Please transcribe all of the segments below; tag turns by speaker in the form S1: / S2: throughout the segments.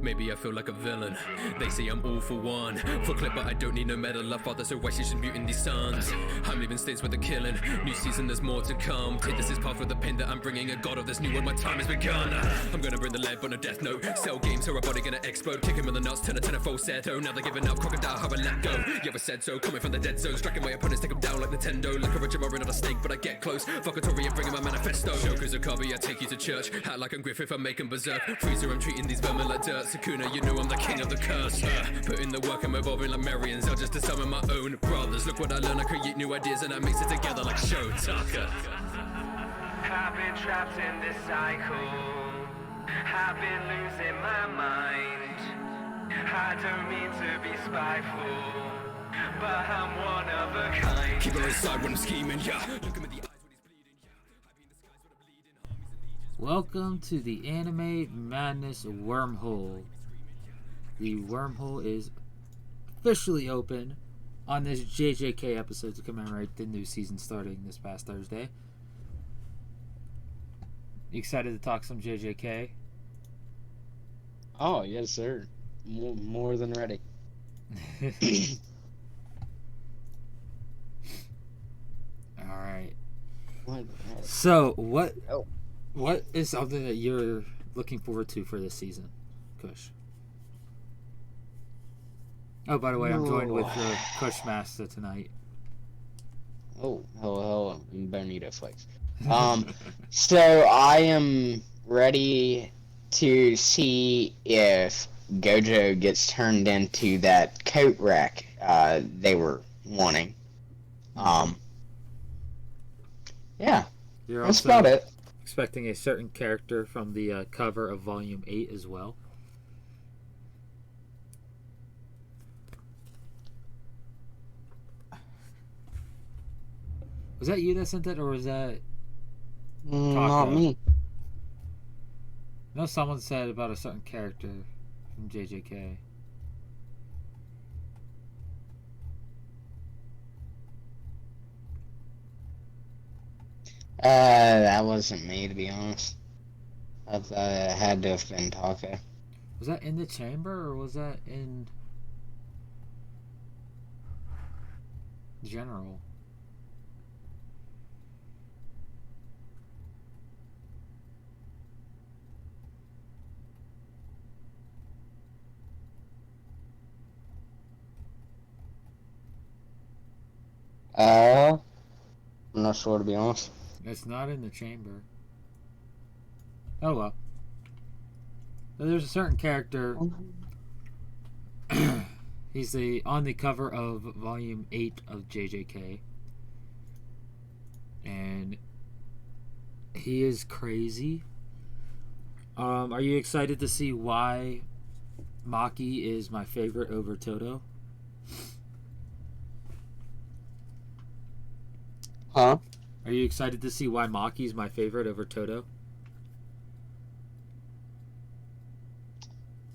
S1: Maybe I feel like a villain. They say I'm all for one. For clip, but I don't need no medal. I father, so why she should muting these sons? I'm leaving states where they're killing. New season, there's more to come. Take this as part of the pain that I'm bringing. A god of this new one, my time has begun. I'm gonna bring the lead on a death note. Sell games, so our body gonna explode. Kick him in the nuts, turn a falsetto. Now they're giving up, crocodile, how I let go. You ever said so? Coming from the dead zone, striking my opponents, take them down like Nintendo. Like a Richard Murray, not a snake, but I get close. Fuckatory and bringing my manifesto. Jokers are cubby, I take you to church. Act like I'm Griffith, I'm making berserk. Freezer, I'm treating these vermin like dirt. Sakuna, you know I'm the king of the curse. Put in the work, I'm evolving like Marians. I'll just to summon my own brothers. Look what I learn, I create new ideas and I mix it together like Show Tucker.
S2: I've been trapped in this cycle. I've been losing my mind. I don't mean to be spiteful, but I'm one of a kind.
S1: Keep her inside when I'm scheming, yeah. Look him in the eyes when he's bleeding, yeah. I be in the skies with a bleeding armies and legions.
S3: Welcome to the Anime Madness Wormhole. The wormhole is officially open on this JJK episode to commemorate the new season starting this past Thursday. You excited to talk some JJK?
S4: Oh, yes, sir. More than ready.
S3: Alright.
S4: What?
S3: So, what is something that you're looking forward to for this season, Kush? Oh, by the way, I'm joined with the Kush Master tonight.
S4: Oh, hello, Bonito Flex. So I am ready to see if Gojo gets turned into that coat rack they were wanting. Yeah,
S3: You're
S4: that's
S3: also
S4: about it.
S3: expecting a certain character from the cover of Volume 8 as well. Was that you that sent that, or was that...
S4: Not
S3: Taco.
S4: me.
S3: No, someone said about a certain character from JJK.
S4: That wasn't me, to be honest. I thought it had to have been Taco.
S3: Was that in the chamber, or was that in general?
S4: I'm not sure, to be honest.
S3: It's not in the chamber. Oh well. So there's a certain character. He's on the cover of Volume 8 of JJK. And he is crazy. Are you excited to see why Maki is my favorite over Toto?
S4: Huh?
S3: Are you excited to see why Maki is my favorite over Toto?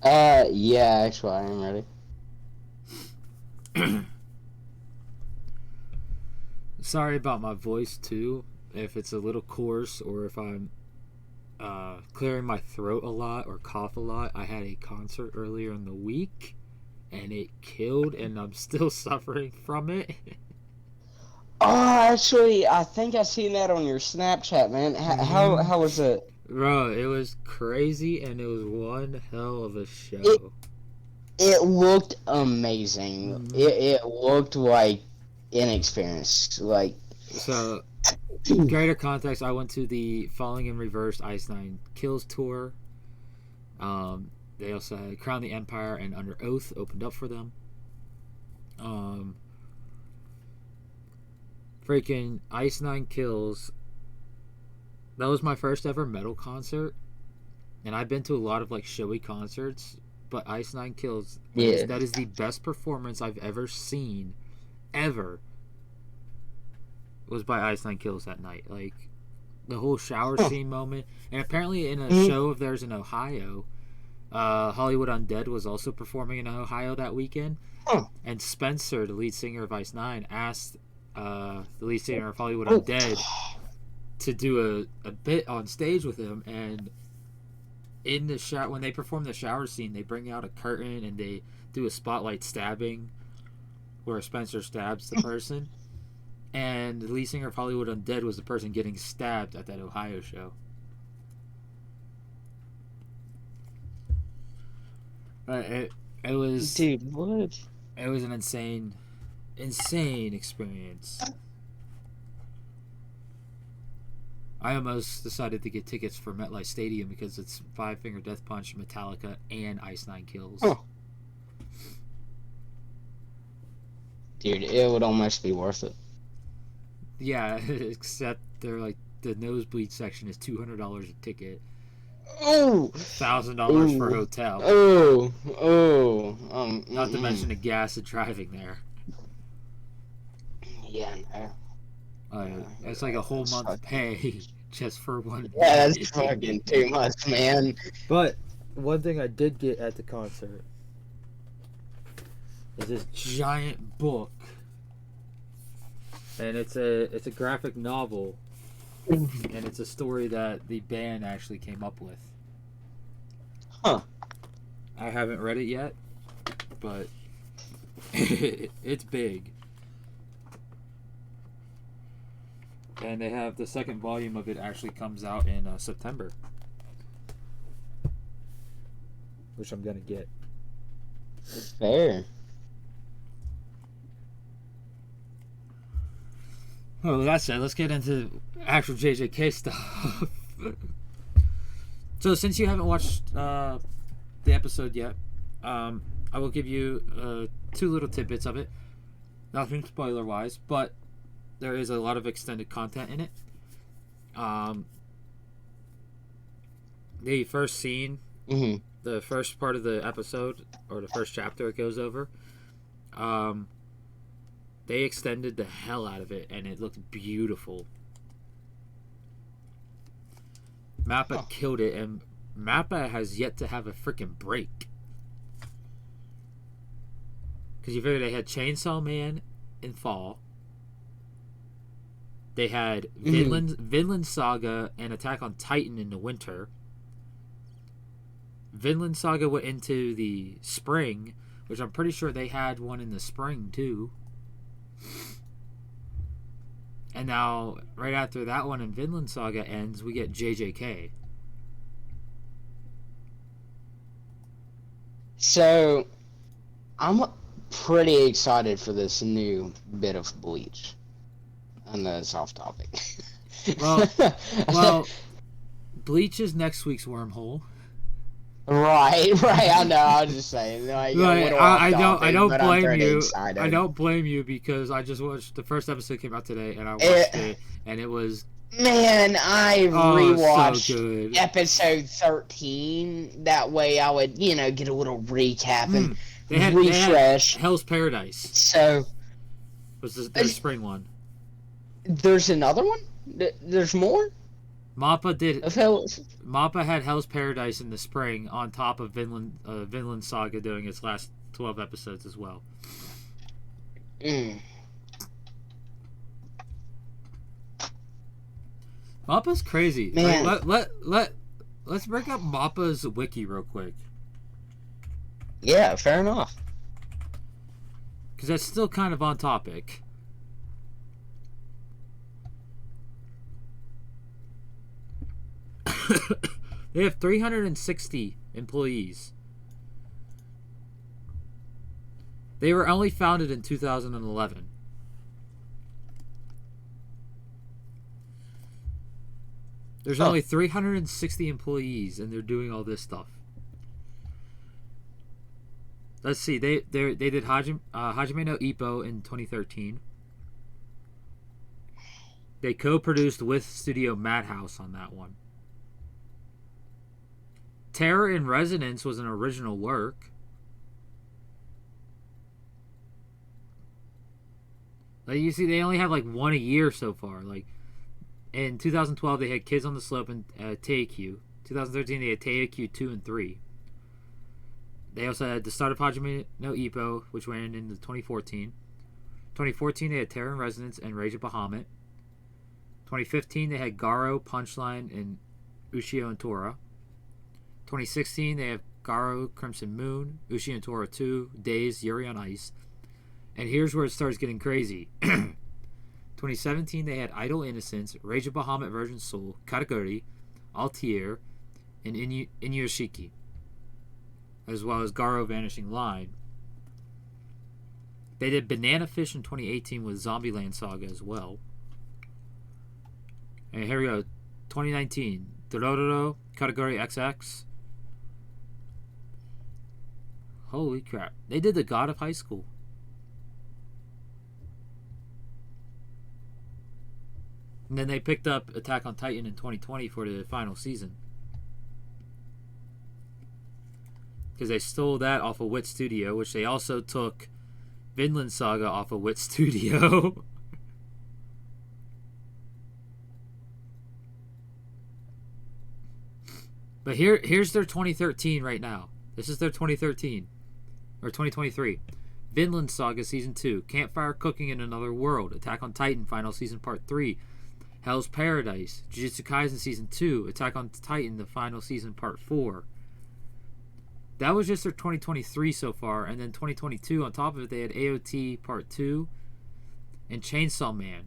S4: Yeah, actually, I am ready.
S3: Sorry about my voice too, if it's a little coarse or if I'm clearing my throat a lot or cough a lot. I had a concert earlier in the week and it killed, and I'm still suffering from it.
S4: Oh, actually, I think I seen that on your Snapchat, man. How was it?
S3: Bro, it was crazy and it was one hell of a show.
S4: It looked amazing. It looked like inexperienced. Like,
S3: So, greater context, I went to the Falling in Reverse Ice 9 Kills tour. They also had Crown the Empire and Under Oath opened up for them. Freaking Ice 9 Kills. That was my first ever metal concert. And I've been to a lot of like showy concerts, but Ice 9 Kills,
S4: Yeah.
S3: that is the best performance I've ever seen, ever, was by Ice 9 Kills that night. Like, the whole shower scene moment. And apparently in a show of theirs in Ohio, Hollywood Undead was also performing in Ohio that weekend. And Spencer, the lead singer of Ice 9, asked the lead singer of Hollywood Undead to do a bit on stage with him, and in the shower, when they perform the shower scene, they bring out a curtain and they do a spotlight stabbing where Spencer stabs the person. And the lead singer of Hollywood Undead was the person getting stabbed at that Ohio show. It was...
S4: Dude, what?
S3: It was an insane experience. I almost decided to get tickets for MetLife Stadium because it's Five Finger Death Punch, Metallica, and Ice Nine Kills.
S4: Huh. Dude, it would almost be worth it.
S3: Yeah, except they're like the nosebleed section is $200 a ticket.
S4: Oh,
S3: $1,000 for hotel. Not to mention the gas of driving there.
S4: Yeah, no.
S3: It's like a whole month pay just for one.
S4: Yeah, that's fucking too much, man.
S3: But one thing I did get at the concert is this giant book, and it's a graphic novel, and it's a story that the band actually came up with.
S4: Huh.
S3: I haven't read it yet, but it's big. And they have the second volume of it actually comes out in September, which I'm gonna get.
S4: Fair.
S3: Well, with that said, let's get into actual JJK stuff. So, since you haven't watched the episode yet, I will give you 2 little tidbits of it. Nothing spoiler-wise, but there is a lot of extended content in it. The first scene, the first part of the episode, or the first chapter it goes over, they extended the hell out of it, and it looked beautiful. Mappa killed it, and Mappa has yet to have a freaking break. Because you figure they had Chainsaw Man in fall. They had Vinland Saga and Attack on Titan in the winter. Vinland Saga went into the spring, which I'm pretty sure they had one in the spring too. And now, right after that one in Vinland Saga ends, we get JJK.
S4: So, I'm pretty excited for this new bit of Bleach. I know it's off topic.
S3: Well, Bleach is next week's Wormhole.
S4: Right. I know. I was just saying. Like,
S3: I don't blame you. Excited. I don't blame you because I just watched the first episode came out today, and I watched it, and it was.
S4: Man, I rewatched
S3: so
S4: episode 13. That way, I would get a little recap and
S3: They
S4: refresh.
S3: had Hell's Paradise.
S4: So
S3: was their spring one?
S4: There's another one. There's more.
S3: Mappa had Hell's Paradise in the spring on top of Vinland Saga doing its last 12 episodes as well. Mappa's crazy.
S4: Man.
S3: Let's break up Mappa's wiki real quick.
S4: Yeah, fair enough.
S3: Because that's still kind of on topic. They have 360 employees. They were only founded in 2011. There's only 360 employees, and they're doing all this stuff. Let's see. They did Hajime no Ippo in 2013. They co-produced with Studio Madhouse on that one. Terror in Resonance was an original work. Like you see, they only have like one a year so far. Like in 2012, they had Kids on the Slope and Teikyu. 2013, they had Teikyu 2 and 3. They also had the start of Hajime no Ippo, which went into 2014. 2014, they had Terror in Resonance and Rage of Bahamut. 2015, they had Garo, Punchline, and Ushio and Tora. 2016, they have Garo, Crimson Moon, Ushi and Tora 2, Days, Yuri on Ice. And here's where it starts getting crazy. 2017, they had Idle Innocence, Rage of Bahamut Virgin Soul, Katakuri, Altair, and Inuyashiki, as well as Garo Vanishing Line. They did Banana Fish in 2018 with Zombieland Saga as well. And here we go. 2019, Dororo, Katakuri XX. Holy crap. They did the God of High School. And then they picked up Attack on Titan in 2020 for the final season. Because they stole that off of Wit Studio, which they also took Vinland Saga off of Wit Studio. But here's their 2013 right now. This is their 2013. Or 2023. Vinland Saga Season 2. Campfire Cooking in Another World. Attack on Titan Final Season Part 3. Hell's Paradise. Jujutsu Kaisen Season 2. Attack on Titan The Final Season Part 4. That was just their 2023 so far. And then 2022, on top of it, they had AOT Part 2 and Chainsaw Man.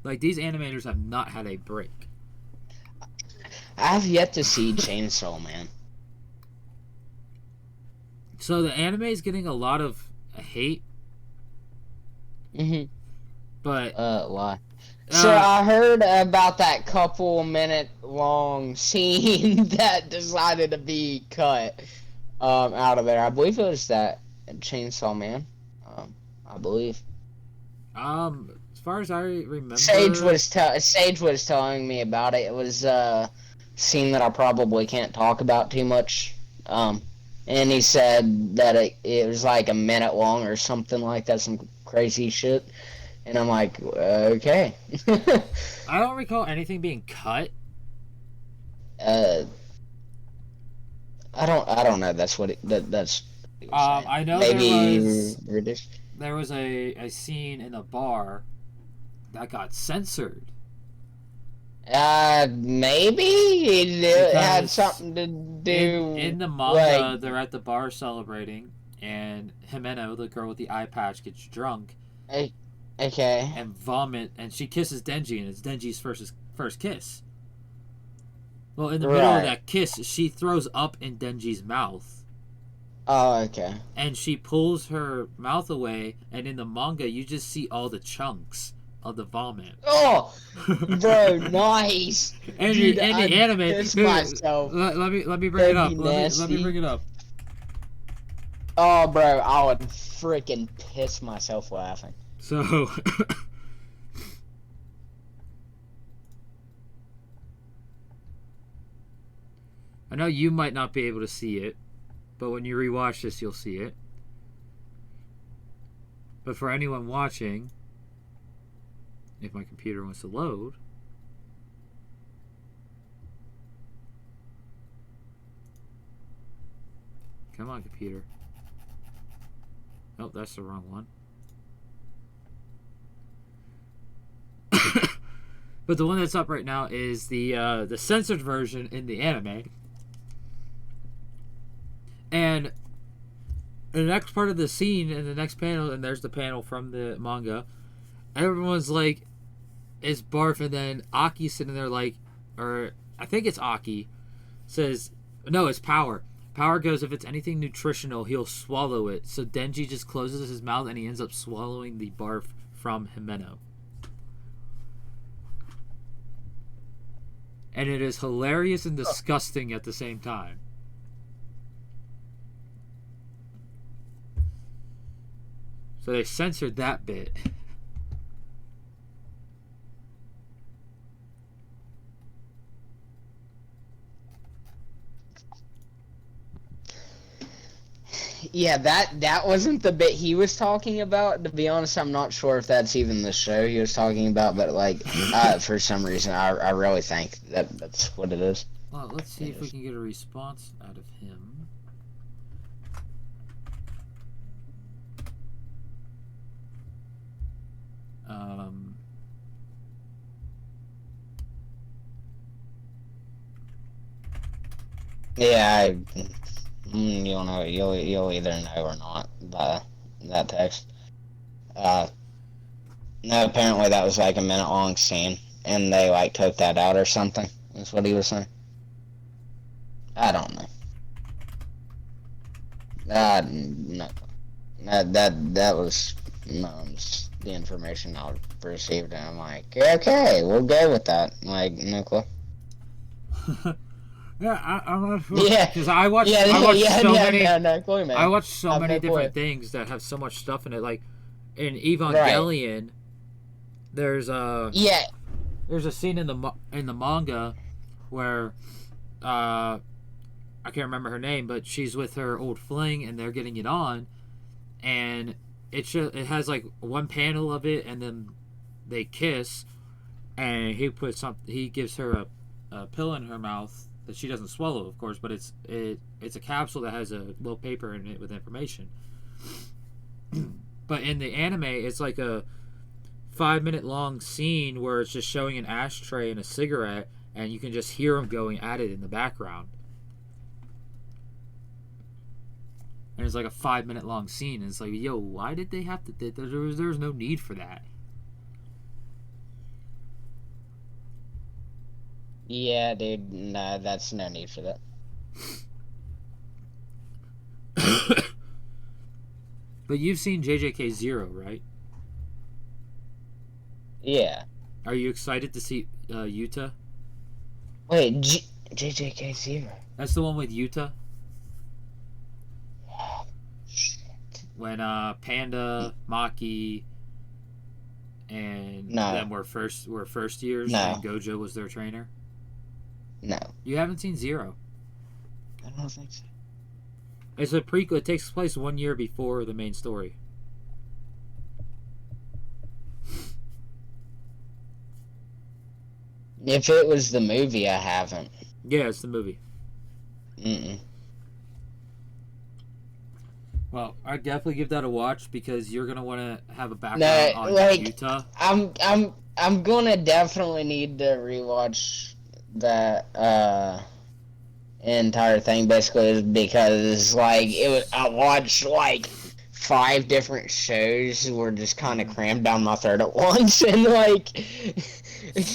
S3: Like, these animators have not had a break.
S4: I have yet to see Chainsaw Man.
S3: So the anime is getting a lot of hate.
S4: Mm-hmm.
S3: But
S4: why? So I heard about that couple-minute-long scene that decided to be cut out of there. I believe it was that Chainsaw Man. I believe.
S3: As far as I remember,
S4: Sage was telling me about it. It was a scene that I probably can't talk about too much. And he said that it was like a minute long or something like that, some crazy shit. And I'm like, okay.
S3: I don't recall anything being cut.
S4: I don't know. That's what that's. What
S3: I know
S4: maybe
S3: there was a scene in a bar that got censored.
S4: Maybe it had something to do.
S3: In the manga, they're at the bar celebrating, and Himeno, the girl with the eye patch, gets drunk.
S4: Okay.
S3: And vomit, and she kisses Denji, and it's Denji's first kiss. Well, in the middle of that kiss, she throws up in Denji's mouth.
S4: Oh, okay.
S3: And she pulls her mouth away, and in the manga, you just see all the chunks of the vomit.
S4: Oh, bro, nice.
S3: And
S4: Dude,
S3: the anime.
S4: myself.
S3: Let me bring it up. Let me bring it up.
S4: Oh, bro, I would freaking piss myself laughing.
S3: So, I know you might not be able to see it, but when you rewatch this, you'll see it. But for anyone watching, if my computer wants to load, come on, computer. Nope, that's the wrong one. But the one that's up right now is the censored version in the anime. And the next part of the scene in the next panel, and there's the panel from the manga, everyone's like, it's barf, and then Aki's sitting there like, or I think it's Aki, says, no, it's Power. Power goes, if it's anything nutritional, he'll swallow it. So Denji just closes his mouth and he ends up swallowing the barf from Himeno. And it is hilarious and disgusting at the same time. So they censored that bit.
S4: Yeah, that wasn't the bit he was talking about. To be honest, I'm not sure if that's even the show he was talking about, but like, for some reason, I really think that's what it is.
S3: Well, let's see if we can get a response out of him.
S4: Yeah, you'll know. You'll either know or not by that text. Uh, no, apparently that was like a minute long scene, and they like took that out or something. That's what he was saying. I don't know. No, that was the information I received, and I'm like, okay, we'll go with that. Like, no clue.
S3: Yeah, I'm not sure.
S4: Yeah,
S3: Because I watched so many.
S4: no clue, man.
S3: I watched so
S4: I've
S3: many
S4: no
S3: different
S4: clue.
S3: things that have so much stuff in it. Like in Evangelion, there's
S4: Yeah,
S3: there's a scene in the manga where I can't remember her name, but she's with her old fling and they're getting it on, and it has like one panel of it, and then they kiss, and he gives her a pill in her mouth that she doesn't swallow, of course, but it's a capsule that has a little paper in it with information. But in the anime, it's like a 5-minute long scene where it's just showing an ashtray and a cigarette, and you can just hear them going at it in the background. And it's like a 5-minute long scene, and it's like, yo, why did they have to? There's no need for that.
S4: yeah, dude. No, that's no need for that.
S3: But you've seen JJK Zero, right?
S4: Yeah.
S3: Are you excited to see Yuta?
S4: Wait, JJK Zero.
S3: That's the one with Yuta. When Panda, Maki, and
S4: No.
S3: them were first years,
S4: No.
S3: and Gojo was their trainer.
S4: No,
S3: You haven't seen Zero.
S4: I don't think so.
S3: It's a prequel. It takes place 1 year before the main story.
S4: If it was the movie, I haven't.
S3: Yeah, it's the movie.
S4: Mm-mm.
S3: Well, I'd definitely give that a watch because you're gonna want to have a background
S4: No,
S3: on
S4: like,
S3: Yuta.
S4: I'm gonna definitely need to rewatch that entire thing, basically, because like I watched like 5 different shows were just kind of crammed down my throat at once, and like,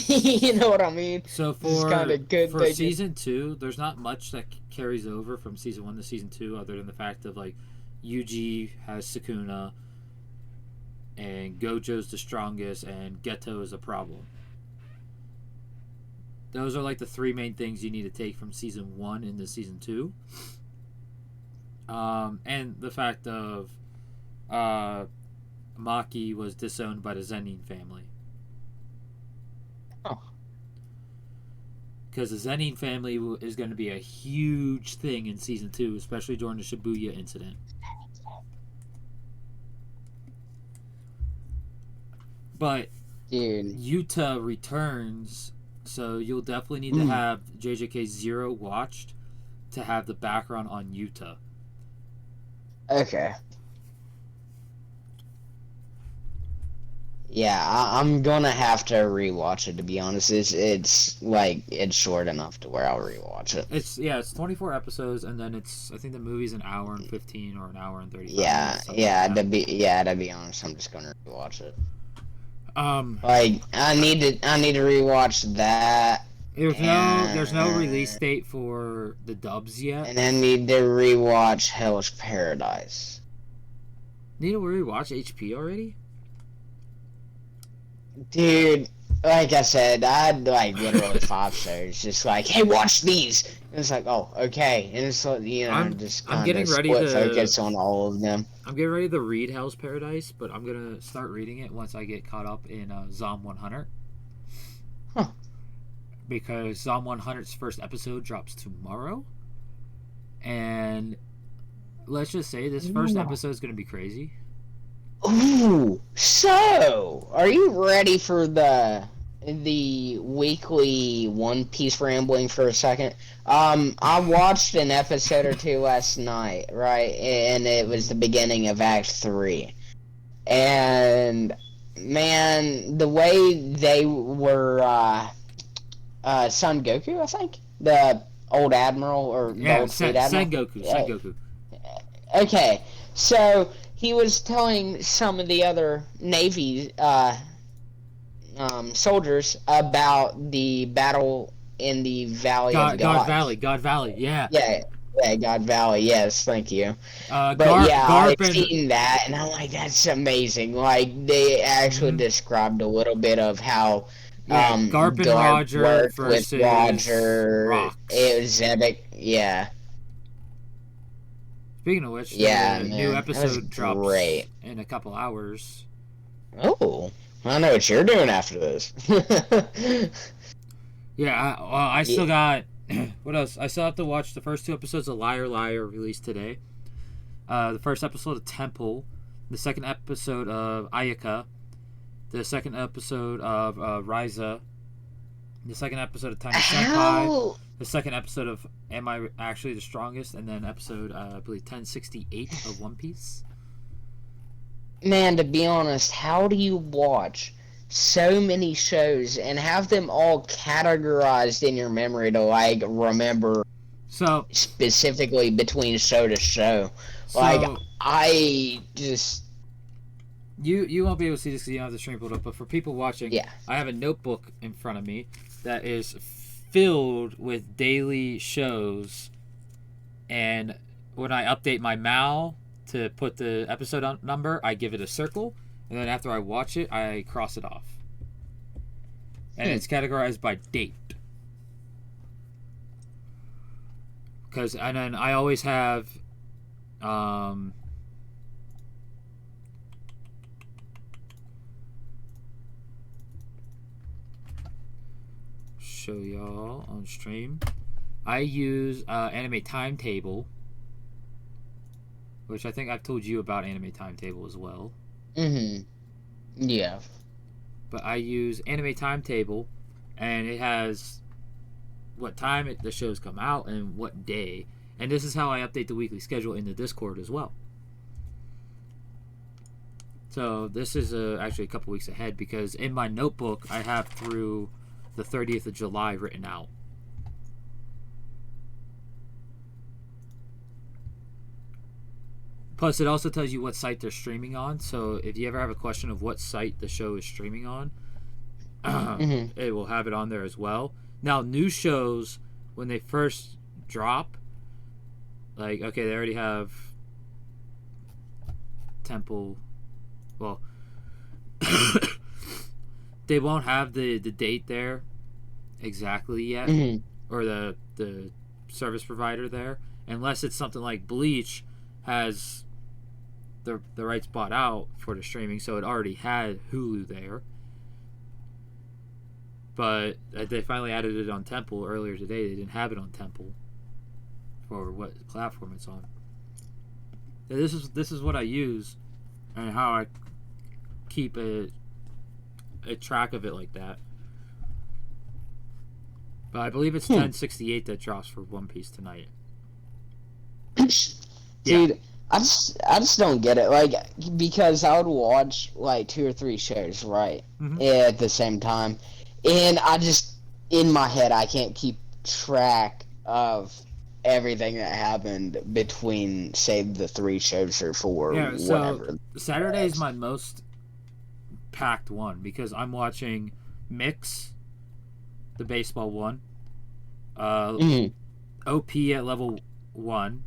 S4: you know what I mean.
S3: So
S4: It's kinda good
S3: for
S4: they
S3: season 2, there's not much that carries over from season 1 to season 2, other than the fact of like Yuji has Sukuna, and Gojo's the strongest, and Geto is a problem. Those are like the 3 main things you need to take from season 1 into season 2. And the fact of Maki was disowned by the Zenin family.
S4: Oh.
S3: Because the Zenin family is going to be a huge thing in season 2, especially during the Shibuya incident. But
S4: Dude,
S3: Yuta returns, so you'll definitely need to have JJK Zero watched to have the background on Yuta.
S4: okay. Yeah, I'm gonna have to rewatch it, to be honest. It's short enough to where I'll rewatch it.
S3: It's 24 episodes, and then I think the movie's an hour and 15 or an hour and 35
S4: Yeah,
S3: minutes, something like that.
S4: to be honest, I'm just gonna rewatch it.
S3: Um,
S4: Like, I need to rewatch that,
S3: there's no release date for the dubs yet.
S4: and I need to rewatch Hell's Paradise.
S3: Need to rewatch HP already?
S4: Dude, like I said, I had like literally 5 shows, just like, hey, watch these. And it's like, oh, okay, and it's like, you know,
S3: I'm
S4: kind
S3: getting
S4: of
S3: ready
S4: split
S3: to
S4: focus on all of them.
S3: I'm getting ready to read Hell's Paradise, but I'm gonna start reading it once I get caught up in Zom 100.
S4: Huh.
S3: Because Zom 100's first episode drops tomorrow, and let's just say this first episode is gonna be crazy.
S4: Ooh, so are you ready for the weekly One Piece rambling for a second? I watched an episode or 2 last night, right? And it was the beginning of Act 3. And man, the way they were Son Goku, I think, the old admiral or the
S3: Yeah,
S4: old fleet admiral.
S3: Sengoku.
S4: Okay, so he was telling some of the other Navy soldiers about the battle in the Valley of Gods.
S3: God Valley, yeah.
S4: Yeah, God Valley. Yes, thank you. But
S3: Garp
S4: I've
S3: and
S4: seen that, and I'm like, that's amazing. Like they actually described a little bit of how
S3: Garp and
S4: Garp
S3: Roger
S4: worked with
S3: versus
S4: Roger.
S3: Rocks.
S4: It was epic. Yeah.
S3: Speaking of which,
S4: Yeah,
S3: the
S4: man,
S3: new
S4: that was
S3: episode drops
S4: great.
S3: in a couple hours.
S4: Oh, I know what you're doing after this.
S3: Yeah, I still got... What else? I still have to watch the first 2 episodes of Liar Liar released today. The first episode of Temple. The second episode of Ayaka. The second episode of Ryza. The second episode of Tiny Senpai. The second episode of Am I Actually the Strongest? And then episode, I believe, 1068 of One Piece.
S4: Man, to be honest, how do you watch so many shows and have them all categorized in your memory to, like, remember specifically between show to show? Like, I just...
S3: You won't be able to see this because you don't have the stream pulled up, but for people watching,
S4: yeah.
S3: I have a notebook in front of me that is filled with daily shows, and when I update my MAL to put the episode number, I give it a circle, and then after I watch it, I cross it off. And it's categorized by date. And then I always have show y'all on stream. I use Anime Timetable, which I think I've told you about Anime Timetable as well.
S4: Yeah.
S3: But I use Anime Timetable, and it has what time the shows come out and what day. And this is how I update the weekly schedule in the Discord as well. So this is actually a couple weeks ahead, because in my notebook I have through the 30th of July written out. Plus, it also tells you what site they're streaming on. So if you ever have a question of what site the show is streaming on, it will have it on there as well. Now, new shows, when they first drop, like, okay, they already have Temple. Well, they won't have the date there exactly yet, or the service provider there, unless it's something like Bleach has the rights bought out for the streaming, so it already had Hulu there. But they finally added it on Temple earlier today. They didn't have it on Temple for what platform it's on. This is what I use and how I keep a track of it like that. But I believe it's 1068 that drops for One Piece tonight.
S4: Dude, I just don't get it. Like, because I would watch like 2 or 3 shows, right, at the same time, and I just, in my head, I can't keep track of everything that happened between, say, the 3 shows or 4, whatever.
S3: So Saturday is my most packed one, because I'm watching Mix, the baseball one, OP at level 1,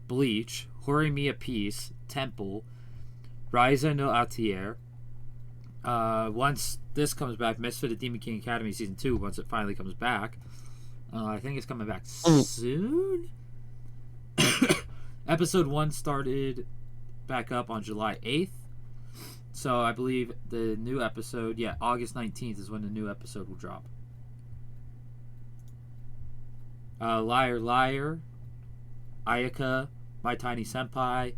S3: Bleach, Horimiya Peace, Temple, Ryza no Atier. Once this comes back, Misfit of Demon King Academy Season 2, once it finally comes back. I think it's coming back soon. Episode 1 started back up on July 8th. So I believe the new episode, August 19th is when the new episode will drop. Liar Liar, Ayaka, My Tiny Senpai,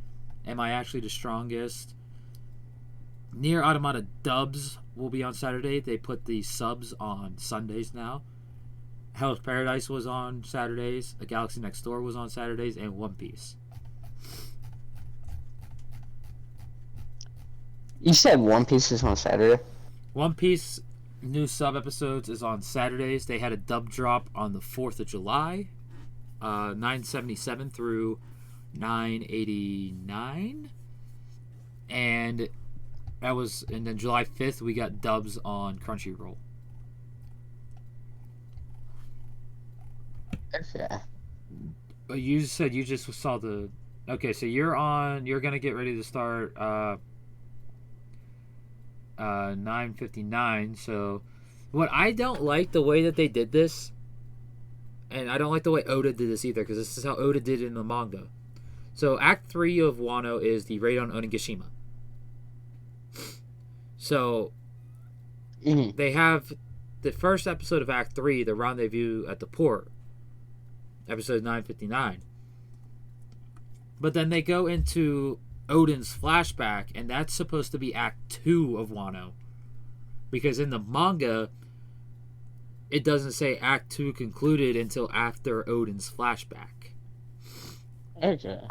S3: Am I Actually the Strongest? Nier Automata dubs will be on Saturday. They put the subs on Sundays now. Hell's Paradise was on Saturdays. A Galaxy Next Door was on Saturdays, and One Piece.
S4: You said One Piece is on Saturday?
S3: One Piece new sub episodes is on Saturdays. They had a dub drop on the 4th of July. 977 through 989, and then July 5th we got dubs on Crunchyroll.
S4: Okay.
S3: But you said you just saw the. Okay, so you're gonna get ready to start 9:59. So, what I don't like the way that they did this, and I don't like the way Oda did this either, because this is how Oda did it in the manga. So, Act 3 of Wano is the raid on Onigashima. So, they have the first episode of Act 3, the rendezvous at the port, episode 9:59. But then they go into Odin's flashback, and that's supposed to be Act 2 of Wano. Because in the manga, it doesn't say Act 2 concluded until after Odin's flashback.
S4: Okay.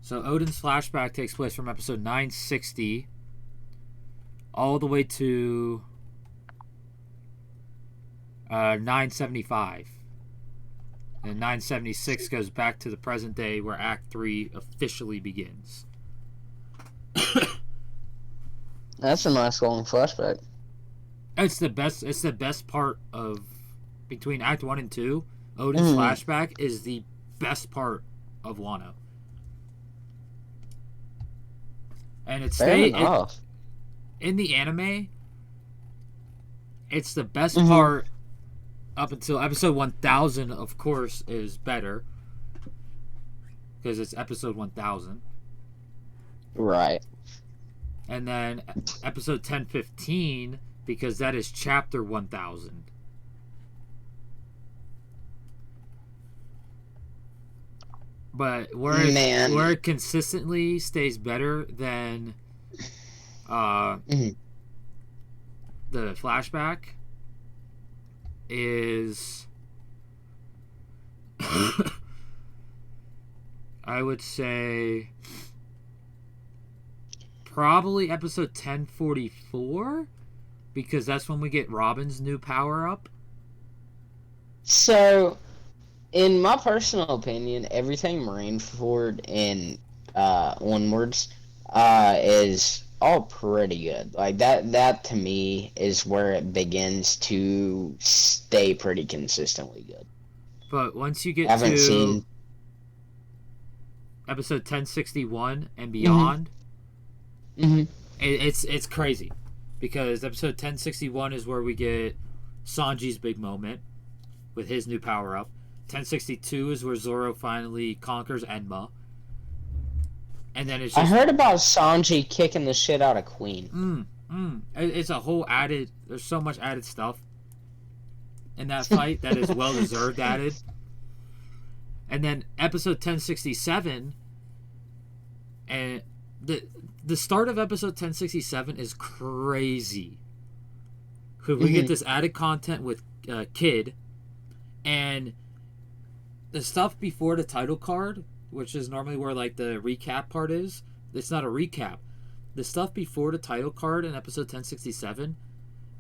S3: So Odin's flashback takes place from episode 960 all the way to 975. And 976 goes back to the present day where Act 3 officially begins.
S4: That's a nice long flashback.
S3: It's the best part of between Act 1 and 2. Odin's flashback is the best part of Wano. And it's in the anime, it's the best part up until episode 1000, of course, is better. Because it's episode 1000.
S4: Right.
S3: And then episode 1015, because that is chapter 1000. But where it consistently stays better than the flashback is I would say probably episode 1044, because that's when we get Robin's new power up.
S4: So, in my personal opinion, everything Marineford and Onwards is all pretty good. Like that to me is where it begins to stay pretty consistently good.
S3: But once you get to episode 1061 and beyond, it's crazy, because episode 1061 is where we get Sanji's big moment with his new power up. 1062 is where Zoro finally conquers Enma. And then it's just,
S4: I heard about Sanji kicking the shit out of Queen.
S3: It's a whole added. There's so much added stuff in that fight that is well deserved added. And then episode 1067, and the start of episode 1067 is crazy. Cause we get this added content with Kid, and the stuff before the title card, which is normally where like the recap part is. It's not a recap. The stuff before the title card in episode 1067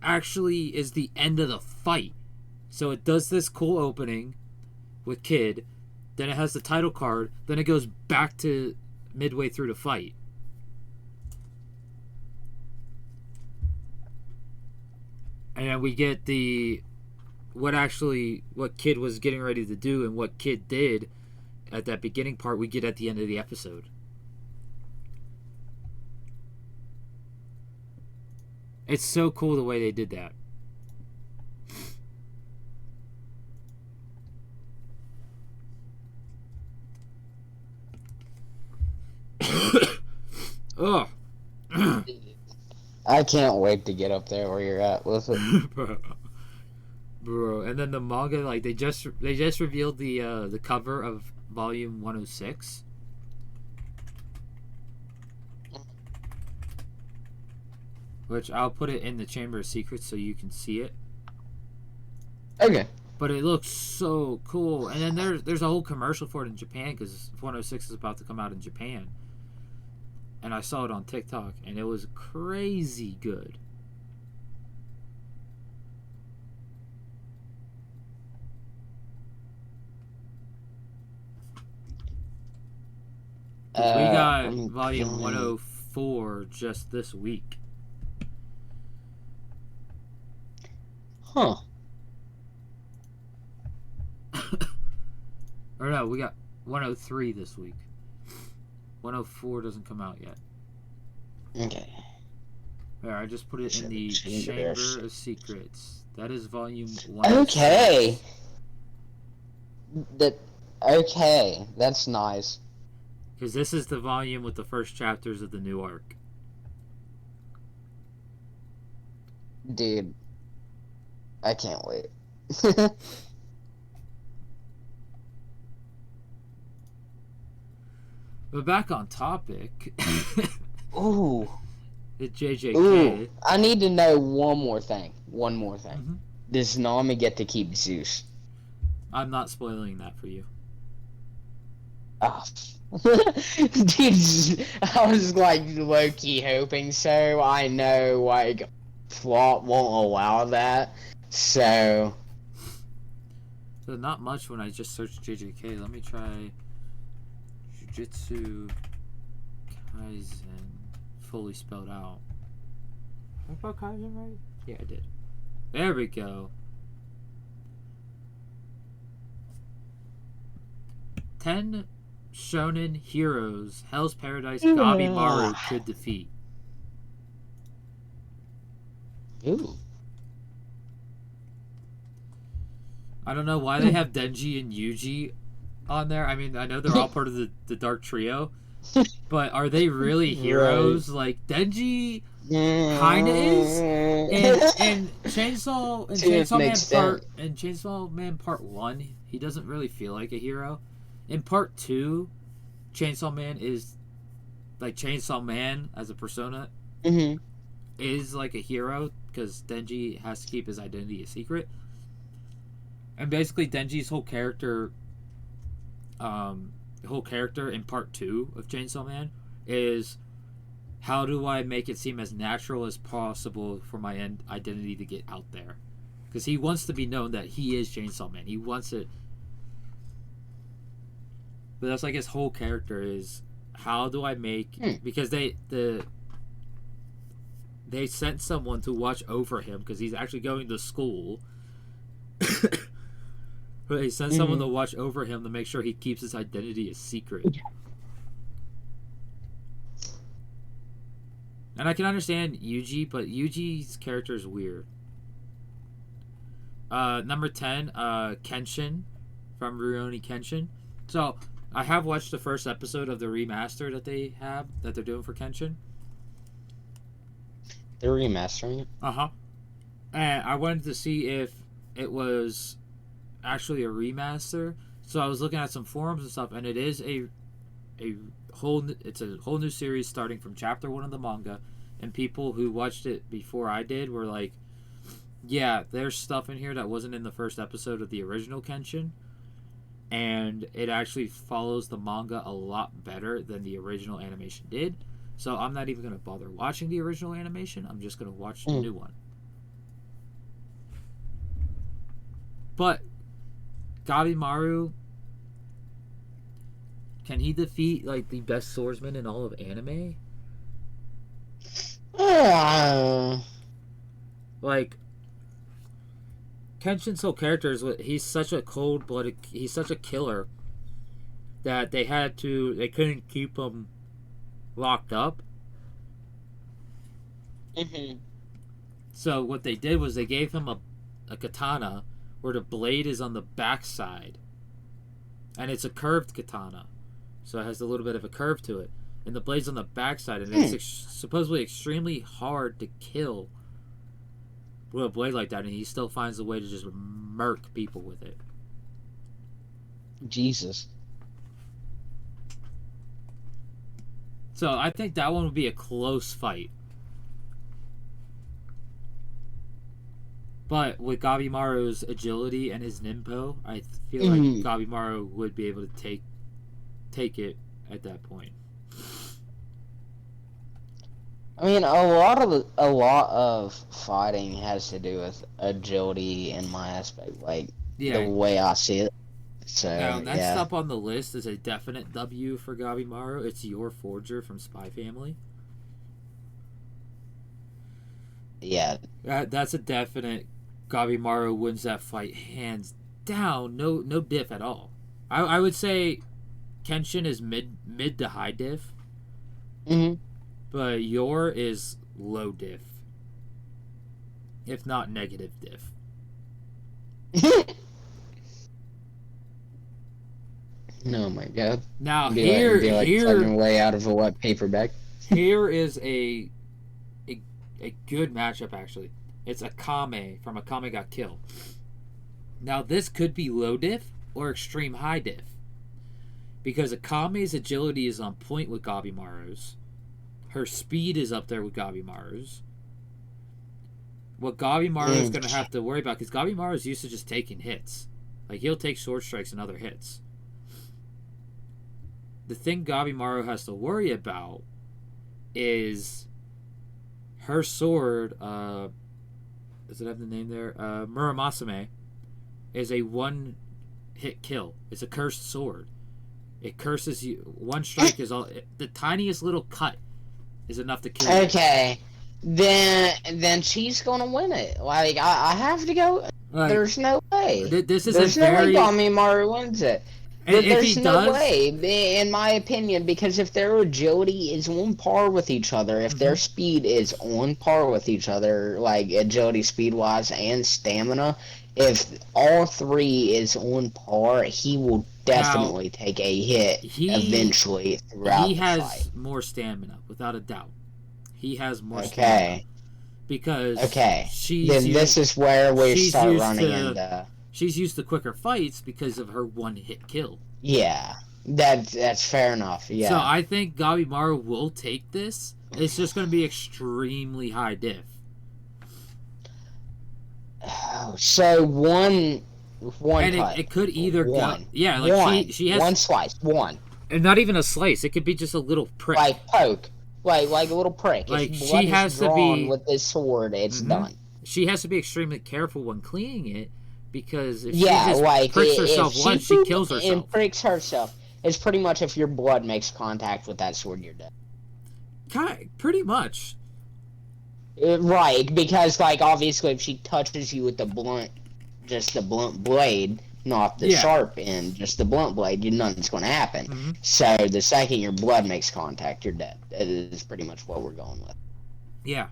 S3: actually is the end of the fight. So it does this cool opening with Kid, then it has the title card, then it goes back to midway through the fight. And then we get what Kid was getting ready to do and what Kid did at that beginning part, we get at the end of the episode. It's so cool the way they did that. Oh.
S4: I can't wait to get up there where you're at with it.
S3: Bro, and then the manga, like they just revealed the cover of volume 106. Which I'll put it in the Chamber of Secrets so you can see it.
S4: Okay.
S3: But it looks so cool. And then there's a whole commercial for it in Japan, because 106 is about to come out in Japan. And I saw it on TikTok, and it was crazy good. 'Cause we got
S4: I'm
S3: volume
S4: going-
S3: 104 just this week.
S4: Huh.
S3: Or no, we got 103 this week. 104 doesn't come out yet.
S4: Okay.
S3: There, I just put it in the
S4: Chamber
S3: Chamber of Secrets. That is volume 106.
S4: Okay. Okay, that's nice.
S3: Because this is the volume with the first chapters of the new arc.
S4: Dude, I can't wait.
S3: But back on topic,
S4: Ooh.
S3: the JJK.
S4: Ooh. I need to know one more thing. One more thing.
S3: Mhm.
S4: Does Nami get to keep Zeus?
S3: I'm not spoiling that for you.
S4: Oh. Dude, I was like low-key hoping so. I know, like, plot won't allow that. So.
S3: So not much when I just searched JJK. Let me try Jujutsu Kaisen fully spelled out. Did I spell Kaisen right? Yeah, I did. There we go. 10 shonen heroes Hell's Paradise Gabimaru could defeat.
S4: Ooh.
S3: I don't know why they have Denji and Yuji on there. I mean, I know they're all part of the Dark Trio, but are they really heroes? Like, Denji kinda is. And Chainsaw Man Part 1, he doesn't really feel like a hero. In Part 2, Chainsaw Man is like Chainsaw Man as a persona is like a hero because Denji has to keep his identity a secret. And basically Denji's whole character in Part 2 of Chainsaw Man is, how do I make it seem as natural as possible for my identity to get out there? Because he wants to be known that he is Chainsaw Man. He wants it. But that's like his whole character is, how do I make... Because they sent someone to watch over him because he's actually going to school. But they sent someone to watch over him to make sure he keeps his identity a secret. And I can understand Yuji, but Yuji's character is weird. Number 10, Kenshin from Rurouni Kenshin. So, I have watched the first episode of the remaster that they're doing for Kenshin.
S4: They're remastering it?
S3: Uh-huh. And I wanted to see if it was actually a remaster. So I was looking at some forums and stuff, and it is a whole new series starting from chapter 1 of the manga, and people who watched it before I did were like, yeah, there's stuff in here that wasn't in the first episode of the original Kenshin, and it actually follows the manga a lot better than the original animation did. So I'm not even going to bother watching the original animation. I'm just going to watch the new one. But Gabimaru, can he defeat like the best swordsman in all of anime? Like, Kenshin's whole character is, he's such a cold-blooded, he's such a killer that they couldn't keep him locked up. So what they did was they gave him a katana where the blade is on the backside, and it's a curved katana, so it has a little bit of a curve to it, and the blade's on the backside, and it's supposedly extremely hard to kill with a blade like that, and he still finds a way to just murk people with it.
S4: Jesus.
S3: So I think that one would be a close fight. But with Gabimaru's agility and his nimpo, I feel like Gabimaru would be able to take it at that point.
S4: I mean, a lot of fighting has to do with agility in my aspect, like the way I see it. So
S3: Now, next
S4: yeah,
S3: up on the list is a definite W for Gabimaru. It's Your Forger from Spy Family.
S4: yeah.
S3: That's a definite. Gabimaru wins that fight hands down. No diff at all. I would say Kenshin is mid to high diff,
S4: hmm
S3: but Yor is low diff, if not negative diff.
S4: Oh my god.
S3: Now
S4: Be like
S3: here
S4: plugging away out of a wet paper bag.
S3: here is a good matchup actually. It's Akame from Akame Got Killed. Now this could be low diff or extreme high diff, because Akame's agility is on point with Gabimaru's. Her speed is up there with Gabimaru's. What Gabimaru is going to have to worry about, because Gabimaru is used to just taking hits. Like, he'll take sword strikes and other hits. The thing Gabimaru has to worry about is her sword, does it have the name there? Muramasame, is a one-hit kill. It's a cursed sword. It curses you. One strike is all. The tiniest little cut is enough to kill you.
S4: Okay, then she's gonna win it. Like I have to go.
S3: Like,
S4: There's no way.
S3: This is
S4: There's
S3: a
S4: no
S3: very.
S4: way Gabimaru wins it.
S3: And if
S4: There's
S3: he
S4: no
S3: does,
S4: way, in my opinion, because if their agility is on par with each other, if their speed is on par with each other, like agility, speed-wise, and stamina, if all three is on par, he will definitely take a hit eventually throughout
S3: he
S4: the
S3: has
S4: fight.
S3: more stamina, without a doubt. He has more stamina.
S4: Okay.
S3: Because
S4: This is where we
S3: she's
S4: start
S3: used
S4: running
S3: to-
S4: into.
S3: she's used to quicker fights because of her one-hit kill.
S4: Yeah, that's fair enough. Yeah.
S3: So I think Gabimaru will take this. It's just going to be extremely high diff.
S4: So one
S3: And
S4: cut.
S3: it could either
S4: one.
S3: go. Yeah, like
S4: one.
S3: she has.
S4: One slice. One.
S3: And not even a slice. It could be just a little prick.
S4: Like poke. Like a little prick.
S3: Like,
S4: if
S3: she
S4: blood
S3: has
S4: is
S3: to
S4: drawn
S3: be-
S4: with this sword, it's done.
S3: She has to be extremely careful when cleaning it, because if
S4: Yeah,
S3: she just
S4: like
S3: pricks
S4: if
S3: herself
S4: she
S3: once, she kills
S4: and
S3: herself.
S4: pricks herself. It's pretty much if your blood makes contact with that sword, you're dead.
S3: Pretty much.
S4: Right, because like obviously if she touches you with the blunt, just the blunt blade, not the sharp end, just the blunt blade, nothing's going to happen. So the second your blood makes contact, you're dead. That is pretty much what we're going with.
S3: Yeah.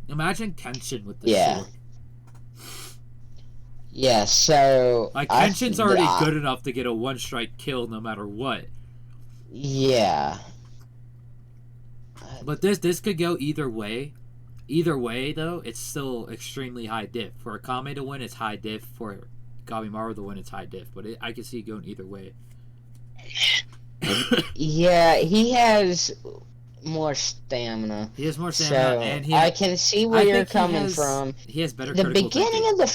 S3: Imagine Kenshin with this sword.
S4: Yeah, so
S3: Like, Kenshin's already good enough to get a one-strike kill no matter what.
S4: Yeah.
S3: But this could go either way. Either way, though, it's still extremely high diff. For Akame to win, it's high diff. For Gabimaru to win, it's high diff. But I can see it going either way.
S4: Yeah, he has more stamina.
S3: He has more stamina,
S4: So
S3: and
S4: I can see where you're coming from.
S3: He has better
S4: The
S3: critical
S4: beginning
S3: thinking.
S4: of the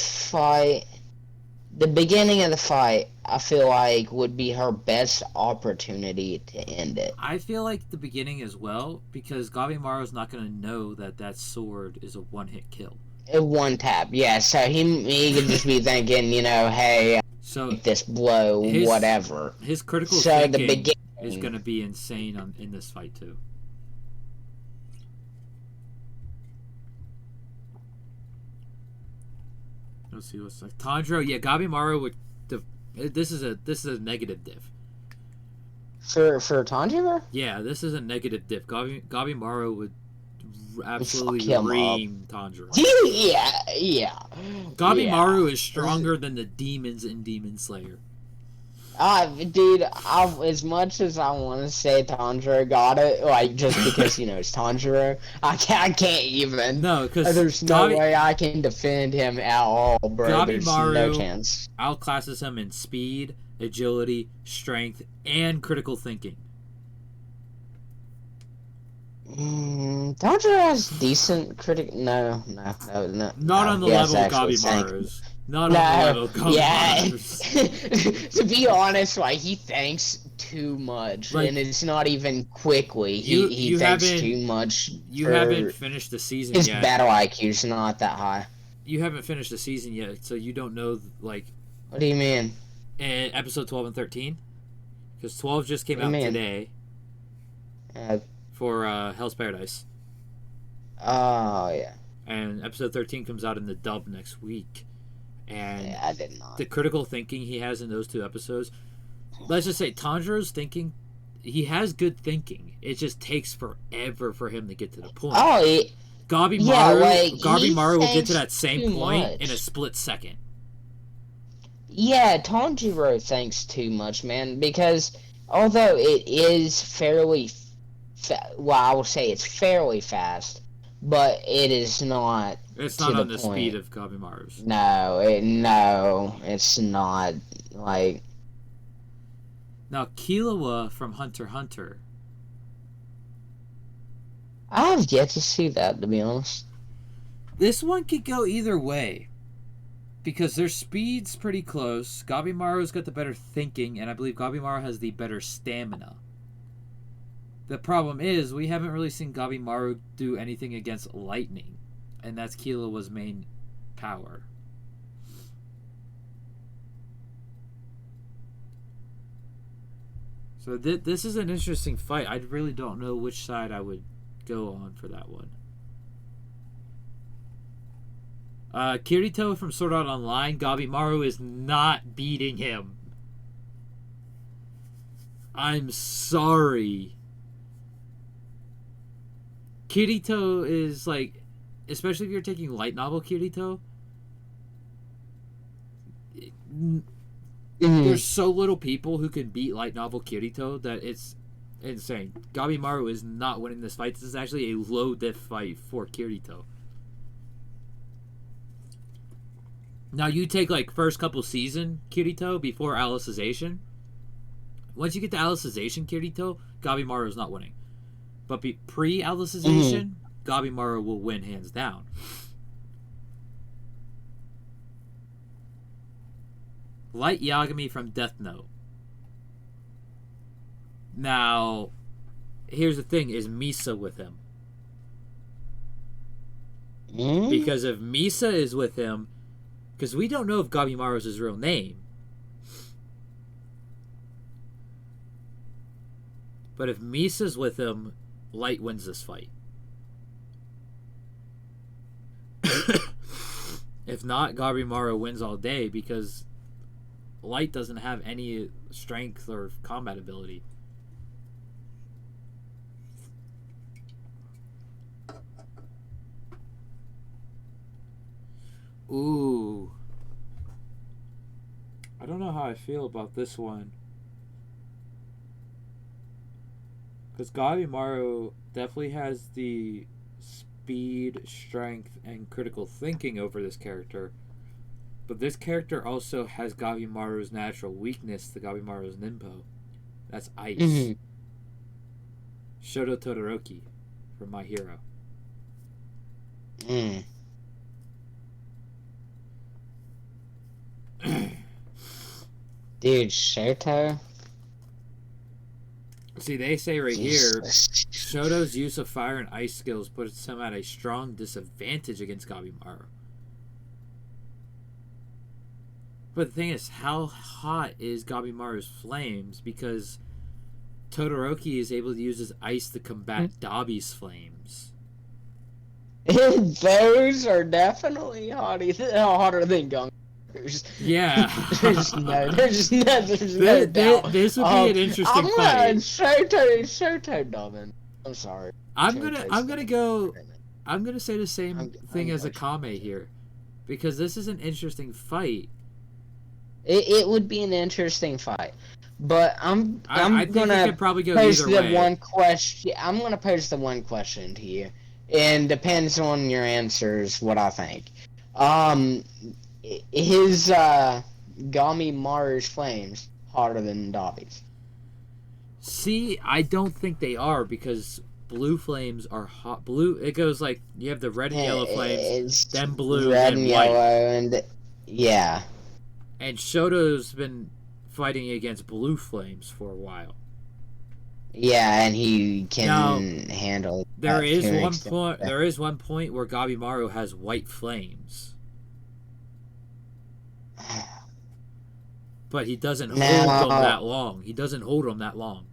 S4: fight, I feel like would be her best opportunity to end it.
S3: I feel like the beginning as well, because Gabimaru's not going to know that sword is a one-hit kill.
S4: A one tap, yeah. So he could just be thinking, hey,
S3: So
S4: this blow, whatever.
S3: his critical
S4: So the
S3: thinking
S4: beginning
S3: is going to be insane in this fight too. Let's see what's like. Tanjiro, yeah, Gabimaru would. This is a negative diff.
S4: For Tanjiro?
S3: Yeah, this is a negative diff. Gabimaru would absolutely
S4: Fuck him
S3: ream Tanjiro.
S4: Yeah.
S3: Gabimaru is stronger than the demons in Demon Slayer.
S4: Dude, as much as I want to say Tanjiro got it, like, just because, it's Tanjiro, I can't even.
S3: No, because
S4: There's no way I can defend him at all, bro. There's no
S3: Gabimaru
S4: chance.
S3: outclasses him in speed, agility, strength, and critical thinking.
S4: Tanjiro has decent No.
S3: Not
S4: no,
S3: on the
S4: he has
S3: level of
S4: actual tank.
S3: Gabimaru's. Not on the level of Gabimaru's.
S4: To be honest, like, he thinks too much,
S3: Like,
S4: and it's not even quickly.
S3: you
S4: He thinks too much.
S3: You haven't finished the season
S4: His
S3: yet.
S4: battle IQ's not that high.
S3: You haven't finished the season yet, so you don't know, like...
S4: What do you mean?
S3: And episode 12 and 13. Because 12 just came
S4: What do
S3: out
S4: you mean?
S3: today for Hell's Paradise.
S4: Oh, yeah.
S3: And episode 13 comes out in the dub next week. And
S4: I did not.
S3: the critical thinking he has in those 2 episodes, let's just say Tanjiro's thinking, he has good thinking. It just takes forever for him to get to the point.
S4: Oh,
S3: Gabimaru will get to that same point in a split second.
S4: Yeah, Tanjiro thinks too much, man, because although it is fairly, I will say it's fairly fast, but it is not.
S3: It's not on the speed of Gabimaru's.
S4: No, it's not. Like,
S3: now, Killua from Hunter x Hunter.
S4: I've yet to see that, to be honest.
S3: This one could go either way. Because their speed's pretty close. Gabimaru's got the better thinking, and I believe Gabimaru has the better stamina. The problem is, we haven't really seen Gabimaru do anything against lightning. And that's Killua's main power. So this is an interesting fight. I really don't know which side I would go on for that one. Kirito from Sword Art Online, Gabimaru is not beating him. I'm sorry. Kirito is like, especially if you're taking light novel Kirito, there's so little people who can beat light novel Kirito that it's insane. Gabimaru is not winning this fight. This is actually a low diff fight for Kirito. Now you take like first couple season Kirito before Alicization. Once you get to Alicization Kirito, Gabimaru is not winning. But pre-Alicization, Gabimaru will win hands down. Light Yagami from Death Note. Now, here's the thing, is Misa with him? Because if Misa is with him, because we don't know if Gabimaru is his real name. But if Misa's with him, Light wins this fight. If not, Gabimaru wins all day because Light doesn't have any strength or combat ability. Ooh. I don't know how I feel about this one. Because Gabimaru definitely has the speed, strength, and critical thinking over this character. But this character also has Gabimaru's natural weakness to Gabimaru's Ninpo. That's ice. Shoto Todoroki from My Hero.
S4: Dude, Shoto?
S3: See, they say right here, Shoto's use of fire and ice skills puts him at a strong disadvantage against Gabimaru. But the thing is, how hot is Gabimaru's flames? Because Todoroki is able to use his ice to combat Dabi's flames.
S4: Those are definitely hotter than Gung.
S3: Yeah.
S4: there's no doubt.
S3: This would be an interesting fight.
S4: Shoto Domin. I'm sorry.
S3: I'm gonna say the same thing as Akame here, because this is an interesting fight.
S4: It would be an interesting fight, but I think
S3: gonna
S4: it could
S3: probably go
S4: pose
S3: either
S4: the
S3: way.
S4: one question. I'm gonna pose the one question to you, and depends on your answers what I think. His Gabimaru's flames hotter than Dabi's?
S3: See, I don't think they are, because blue flames are hot. Blue, it goes like you have the red and yellow flames, then blue,
S4: red
S3: then
S4: and
S3: white.
S4: yellow, and yeah.
S3: And Shoto's been fighting against blue flames for a while.
S4: Yeah, and he can handle.
S3: There is one point. There is one point where Gabimaru has white flames. but he doesn't hold
S4: Now-
S3: them that long. He doesn't hold them that long.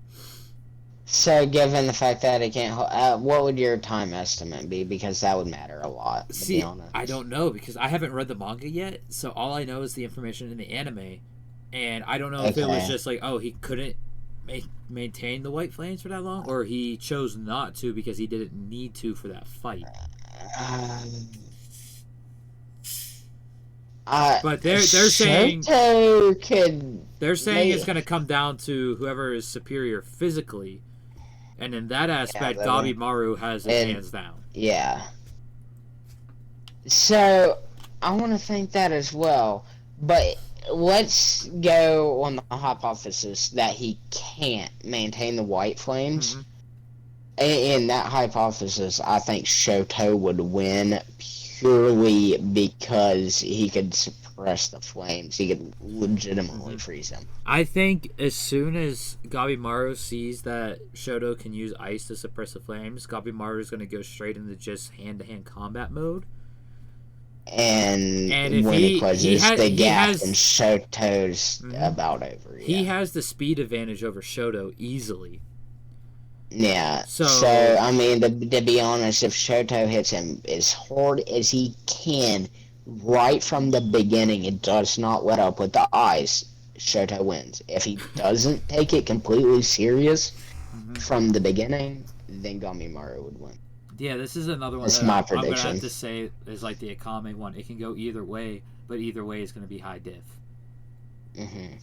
S4: So, given the fact that it can't, what would your time estimate be? Because that would matter a lot. To
S3: See,
S4: be honest,
S3: I don't know because I haven't read the manga yet, so all I know is the information in the anime, and I don't know if it was
S4: Okay.
S3: just like, oh, he couldn't maintain the white flames for that long, or he chose not to because he didn't need to for that fight. But they're saying
S4: Shoto could.
S3: they're saying it's
S4: May-
S3: going to come down to whoever is superior physically, and in that aspect,
S4: but-
S3: Gabimaru has his
S4: and-
S3: hands down.
S4: Yeah. So, I want to think that as well. But let's go on the hypothesis that he can't maintain the white flames.
S3: Mhm.
S4: In that hypothesis, I think Shoto would win purely because he could suppress the flames. He could legitimately freeze them.
S3: I think as soon as Gabimaru sees that Shoto can use ice to suppress the flames, Gabimaru is going to go straight into just hand-to-hand combat mode.
S4: And
S3: if
S4: when
S3: he
S4: he closes
S3: ha-
S4: the
S3: he
S4: gap,
S3: has-
S4: and Shoto's
S3: Mhm.
S4: about over.
S3: He
S4: Yeah.
S3: has the speed advantage over Shoto easily.
S4: Yeah.
S3: So-
S4: So I mean, to be honest, if Shoto hits him as hard as he can, right from the beginning, it does not let up with the eyes, Shoto wins. If he doesn't take it completely serious
S3: Mhm.
S4: from the beginning, then Gamimaru would win.
S3: Yeah, this is another one
S4: That's
S3: that
S4: my
S3: I'm going to
S4: prediction.
S3: have to say is like the Akame one. It can go either way, but either way is going to be high diff.
S4: Hmm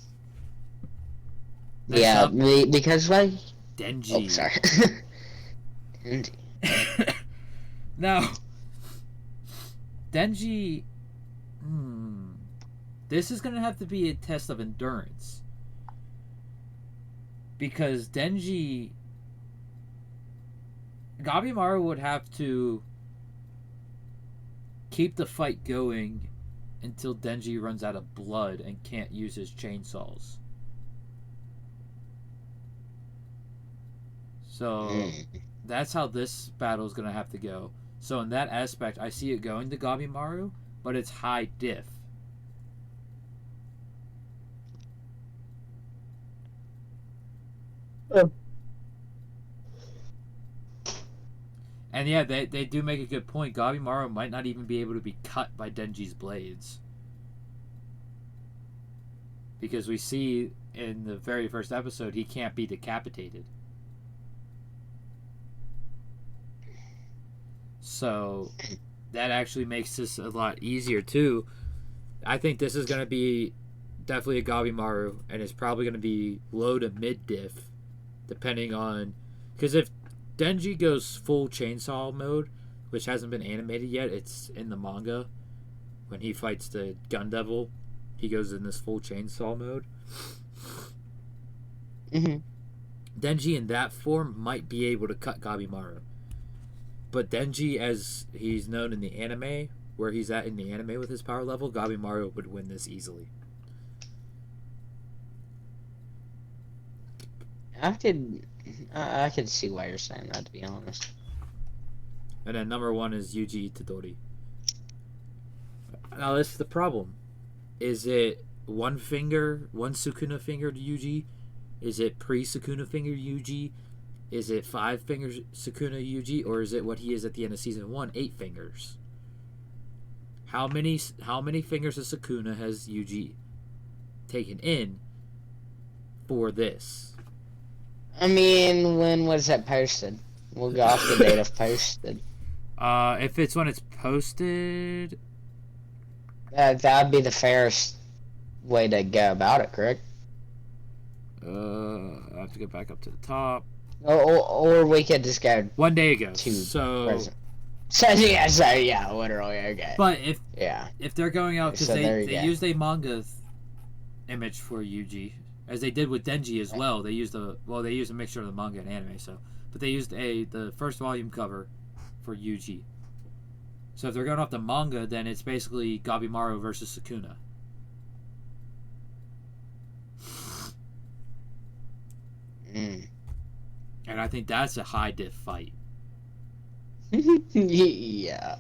S3: Next
S4: Yeah,
S3: up,
S4: because like,
S3: Denji.
S4: oh sorry. And-
S3: Now, Denji. This is going to have to be a test of endurance. Because Denji. Gabimaru would have to keep the fight going until Denji runs out of blood and can't use his chainsaws. So. That's how this battle is going to have to go. So in that aspect, I see it going to Gabimaru, but it's high diff. And yeah, they do make a good point. Gabimaru might not even be able to be cut by Denji's blades. Because we see in the very first episode, he can't be decapitated. So that actually makes this a lot easier too. I think this is going to be definitely a Gabimaru, and it's probably going to be low to mid diff, depending on, because if Denji goes full chainsaw mode, which hasn't been animated yet, it's in the manga. When he fights the Gun Devil, he goes in this full chainsaw mode. Denji in that form might be able to cut Gabimaru. But Denji, as he's known in the anime, where he's at in the anime with his power level, Gabimaru would win this easily.
S4: I could see why you're saying that, to be honest.
S3: And then number 1 is Yuji Itadori. Now this is the problem. Is it one Sukuna finger to Yuji? Is it pre-Sukuna finger Yuji? Is it 5 fingers Sukuna Yuji? Or is it what he is at the end of season 1, 8 fingers? How many fingers of Sukuna has Yuji taken in for this?
S4: I mean, when was that posted? We'll go off the date of posted.
S3: If it's when it's posted,
S4: That'd be the fairest way to go about it, correct?
S3: I have to go back up to the top.
S4: Or we could just go
S3: 1 day ago.
S4: to
S3: So,
S4: present. So yeah, literally, okay.
S3: but
S4: Yeah.
S3: if they're going out, because
S4: So there you
S3: they
S4: go.
S3: used a manga image for Yuji, as they did with Denji as well. They used a mixture of the manga and anime. So, but they used the first volume cover for Yuji. So if they're going off the manga, then it's basically Gabimaru versus Sukuna. And I think that's a high diff fight.
S4: Yeah.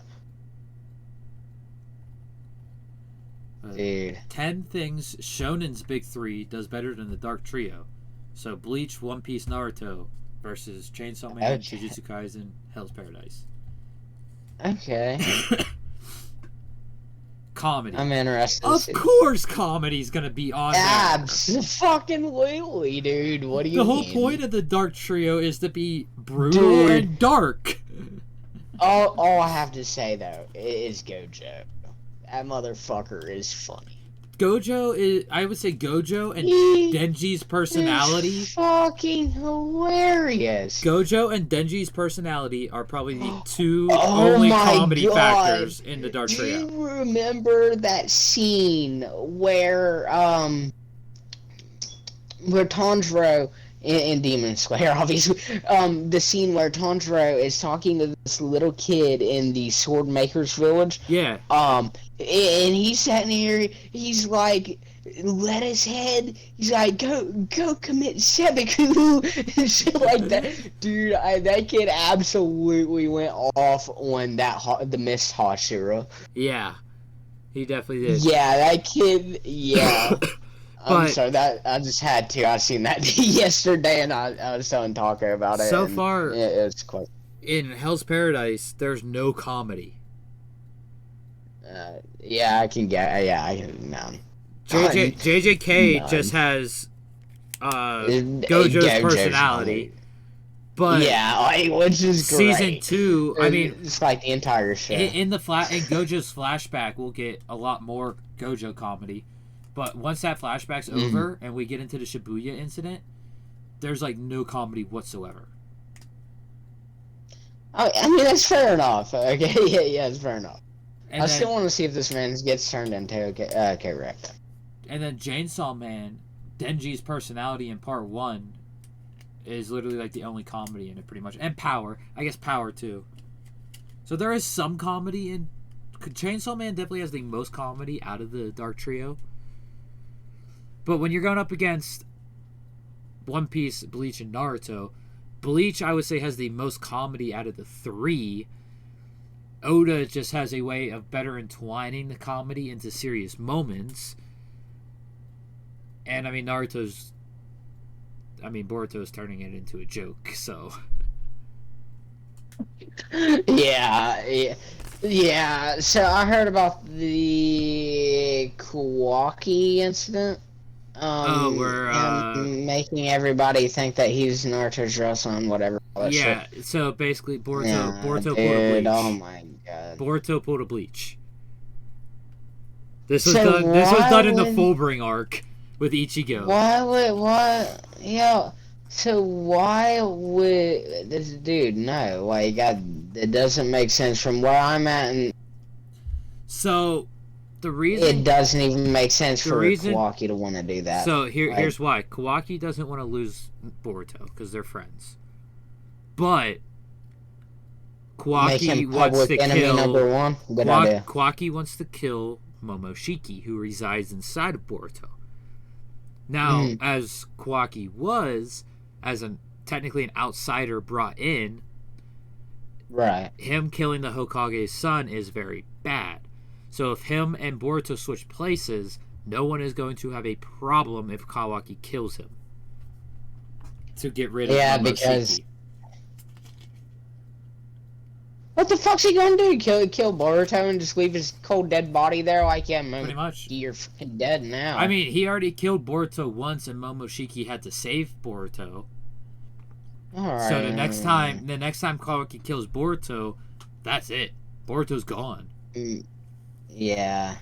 S4: Dude.
S3: 10 things Shonen's Big Three does better than the Dark Trio. So Bleach, One Piece, Naruto versus Chainsaw Man,
S4: Okay.
S3: Jujutsu Kaisen, Hell's Paradise.
S4: Okay.
S3: Comedy.
S4: I'm interested to
S3: Of
S4: see.
S3: course comedy's gonna be on there.
S4: Abso-fucking-lutely, dude. What do you
S3: The
S4: mean?
S3: whole point of the Dark Trio is to be brutal
S4: Dude.
S3: and dark.
S4: All I have to say, though, is Gojo. That motherfucker is funny.
S3: Gojo is, I would say Gojo and
S4: He
S3: Denji's personality.
S4: is fucking hilarious.
S3: Gojo and Denji's personality are probably the two
S4: Oh
S3: only
S4: my
S3: comedy
S4: God.
S3: factors in the Dark
S4: Do
S3: Trio.
S4: you remember that scene where Tanjiro in Demon Slayer, obviously, the scene where Tanjiro is talking to this little kid in the Sword Maker's village,
S3: Yeah.
S4: and he's sitting here, he's like, let his head, he's like, go commit seppuku, and shit like that. Dude, that kid absolutely went off on the Mist Hashira.
S3: Yeah. He definitely did.
S4: Yeah, that kid, yeah. I'm
S3: But-
S4: sorry, that I just had to. I seen that yesterday, and I was telling Taco about it.
S3: So
S4: and
S3: far-
S4: it's quite.
S3: In Hell's Paradise, there's no comedy.
S4: Yeah, I can get. Yeah, I can. No.
S3: JJK
S4: None.
S3: just has Gojo's personality. But
S4: yeah, like, which is great.
S3: season 2, I mean,
S4: it's like the entire show.
S3: in Gojo's flashback, we'll get a lot more Gojo comedy. But once that flashback's over and we get into the Shibuya incident, there's like no comedy whatsoever.
S4: I mean, that's fair enough. Okay, yeah, it's fair enough.
S3: And
S4: I
S3: then,
S4: still want to see if this man gets turned into a character.
S3: and then Chainsaw Man, Denji's personality in part 1 is literally like the only comedy in it, pretty much. And Power. I guess Power too. So there is some comedy in... Chainsaw Man definitely has the most comedy out of the Dark Trio. But when you're going up against One Piece, Bleach, and Naruto, Bleach, I would say, has the most comedy out of the 3. Oda just has a way of better entwining the comedy into serious moments. And, I mean, Boruto's turning it into a joke, so...
S4: Yeah, so I heard about the Kawaki incident.
S3: Where,
S4: him making everybody think that he's Naruto's real son, whatever. all that
S3: yeah,
S4: shit.
S3: so basically Boruto
S4: Yeah,
S3: pulled a
S4: dude,
S3: Bleach.
S4: oh my god.
S3: Boruto pulled a Bleach. This was
S4: So
S3: done in the
S4: why would-
S3: Fullbring arc with Ichigo.
S4: So why would this dude, no, like, it doesn't make sense from where I'm at, and
S3: So the reason
S4: it doesn't even make sense
S3: The
S4: for
S3: reason-
S4: Kawaki to want to do that.
S3: So
S4: Like-
S3: here's why. Kawaki doesn't want to lose Boruto because they're friends. But
S4: Make
S3: Kawaki
S4: him
S3: wants
S4: public
S3: to
S4: enemy
S3: kill
S4: number one? Good idea.
S3: Kawaki wants to kill Momoshiki, who resides inside of Boruto. Now, as Kawaki was, as technically an outsider brought in,
S4: Right.
S3: him killing the Hokage's son is very bad. So if him and Boruto switch places, no one is going to have a problem if Kawaki kills him. To get rid of
S4: Yeah,
S3: Momoshiki.
S4: because- What the fuck's he gonna do? Kill Boruto and just leave his cold dead body there? Like, yeah,
S3: Pretty much.
S4: you're fucking dead now.
S3: I mean, he already killed Boruto once and Momoshiki had to save Boruto.
S4: Alright.
S3: So the next time Kawaki kills Boruto, that's it. Boruto's gone.
S4: Yeah.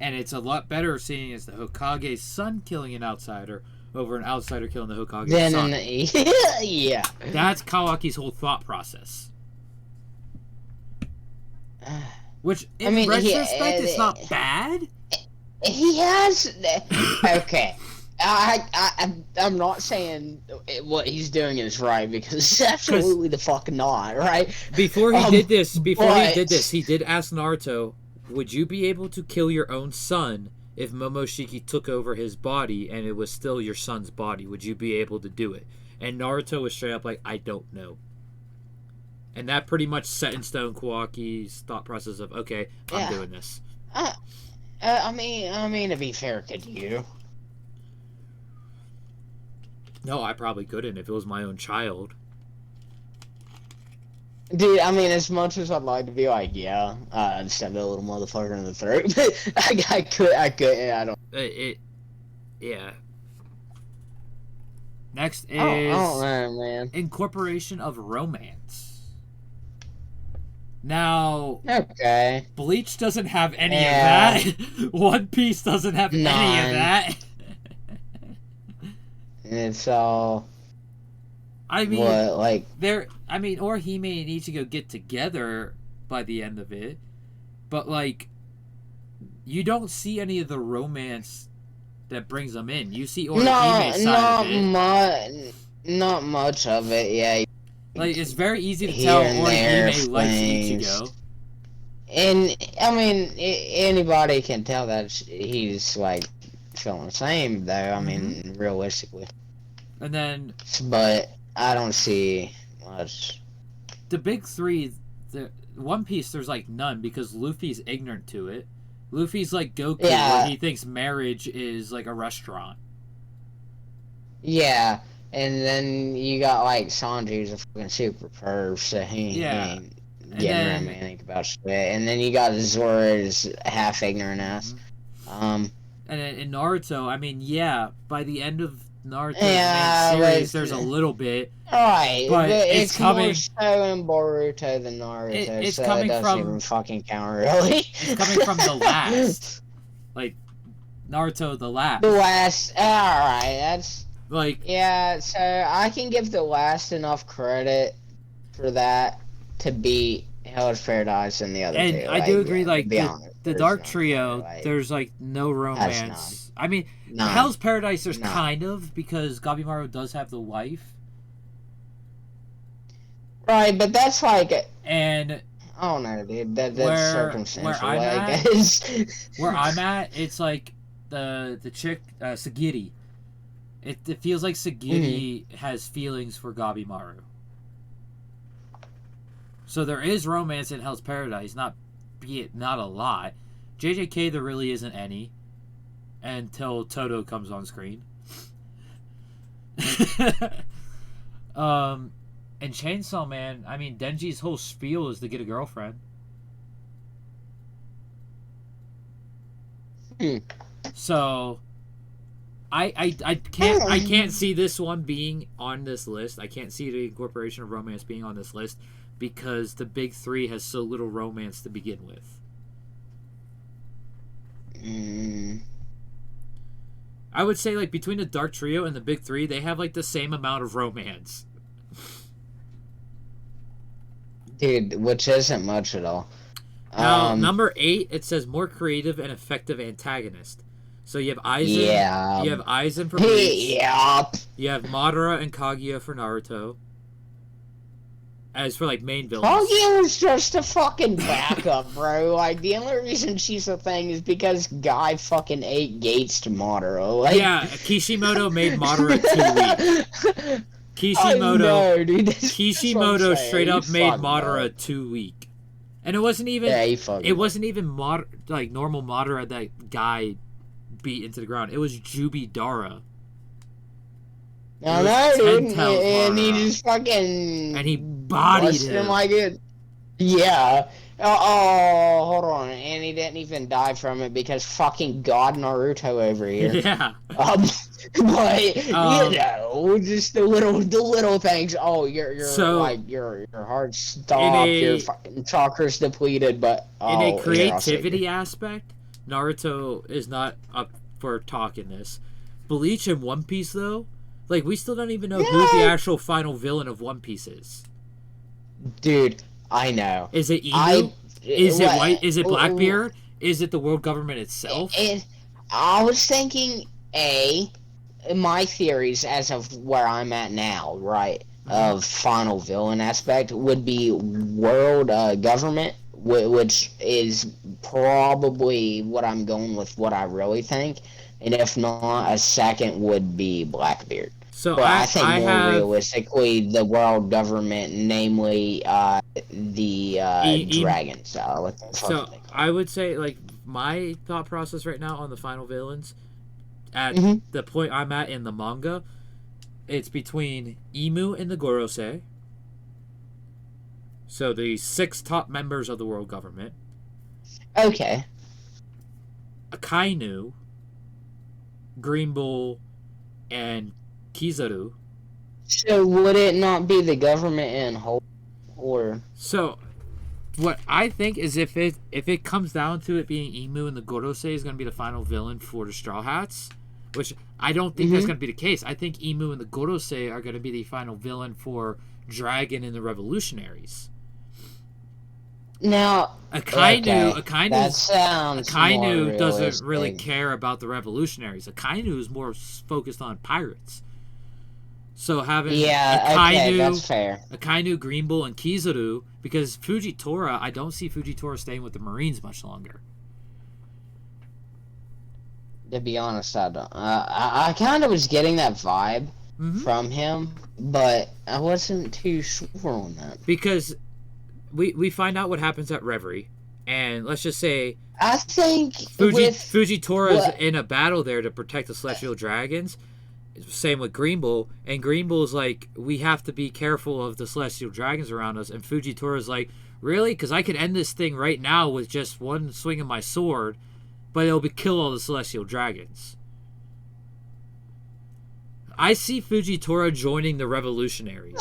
S3: And it's a lot better seeing as the Hokage's son killing an outsider over an outsider killing the Hokage's son.
S4: Yeah.
S3: That's Kawaki's whole thought process. Which, in retrospect, it's not bad.
S4: He has. Okay. I'm not saying what he's doing is right, because it's absolutely the fuck not, right?
S3: Before he did this,
S4: but-
S3: he did ask Naruto, would you be able to kill your own son if Momoshiki took over his body and it was still your son's body? Would you be able to do it? And Naruto was straight up like, I don't know. And that pretty much set in stone Kawaki's thought process of, okay, I'm
S4: Yeah.
S3: doing this.
S4: I mean, to be fair, could you?
S3: No, I probably couldn't if it was my own child.
S4: Dude, I mean, as much as I'd like to be like, yeah, I'd stab that little motherfucker in the throat, but I couldn't, I don't.
S3: Yeah. Next is
S4: I don't know, man.
S3: incorporation of romance. Now,
S4: Okay.
S3: Bleach doesn't have any
S4: Yeah.
S3: of that. One Piece doesn't have any
S4: None.
S3: of that.
S4: It's all
S3: I mean,
S4: what, like,
S3: or Hime and Ichigo get together by the end of it, but like, you don't see any of the romance that brings them in. You see Orihime's side of it.
S4: Not much of it, yeah.
S3: Like, it's very easy to
S4: Here
S3: tell
S4: and there,
S3: Orihime likes
S4: things.
S3: Ichigo.
S4: And, I mean, anybody can tell that he's, like, feeling the same, though, I mean, realistically.
S3: And then
S4: But I don't see much.
S3: the big three, the One Piece, there's like none because Luffy's ignorant to it. Luffy's like Goku,
S4: Yeah.
S3: where he thinks marriage is like a restaurant.
S4: Yeah, and then you got, like, Sanji, who's a fucking super perv, so he ain't getting
S3: then-
S4: romantic about shit. And then you got Zora's half-ignorant ass.
S3: And then in Naruto, I mean, yeah, by the end of Naruto's
S4: Yeah,
S3: main series,
S4: but-
S3: there's a little bit.
S4: Alright,
S3: But
S4: but
S3: it's
S4: it's
S3: coming-
S4: more so in Boruto than Naruto,
S3: It's
S4: so
S3: coming
S4: it doesn't
S3: from-
S4: even fucking count, really.
S3: It's coming from the last. Like, Naruto the last.
S4: The last, alright, that's...
S3: Like,
S4: Yeah, so I can give the last enough credit for that to beat Hell's Paradise and the other
S3: and
S4: two.
S3: I do agree,
S4: yeah, to
S3: like,
S4: be
S3: the
S4: honest,
S3: the
S4: there's
S3: Dark
S4: no-
S3: Trio,
S4: like,
S3: there's, like, no romance. I mean,
S4: none.
S3: Hell's Paradise, there's
S4: None.
S3: kind of, because Gabimaru does have the wife.
S4: Right, but that's like,
S3: And
S4: I don't know, dude. That's
S3: Where-
S4: circumstantial,
S3: where I'm
S4: I
S3: at-
S4: guess.
S3: where I'm at, it's like the chick, Sagiri. It feels like Sagiri has feelings for Gabimaru. So there is romance in Hell's Paradise, not a lot. JJK, there really isn't any until Toto comes on screen. And Chainsaw Man, I mean, Denji's whole spiel is to get a girlfriend. So I can't see this one being on this list. I can't see the incorporation of romance being on this list because the big three has so little romance to begin with. I would say, like, between the Dark Trio and the big three, they have like the same amount of romance.
S4: Dude, which isn't much at all.
S3: Now, number 8, it says more creative and effective antagonist. So you have Aizen.
S4: Yeah.
S3: You have Aizen for Bleach.
S4: Yup.
S3: You have Madara and Kaguya for Naruto. As for, like, main villains.
S4: Kaguya was just a fucking backup, bro. Like, the only reason she's a thing is because Guy fucking ate Gates to Madara. Like...
S3: Yeah, Kishimoto made Madara too weak. Kishimoto,
S4: I know, dude. That's what
S3: Kishimoto
S4: I'm saying.
S3: straight up
S4: He
S3: made
S4: fucked
S3: Madara
S4: up.
S3: too weak. And it wasn't even
S4: It
S3: wasn't even like normal Madara that Guy beat into the ground. It was Jubidara.
S4: I
S3: It
S4: know,
S3: was
S4: dude.
S3: 10 tails
S4: And he
S3: Madara.
S4: just fucking...
S3: And he bodied
S4: busted
S3: him.
S4: like it. Yeah. Oh, hold on. And he didn't even die from it because fucking God Naruto over here.
S3: Yeah.
S4: But you know, just the little things. Oh, your heart stopped. Your fucking chakras depleted. But
S3: In a
S4: I'll save
S3: creativity
S4: you.
S3: aspect, Naruto is not up for talking this. Bleach and One Piece, though, like, we still don't even know who the actual final villain of One Piece is.
S4: Dude, I know.
S3: Is it Inu? Is it
S4: what-
S3: White? Is it Blackbeard? Is it the world government itself?
S4: I was thinking my theories as of where I'm at now, right, of final villain aspect would be world government, which is probably what I'm going with, what I really think, and if not, a second would be Blackbeard.
S3: So
S4: But I think
S3: I
S4: more
S3: have
S4: realistically, the world government, namely the
S3: E-
S4: dragons. What the fuck
S3: so
S4: are they called?
S3: I would say, like, my thought process right now on the final villains, at the point I'm at in the manga, it's between Emu and the Gorosei. So the 6 top members of the world government.
S4: Okay.
S3: Akainu, Green Bull, and Kizaru.
S4: So would it not be the government in whole, or?
S3: So, what I think is if it comes down to it being Emu and the Gorosei is going to be the final villain for the Straw Hats, which I don't think that's going to be the case. I think Emu and the Gorosei are going to be the final villain for Dragon and the Revolutionaries.
S4: Now,
S3: Akainu
S4: that sounds more
S3: doesn't really
S4: realistic.
S3: care about the Revolutionaries. Akainu is more focused on pirates. So having Akainu,
S4: that's fair.
S3: Akainu, Green Bull, and Kizaru, because Fujitora, I don't see Fujitora staying with the Marines much longer.
S4: To be honest, I don't. I kind of was getting that vibe from him, but I wasn't too sure on that.
S3: Because we find out what happens at Reverie, and let's just say
S4: I think
S3: Fujitora is in a battle there to protect the Celestial Dragons. Same with Green Bull, and Green Bull's like, we have to be careful of the Celestial Dragons around us, and Fujitora's like, really? Because I could end this thing right now with just one swing of my sword, but it'll kill all the Celestial Dragons. I see Fujitora joining the Revolutionaries.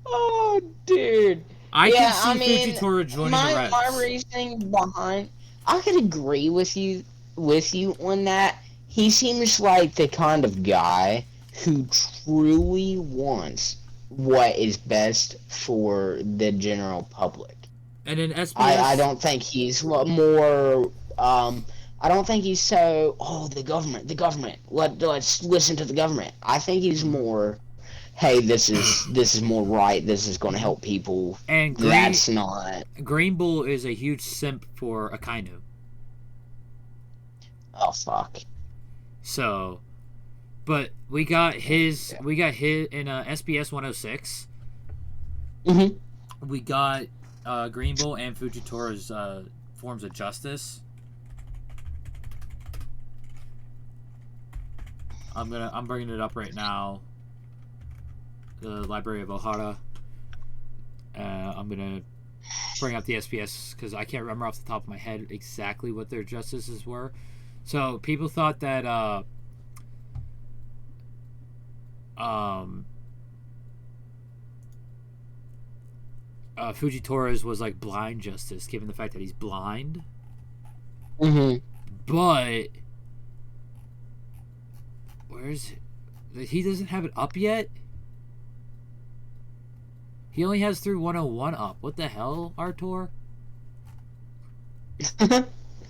S4: Oh, dude.
S3: I can see Fujitora joining the Reds.
S4: My reasoning behind, I could agree with you on that. He seems like the kind of guy who truly wants what is best for the general public.
S3: And in SBS,
S4: I don't think he's more. I don't think he's so. Oh, the government. Let's listen to the government. I think he's more. Hey, this is more right. This is going to help people.
S3: And
S4: that's not.
S3: Green Bull is a huge simp for Akainu.
S4: Oh fuck.
S3: So, but we got his in SBS 106. We got Green Bull and Fujitora's forms of justice. I'm bringing it up right now. The Library of Ohara. I'm gonna bring up the SBS because I can't remember off the top of my head exactly what their justices were. So people thought that Fujitora's was like blind justice, given the fact that he's blind. But where's it? He doesn't have it up yet. He only has through 101 up. What the hell, Artur?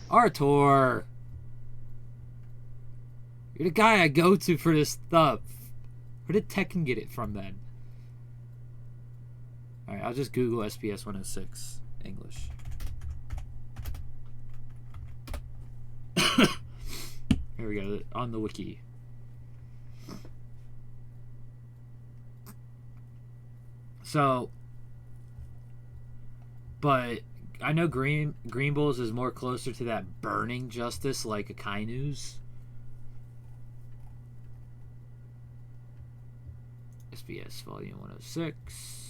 S3: Artur! You're the guy I go to for this stuff. Where did Tekken get it from then? Alright, I'll just Google SPS 106 English. Here we go, on the wiki. So, but I know Green Bull's is more closer to that burning justice like Akainu's. SBS Volume 106.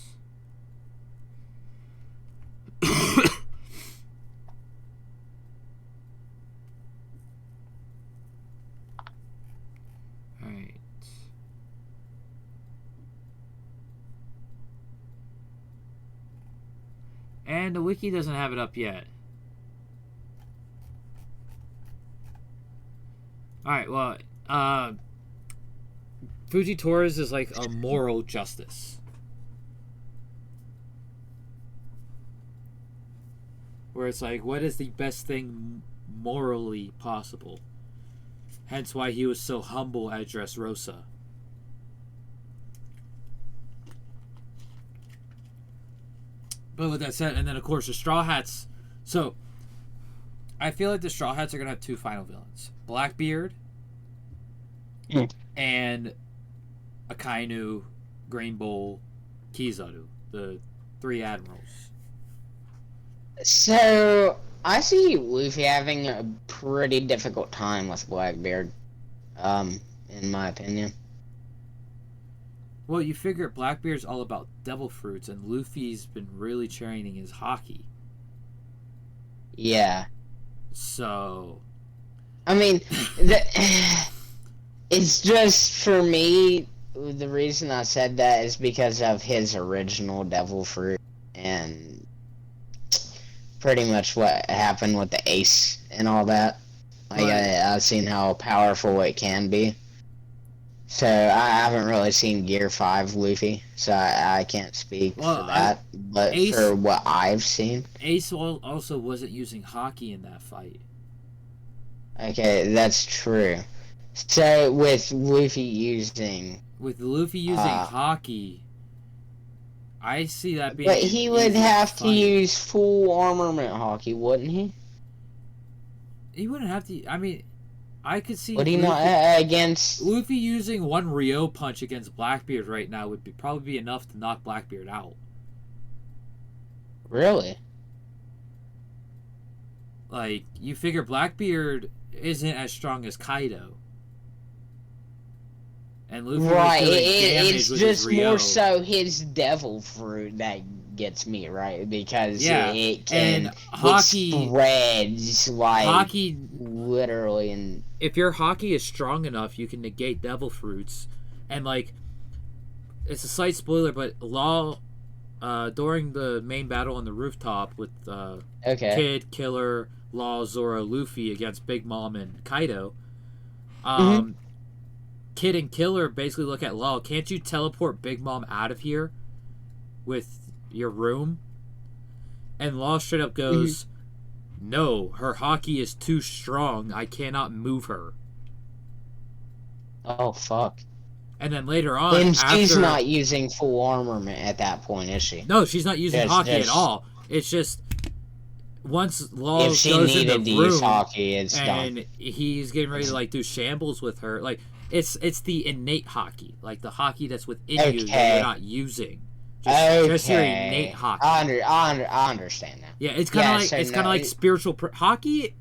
S3: Alright. And the wiki doesn't have it up yet. Alright, well, Fujitora's is like a moral justice. Where it's like, what is the best thing morally possible? Hence why he was so humble at Dressrosa. But with that said, and then of course the Straw Hats. So, I feel like the Straw Hats are going to have 2 final villains. Blackbeard and Akainu, Green Bull, Kizaru. The 3 admirals.
S4: So, I see Luffy having a pretty difficult time with Blackbeard. In my opinion.
S3: Well, you figure Blackbeard's all about devil fruits, and Luffy's been really training his hockey.
S4: Yeah.
S3: So,
S4: I mean, it's just for me. The reason I said that is because of his original devil fruit and pretty much what happened with the ace and all that. Like
S3: Right.
S4: I've seen how powerful it can be. So I haven't really seen Gear 5 Luffy, so I can't speak
S3: Well,
S4: for that. But
S3: Ace-
S4: for what I've seen,
S3: Ace also wasn't using hockey in that fight.
S4: okay, that's true. So with Luffy using,
S3: With Luffy using hockey, I see that being.
S4: but
S3: an
S4: he would
S3: easy
S4: have to
S3: fight.
S4: use full armament hockey, wouldn't he?
S3: He wouldn't have to. I mean, I could see.
S4: Would he
S3: Luffy,
S4: not against?
S3: Luffy using one Rio punch against Blackbeard right now would probably be enough to knock Blackbeard out.
S4: Really?
S3: Like, you figure Blackbeard isn't as strong as Kaido. And Luffy
S4: Right.
S3: was doing damage
S4: It's
S3: with
S4: just
S3: his Rio.
S4: more so his devil fruit that gets me, right? Because
S3: Yeah,
S4: it can
S3: and hockey-
S4: it spreads like
S3: Hockey,
S4: literally and
S3: if your hockey is strong enough, you can negate devil fruits. And, like, it's a slight spoiler, but Law, during the main battle on the rooftop with
S4: okay.
S3: Kid, Killer, Law, Zoro, Luffy against Big Mom and Kaido, Kid and Killer basically look at Law, can't you teleport Big Mom out of here with your room? And Law straight up goes, no, her hockey is too strong. I cannot move her.
S4: Oh fuck.
S3: And then later on,
S4: And she's
S3: after,
S4: not using full armament at that point, is she?
S3: no, she's not using
S4: Yes,
S3: hockey
S4: yes.
S3: at all. It's just once Law
S4: If she
S3: goes in
S4: needed
S3: the
S4: to use
S3: room
S4: hockey, it's done.
S3: and he's getting ready to like do shambles with her, like it's the innate hockey, like the hockey that's within you that
S4: Okay.
S3: you're not using. Just your innate hockey.
S4: I understand now.
S3: Yeah, it's kind of
S4: Yeah,
S3: like
S4: so
S3: it's kind
S4: no,
S3: of like spiritual hockey.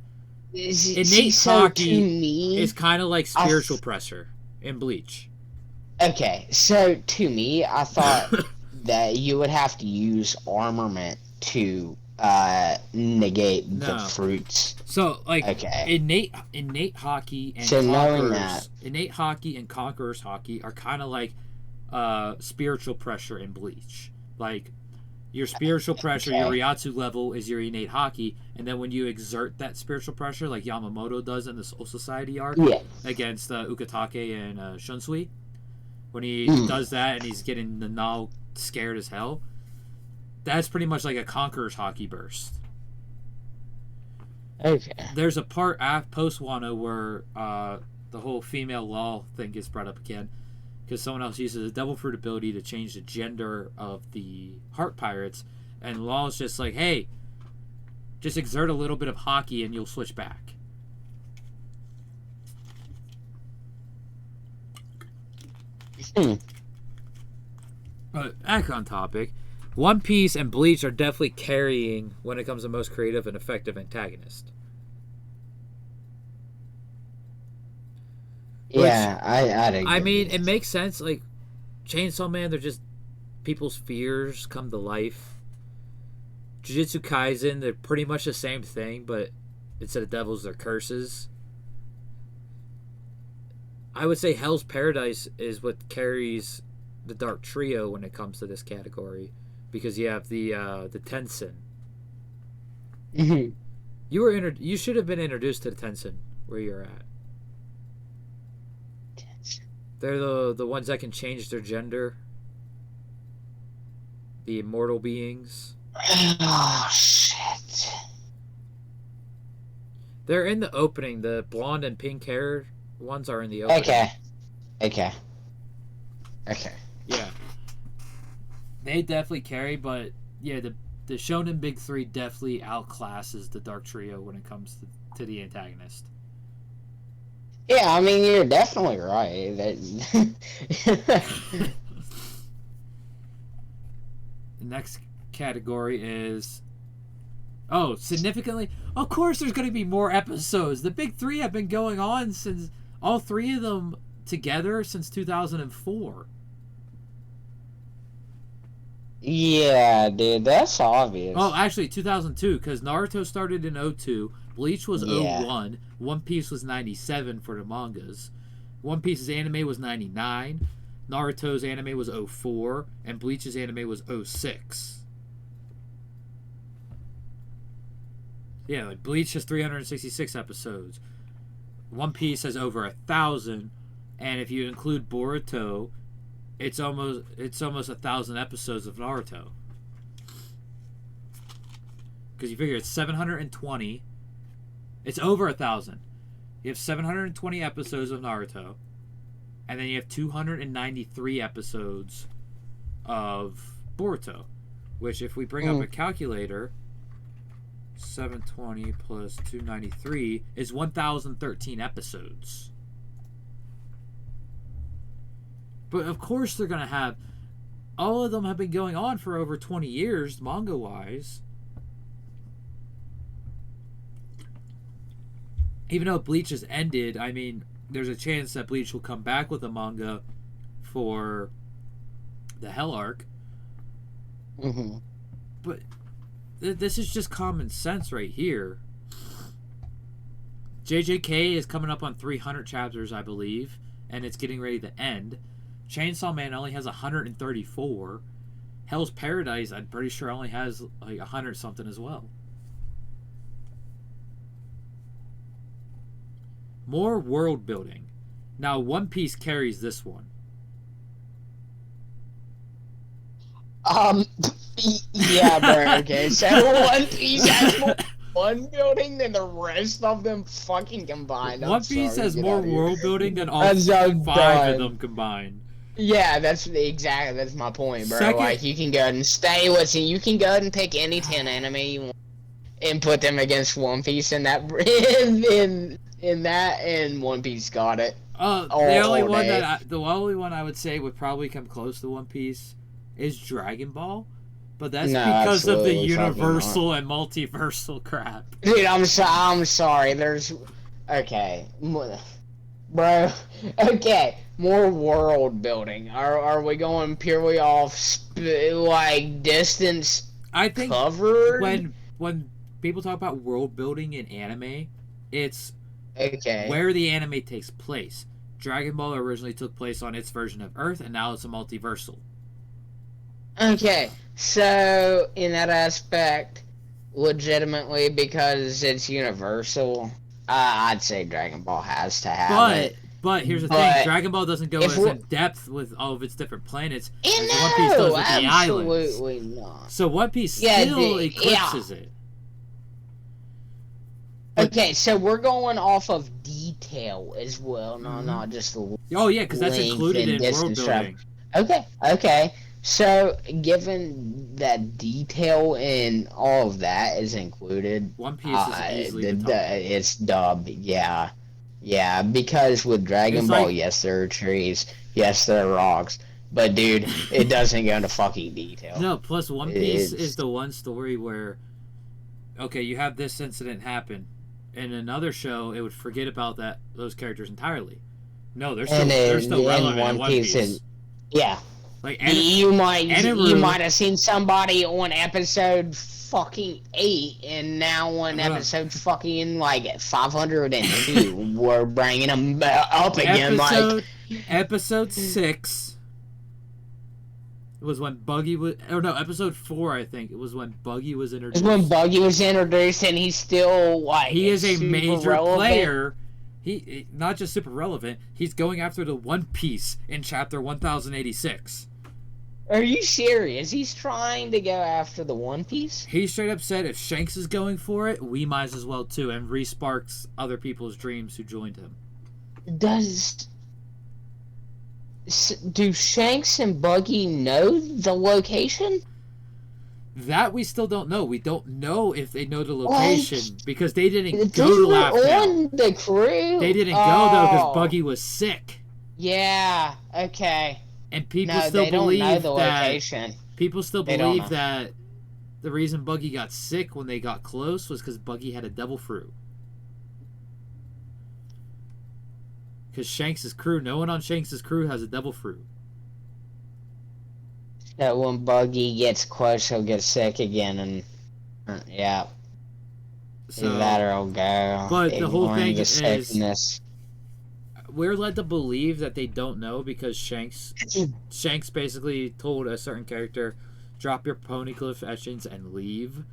S4: See,
S3: Innate
S4: so
S3: hockey
S4: to me,
S3: is kind of like spiritual pressure in Bleach.
S4: okay, so to me, I thought that you would have to use armament to negate the
S3: No.
S4: fruits.
S3: So like
S4: Okay.
S3: innate hockey and
S4: So knowing
S3: conquerors, innate hockey and conquerors hockey are kind of like spiritual pressure in Bleach. Like your spiritual pressure, your
S4: Okay.
S3: Ryatsu level is your innate hockey, and then when you exert that spiritual pressure, like Yamamoto does in the Soul Society arc
S4: Yeah.
S3: against Ukitake and Shunsui, when he
S4: Mm.
S3: does that and he's getting the Nal scared as hell, that's pretty much like a conqueror's hockey burst.
S4: Okay.
S3: There's a part post Wano where the whole female law thing gets brought up again because someone else uses a devil fruit ability to change the gender of the heart pirates, and Law's just like, hey, just exert a little bit of hockey and you'll switch back. But back on topic, One Piece and Bleach are definitely carrying when it comes to most creative and effective antagonist.
S4: Yeah, I'd agree.
S3: I mean, it makes sense. Like, Chainsaw Man, they're just people's fears come to life. Jujutsu Kaisen, they're pretty much the same thing, but instead of devils, they're curses. I would say Hell's Paradise is what carries the Dark Trio when it comes to this category, because you have the Tensen.
S4: Mhm.
S3: You should have been introduced to the Tensen where you're at. They're the ones that can change their gender. The immortal beings.
S4: Oh shit.
S3: They're in the opening. The blonde and pink hair ones are in the opening.
S4: Okay.
S3: Yeah. They definitely carry, but yeah, the Shonen Big Three definitely outclasses the Dark Trio when it comes to the antagonist.
S4: Yeah, I mean you're definitely right. That
S3: The next category is Oh, significantly? Of course there's going to be more episodes. The big three have been going on since, all three of them together, since 2004.
S4: Yeah, dude, that's obvious.
S3: Oh, actually, 2002, because Naruto started in 02, Bleach was
S4: Yeah.
S3: 01, One Piece was 97 for the mangas, One Piece's anime was 99, Naruto's anime was 04, and Bleach's anime was 06. Yeah, like Bleach has 366 episodes. One Piece has over 1,000, and if you include Boruto, it's almost 1,000 episodes of Naruto. Because you figure it's 720. It's over 1,000. You have 720 episodes of Naruto, and then you have 293 episodes of Boruto. Which, if we bring up a calculator, 720 plus 293 is 1,013 episodes. But of course they're going to have... All of them have been going on for over 20 years, manga-wise. Even though Bleach has ended, I mean, there's a chance that Bleach will come back with a manga for the Hell Arc.
S4: Mm-hmm.
S3: But this is just common sense right here. JJK is coming up on 300 chapters, I believe, and it's getting ready to end. Chainsaw Man only has 134. Hell's Paradise, I'm pretty sure, only has like 100 something as well. More world building. Now, One Piece carries this one.
S4: Yeah, bro. Okay, so One Piece has more one building than the rest of them fucking combined.
S3: One Piece has more world building than all
S4: That's so
S3: five of
S4: dumb.
S3: them combined.
S4: Yeah, that's my point, bro.
S3: Second-
S4: Like, you can go ahead and stay with it. You can go ahead and pick any 10 anime you want and put them against One Piece, and that in that, and One Piece got it.
S3: The only one I would say would probably come close to One Piece is Dragon Ball, but that's
S4: No,
S3: because of the
S4: absolutely fucking
S3: universal and multiversal crap.
S4: Dude, I'm sorry. There's okay, bro. Okay, more world building. Are we going purely off like distance?
S3: I think
S4: covered
S3: when people talk about world building in anime, it's
S4: okay.
S3: where the anime takes place. Dragon Ball originally took place on its version of Earth, and now it's a multiversal.
S4: Okay, so in that aspect, legitimately, because it's universal, I'd say Dragon Ball has to have it.
S3: But here's the
S4: But
S3: thing: Dragon Ball doesn't go
S4: if
S3: as
S4: we're-
S3: in depth with all of its different planets as
S4: No,
S3: One Piece does with the islands.
S4: absolutely not.
S3: So One Piece
S4: Yeah,
S3: still eclipses it.
S4: Okay, so we're going off of detail as well, not just the
S3: Oh yeah, because that's
S4: length
S3: included
S4: and
S3: in world
S4: distance
S3: building.
S4: Okay. So, given that detail and all of that is included,
S3: One Piece is easily the top.
S4: it's dub. Yeah, because with Dragon
S3: It's
S4: Ball,
S3: like-
S4: yes, there are trees, yes, there are rocks, but dude, it doesn't go into fucking detail.
S3: No, plus One Piece
S4: It's-
S3: is the one story where, okay, you have this incident happen. In another show, it would forget about those characters entirely. No, they're still relevant in One Piece.
S4: Yeah.
S3: Like
S4: You might
S3: Eneru-
S4: have seen somebody on episode fucking 8, and now on
S3: Hold on.
S4: episode fucking like 502, we're bringing them up again.
S3: Episode 6 was when Buggy was... Oh no, episode 4, I think. It was when Buggy was
S4: It's
S3: introduced.
S4: when Buggy was introduced, and he's still like
S3: He is a
S4: super
S3: major
S4: relevant.
S3: player. He not just super relevant. He's going after the One Piece in chapter 1086.
S4: Are you serious? He's trying to go after the One Piece?
S3: He straight up said if Shanks is going for it, we might as well too, and re-sparks other people's dreams who joined him.
S4: Do Shanks and Buggy know the location?
S3: That we still don't know. We don't know if they know the location because they didn't
S4: They
S3: go to
S4: were
S3: Laughtown.
S4: on the crew.
S3: They didn't go though because
S4: Oh.
S3: Buggy was sick,
S4: Yeah. Okay.
S3: and people
S4: No,
S3: still
S4: they don't
S3: believe
S4: know the
S3: that
S4: location.
S3: people still
S4: They don't
S3: believe
S4: know.
S3: that the reason Buggy got sick when they got close was because Buggy had a devil fruit. Because Shanks' crew, no one on Shanks' crew has a devil fruit.
S4: That when Buggy gets close, he'll get sick again, and yeah.
S3: So,
S4: That or he'll go.
S3: but the whole thing
S4: the
S3: is,
S4: sickness.
S3: we're led to believe that they don't know because Shanks basically told a certain character, drop your poneglyph etchings and leave.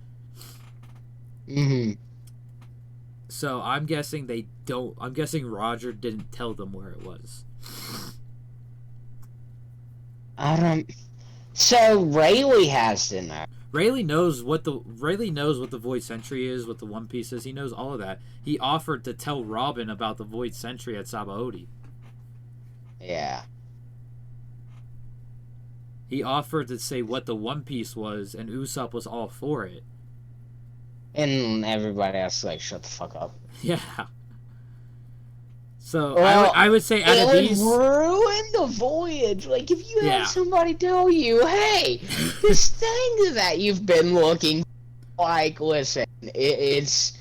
S4: Mm-hmm.
S3: So I'm guessing they don't. I'm guessing Roger didn't tell them where it was.
S4: I don't. So Rayleigh has to know.
S3: Rayleigh knows what the Void Sentry is, what the One Piece is. He knows all of that. He offered to tell Robin about the Void Sentry at Sabaody.
S4: Yeah.
S3: He offered to say what the One Piece was, and Usopp was all for it.
S4: And everybody else is like, shut the fuck up.
S3: Yeah. So
S4: Well,
S3: I would say out of these,
S4: it would ruin the voyage. Like if you
S3: Yeah.
S4: have somebody tell you, "Hey, this thing that you've been looking, like, listen, it's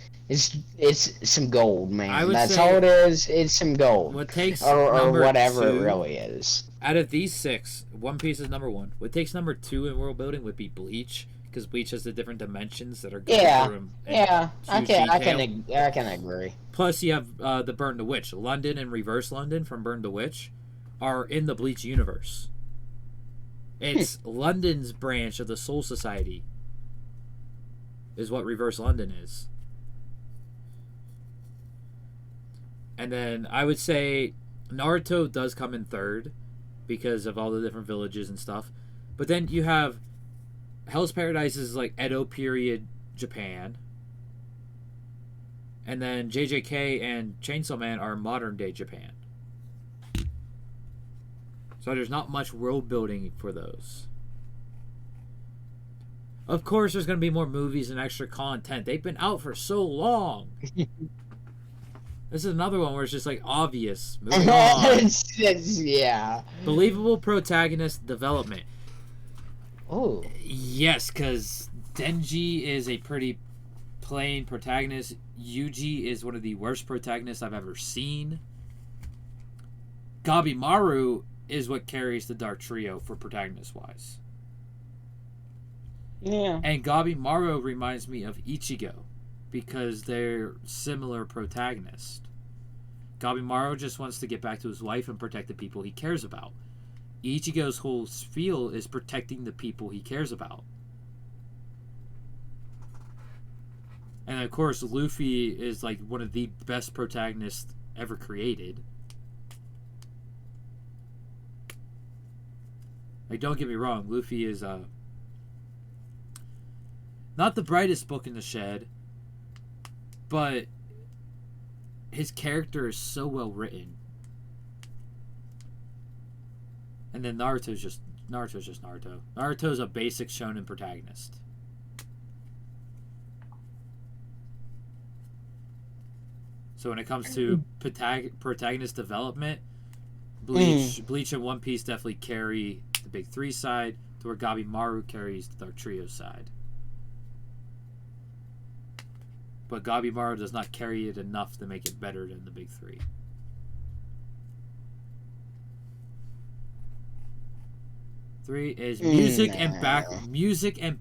S4: some gold, man.
S3: I would
S4: That's
S3: say
S4: all it is. It's some gold,
S3: what takes
S4: or
S3: number
S4: whatever it
S3: 2
S4: really is."
S3: out of these 6, One Piece is number 1. What takes number 2 in world building would be Bleach, because Bleach has the different dimensions that are going
S4: Yeah,
S3: through
S4: yeah, I
S3: huge
S4: can agree.
S3: Plus, you have the Burn the Witch. London and Reverse London from Burn the Witch are in the Bleach universe. It's London's branch of the Soul Society, is what Reverse London is. And then I would say Naruto does come in third because of all the different villages and stuff. But then you have Hell's Paradise is like Edo period Japan. And then JJK and Chainsaw Man are modern day Japan. So there's not much world building for those. Of course, there's going to be more movies and extra content. They've been out for so long. This is another one where it's just like obvious. Moving on.
S4: Yeah.
S3: Believable protagonist development.
S4: Oh.
S3: Yes, because Denji is a pretty plain protagonist. Yuji is one of the worst protagonists I've ever seen. Gabimaru is what carries the Dark Trio for protagonist-wise.
S4: Yeah.
S3: And Gabimaru reminds me of Ichigo because they're similar protagonists. Gabimaru just wants to get back to his wife and protect the people he cares about. Ichigo's whole spiel is protecting the people he cares about. And of course, Luffy is like one of the best protagonists ever created. Like, don't get me wrong, Luffy is not the brightest book in the shed, but his character is so well written. And then Naruto's just Naruto. Naruto's a basic shonen protagonist. So when it comes to protagonist development, Bleach and One Piece definitely carry the big 3 side, to where Gabimaru carries the Dark Trio side. But Gabimaru does not carry it enough to make it better than the big 3. Three is music and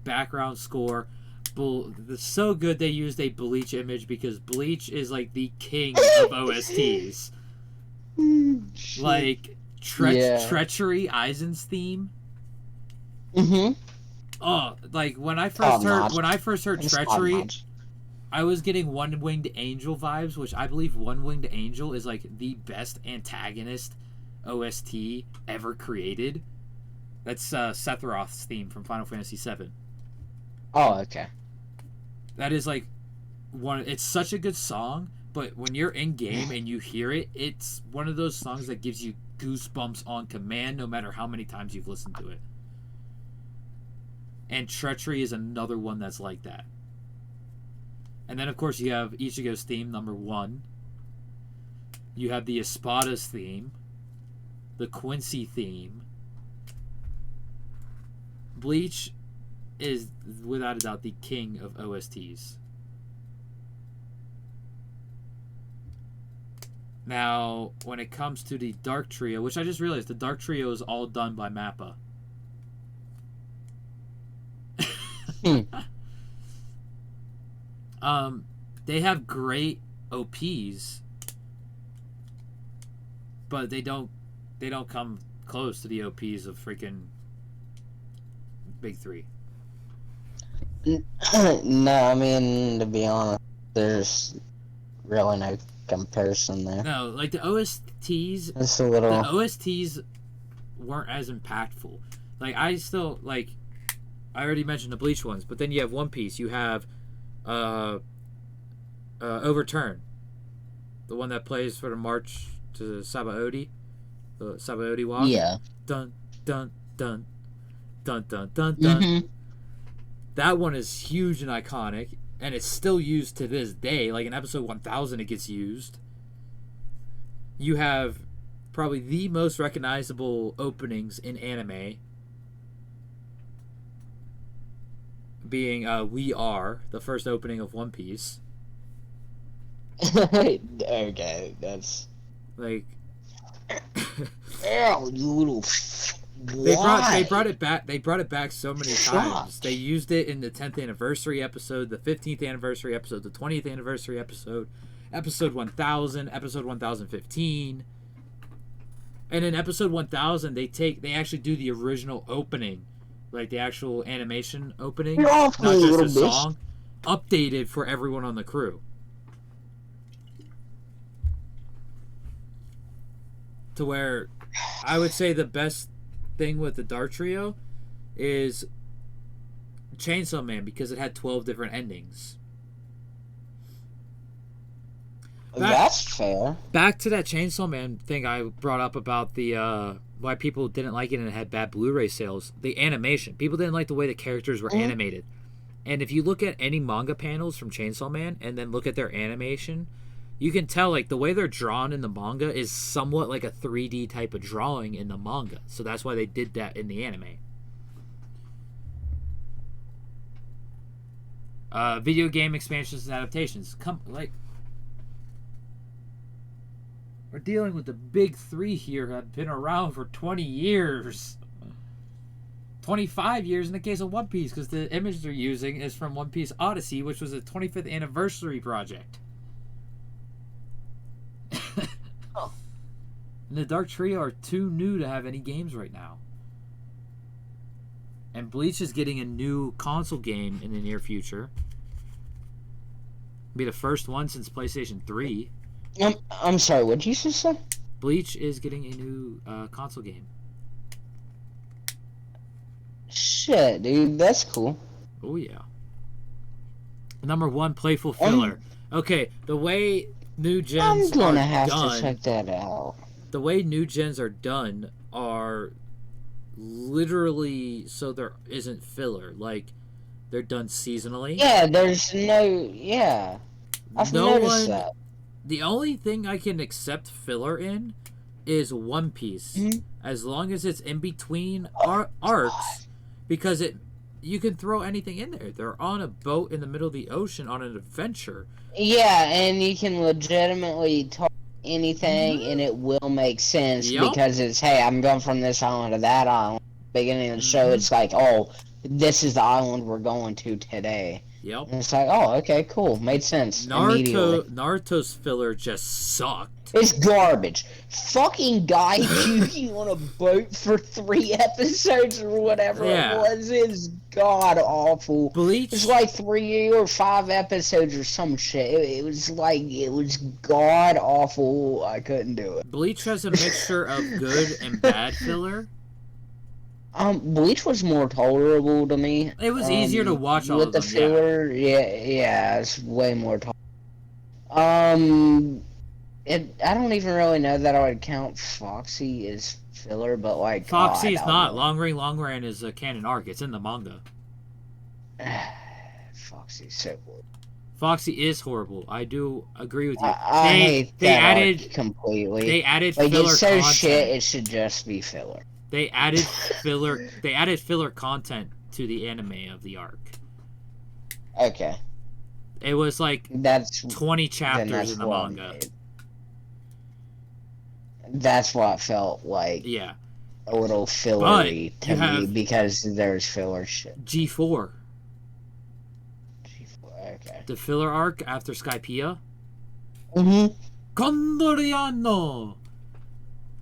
S3: background score. It's so good they used a Bleach image because Bleach is like the king of OSTs. Like Treachery Aizen's theme.
S4: Mm-hmm.
S3: Oh, like when I first heard Treachery, I was getting One Winged Angel vibes, which I believe One Winged Angel is like the best antagonist OST ever created. That's Sephiroth's theme from Final Fantasy VII.
S4: Oh, okay.
S3: That is like it's such a good song, but when you're in game and you hear it, it's one of those songs that gives you goosebumps on command no matter how many times you've listened to it. And Treachery is another one that's like that. And then of course you have Ichigo's theme, number 1. You have the Espada's theme, the Quincy theme. Bleach is without a doubt the king of OSTs. Now, when it comes to the Dark Trio, which I just realized the Dark Trio is all done by Mappa. They have great OPs, but they don't come close to the OPs of freaking Big Three.
S4: No, I mean, to be honest, there's really no comparison there.
S3: No, like the OSTs,
S4: It's a little.
S3: the OSTs weren't as impactful. Like I still like, I already mentioned the Bleach ones, but then you have One Piece. You have, Overturn, the one that plays for the march to Sabaody, the Sabaody walk.
S4: Yeah.
S3: Dun dun dun dun dun dun dun.
S4: Mm-hmm.
S3: That one is huge and iconic, and it's still used to this day. Like in episode 1000, it gets used. You have probably the most recognizable openings in anime, being We Are, the first opening of One Piece.
S4: Okay, that's.
S3: Like
S4: Ow, you little.
S3: they brought it back. They brought it back so many times. They used it in the 10th anniversary episode, the 15th anniversary episode, the 20th anniversary episode, episode 1000, episode 1015. And in episode 1000, they actually do the original opening, like the actual animation opening,
S4: You're off
S3: not
S4: me,
S3: just a
S4: little bitch.
S3: song, updated for everyone on the crew. To where I would say the best thing with the Dark Trio is Chainsaw Man, because it had 12 different endings.
S4: That's fair.
S3: Back to that Chainsaw Man thing I brought up about the why people didn't like it and it had bad Blu-ray sales. The animation. People didn't like the way the characters were animated. And if you look at any manga panels from Chainsaw Man and then look at their animation, you can tell like the way they're drawn in the manga is somewhat like a 3D type of drawing in the manga. So that's why they did that in the anime. Video game expansions and adaptations. We're dealing with the big three here who have been around for 20 years. 25 years in the case of One Piece, because the image they're using is from One Piece Odyssey, which was a 25th anniversary project. And the Dark Trio are too new to have any games right now. And Bleach is getting a new console game in the near future. Be the first one since PlayStation 3.
S4: I'm sorry, what did you just say?
S3: Bleach is getting a new console game.
S4: Shit, dude, that's cool.
S3: Oh, yeah. Number one, playful filler. Okay, the way new gens
S4: I'm gonna
S3: are
S4: have
S3: done,
S4: to check that out.
S3: the way new gens are done are literally so there isn't filler. Like, they're done seasonally.
S4: Yeah, there's no. Yeah. I've noticed that.
S3: The only thing I can accept filler in is One Piece, as long as it's in between arcs, because you can throw anything in there. They're on a boat in the middle of the ocean on an adventure.
S4: Yeah, and you can legitimately talk anything, and it will make sense because it's, hey, I'm going from this island to that island. Beginning of the show, it's like, oh, this is the island we're going to today.
S3: Yep.
S4: And it's like, oh, okay, cool, made sense immediately.
S3: Naruto's filler just sucked.
S4: It's garbage. Fucking guy puking on a boat for 3 episodes or whatever it was is god awful.
S3: Bleach.
S4: It's like 3 or 5 episodes or some shit. It was god awful. I couldn't do it.
S3: Bleach has a mixture of good and bad filler.
S4: Bleach was more tolerable to me.
S3: It was easier to watch all
S4: with
S3: of
S4: the
S3: them.
S4: filler. Yeah, it's way more tolerable. I don't even really know that I would count Foxy as filler, but like
S3: Foxy's not. Long Ran is a canon arc. It's in the manga.
S4: Foxy's so horrible.
S3: Foxy is horrible. I do agree with you.
S4: I hate that arc completely.
S3: They added
S4: like
S3: filler
S4: it's so
S3: content.
S4: shit. It should just be filler.
S3: They added filler. They added filler content to the anime of the arc.
S4: Okay.
S3: It was like
S4: That's
S3: 20 chapters
S4: that's
S3: in the
S4: what
S3: manga.
S4: That's what felt like
S3: Yeah.
S4: a little fillery
S3: But
S4: to
S3: you
S4: me
S3: have
S4: because there's filler shit.
S3: G4,
S4: Okay.
S3: the filler arc after Skypiea.
S4: Mm-hmm.
S3: Condoriano!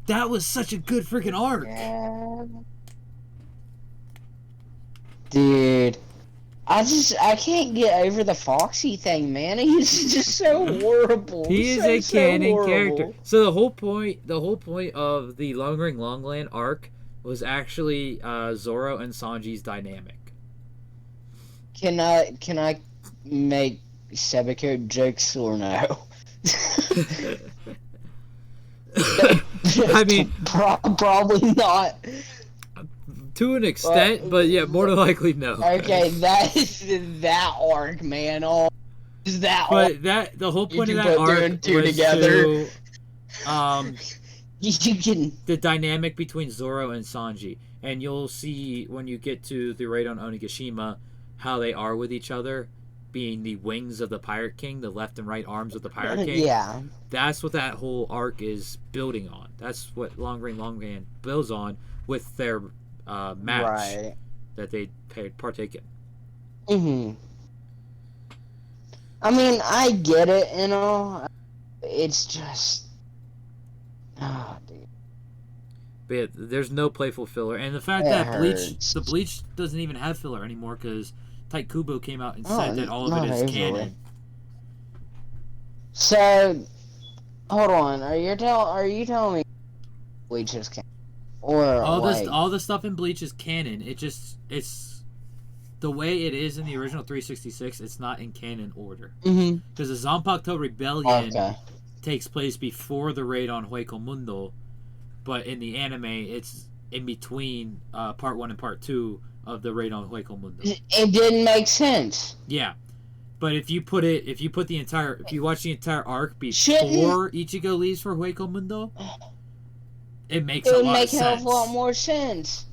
S3: That was such a good freaking arc.
S4: Dude, I can't get over the Foxy thing, man. He's just so horrible.
S3: He is a canon character. So the whole point of the Long Ring Longland arc was actually Zoro and Sanji's dynamic.
S4: Can I make Sebeko jokes or no?
S3: I mean,
S4: probably not.
S3: to an extent, but yeah, more than likely no.
S4: Okay, that is that arc, man. Oh, is that
S3: But
S4: arc?
S3: the whole point
S4: You
S3: of
S4: can
S3: that
S4: put two
S3: arc
S4: and two
S3: was
S4: together.
S3: to
S4: You can.
S3: the dynamic between Zoro and Sanji, and you'll see when you get to the raid on Onigashima how they are with each other, being the wings of the Pirate King, the left and right arms of the Pirate King.
S4: Yeah.
S3: That's what that whole arc is building on. That's what Long Ring Longland builds on with their match
S4: Right.
S3: that they partake in.
S4: Mhm. I mean, I get it and all. It's just. Oh, dude.
S3: But yeah, there's no playful filler, and the fact
S4: It
S3: that
S4: hurts.
S3: the Bleach doesn't even have filler anymore because Tite Kubo came out and
S4: Oh,
S3: said that all of
S4: not
S3: it is
S4: overly.
S3: canon.
S4: So, hold on. Are you telling me Bleach is canon? Or
S3: All the stuff in Bleach is canon. It's the way it is in the original 366. It's not in canon order
S4: Mm-hmm.
S3: because the Zanpakuto Rebellion
S4: Okay.
S3: takes place before the raid on Hueco Mundo, but in the anime, it's in between part 1 and part 2 of the raid on Hueco Mundo.
S4: It didn't make sense.
S3: Yeah, but if you watch the entire arc before
S4: Shouldn't-
S3: Ichigo leaves for Hueco Mundo, it makes
S4: It
S3: a
S4: would
S3: lot
S4: make
S3: of
S4: a hell of
S3: sense.
S4: a lot more sense.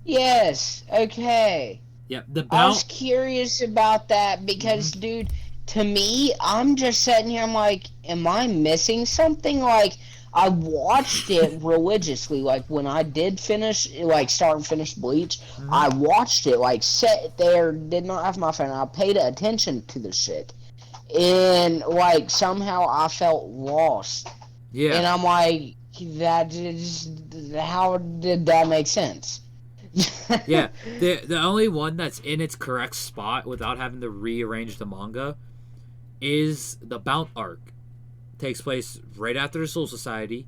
S4: Yes. Okay.
S3: Yeah, the
S4: I was
S3: bounce.
S4: curious about that because, dude, to me, I'm just sitting here. I'm like, am I missing something? Like, I watched it religiously. Like, when I did finish, like, start and finish Bleach, I watched it, like, sat there, did not have my phone. I paid attention to the shit. And, like, somehow I felt lost.
S3: Yeah,
S4: And I'm like, how did that make sense?
S3: yeah. The only one that's in its correct spot without having to rearrange the manga is the Bount arc. Takes place right after the Soul Society.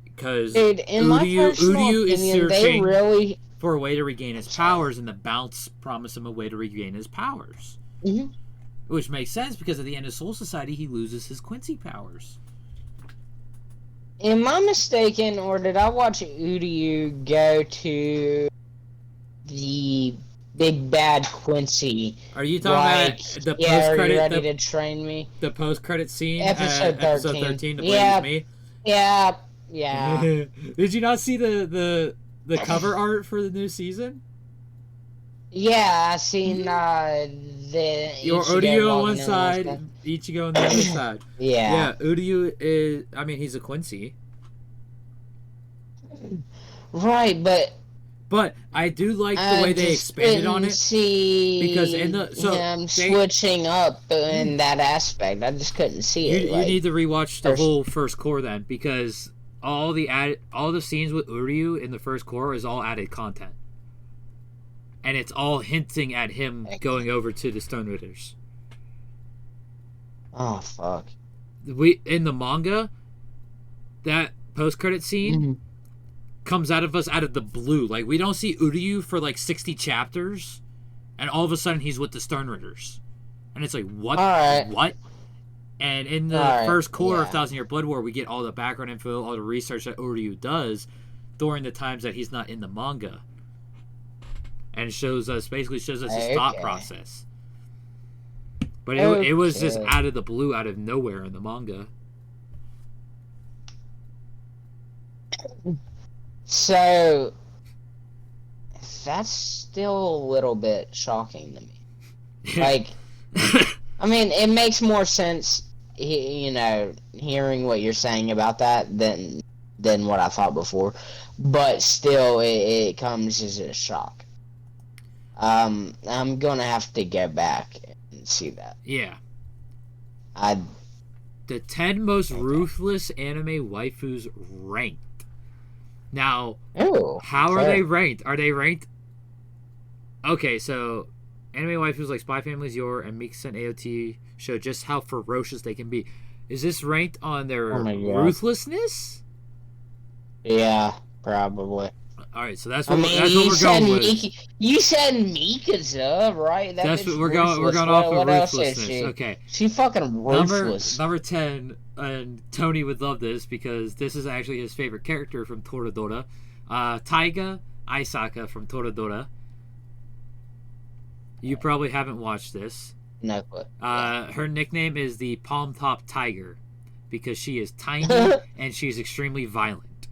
S3: Because
S4: Dude, in my personal
S3: is
S4: opinion, they
S3: searching
S4: really...
S3: for a way to regain his powers, and the Bounts promise him a way to regain his powers.
S4: Mhm.
S3: Which makes sense because at the end of Soul Society, he loses his Quincy powers.
S4: Am I mistaken, or did I watch Uryu go to the big bad Quincy?
S3: Are you talking
S4: Like,
S3: about the
S4: yeah,
S3: post
S4: are you ready
S3: credit?
S4: to train me?
S3: The post credit scene,
S4: Episode
S3: at episode
S4: 13.
S3: 13. To play
S4: Yeah.
S3: with me.
S4: Yeah, yeah.
S3: Did you not see the cover art for the new season?
S4: Yeah, I seen
S3: Your
S4: Ichigo
S3: Uryu on
S4: walking
S3: one
S4: in
S3: side,
S4: like
S3: Ichigo on the other side.
S4: that. Yeah.
S3: Uryu is. I mean, he's a Quincy.
S4: Right, but
S3: But I do like the way they expanded on it.
S4: See
S3: because in the- so
S4: him
S3: they-
S4: switching up in that aspect. I just couldn't see it.
S3: You need to rewatch the
S4: there's-
S3: whole first core then, because all the scenes with Uryu in the first core is all added content, and it's all hinting at him going over to the Stone Ritters.
S4: Oh fuck.
S3: In the manga, that post credit scene comes out of the blue. Like, we don't see Uryu for like 60 chapters, and all of a sudden he's with the Stern Ritters, and it's like, what?
S4: Alright.
S3: What? And in the
S4: Alright,
S3: first core of
S4: yeah.
S3: Thousand Year Blood War, we get all the background info, all the research that Uryu does during the times that he's not in the manga, and shows us his thought
S4: Okay.
S3: process. But it was just
S4: Okay.
S3: out of the blue, out of nowhere in the manga.
S4: So That's still a little bit shocking to me. Like, I mean, it makes more sense, you know, hearing what you're saying about that than what I thought before. But still, it comes as a shock. I'm gonna have to get back and see that.
S3: Yeah.
S4: I
S3: The 10 most ruthless anime waifus ranked. Now,
S4: Ooh,
S3: how are
S4: okay.
S3: they ranked? Are they ranked? Okay, so anime waifus like Spy Family's Yor and Mikasa and AOT show just how ferocious they can be. Is this ranked on their
S4: Oh my God.
S3: ruthlessness?
S4: Yeah, probably.
S3: All right, so that's
S4: I
S3: what,
S4: mean,
S3: that's what we're going with.
S4: You said Mikasa, right?
S3: That's
S4: bitch
S3: what we're going. We're
S4: ruthless.
S3: going off of
S4: What else is
S3: ruthlessness.
S4: she?
S3: Okay.
S4: She fucking ruthless.
S3: Number 10, and Tony would love this because this is actually his favorite character from Toradora. Taiga Aisaka from Toradora. You probably haven't watched this.
S4: No clue.
S3: Her nickname is the Palm Top Tiger because she is tiny and she's extremely violent.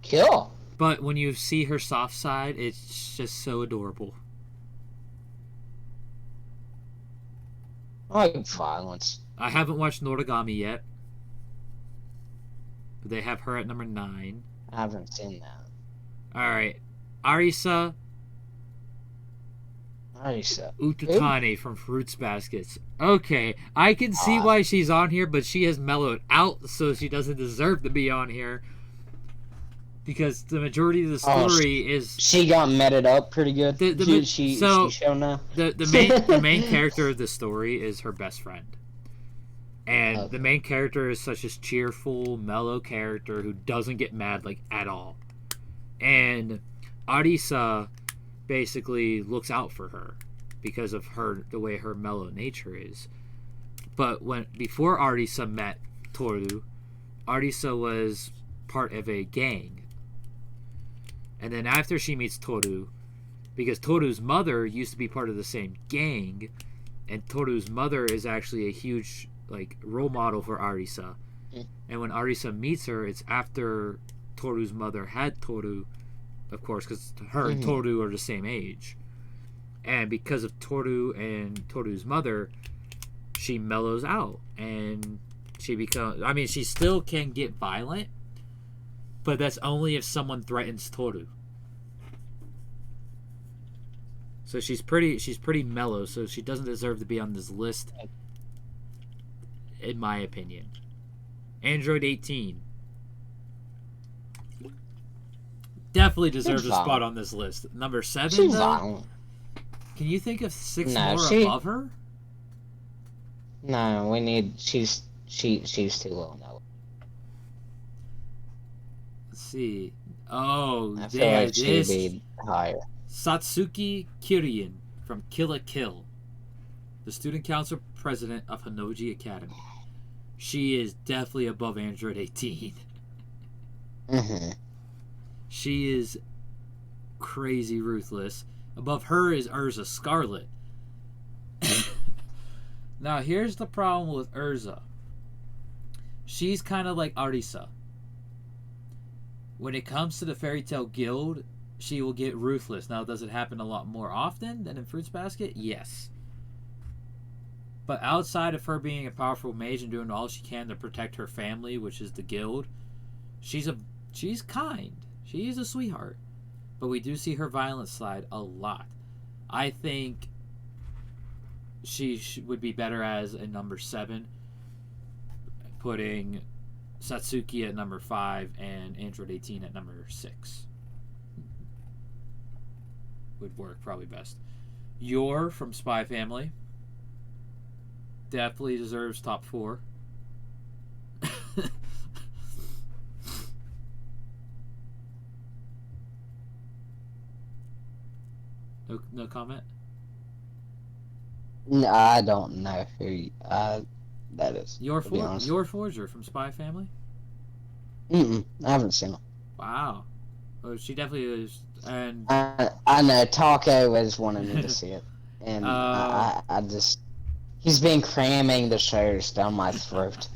S4: Kill.
S3: But when you see her soft side, it's just so adorable.
S4: I like violence.
S3: I haven't watched Noragami yet. But they have her at number 9.
S4: I haven't seen that.
S3: Alright. Arisa Utatane from Fruits Baskets. Okay, I can see why she's on here, but she has mellowed out, so she doesn't deserve to be on here. Because the majority of the story is...
S4: She got meted up pretty good. She's shown now.
S3: The main character of the story is her best friend. And the main character is such a cheerful, mellow character who doesn't get mad, like, at all. And Arisa basically looks out for her because of the way her mellow nature is. But before Arisa met Toru, Arisa was part of a gang. And then after she meets Toru, because Toru's mother used to be part of the same gang, and Toru's mother is actually a huge role model for Arisa. And when Arisa meets her, it's after Toru's mother had Toru, of course, because her and Toru are the same age. And because of Toru and Toru's mother, she mellows out. And she becomes... I mean, she still can get violent, but that's only if someone threatens Toru. So she's pretty mellow, so she doesn't deserve to be on this list, in my opinion. Android 18. Definitely deserves a spot on this list. Number 7,
S4: She's
S3: though?
S4: violent.
S3: Can you think of 6
S4: No,
S3: more above her?
S4: No, we need... She's too low now.
S3: Let's see. Oh,
S4: I feel like she'd be higher.
S3: Satsuki Kirien from Kill la Kill, the student council president of Hanoji Academy. She is definitely above Android 18. She is crazy ruthless. Above her is Urza Scarlet. Now, here's the problem with Urza. She's kind of like Arisa. When it comes to the Fairy Tail Guild, she will get ruthless. Now, does it happen a lot more often than in Fruits Basket? Yes. But outside of her being a powerful mage and doing all she can to protect her family, which is the guild, she's kind. She's a sweetheart. But we do see her violent side a lot. I think she would be better as a number 7, putting Satsuki at number 5 and Android 18 at number 6. Would work probably best. Yor from Spy Family definitely deserves top 4. No comment?
S4: No, I don't know who that is.
S3: Yor Forger from Spy Family?
S4: I haven't seen it.
S3: Wow. Oh, she definitely is. And
S4: I know Taco was wanting me to see it, and I just he's been cramming the shows down my throat,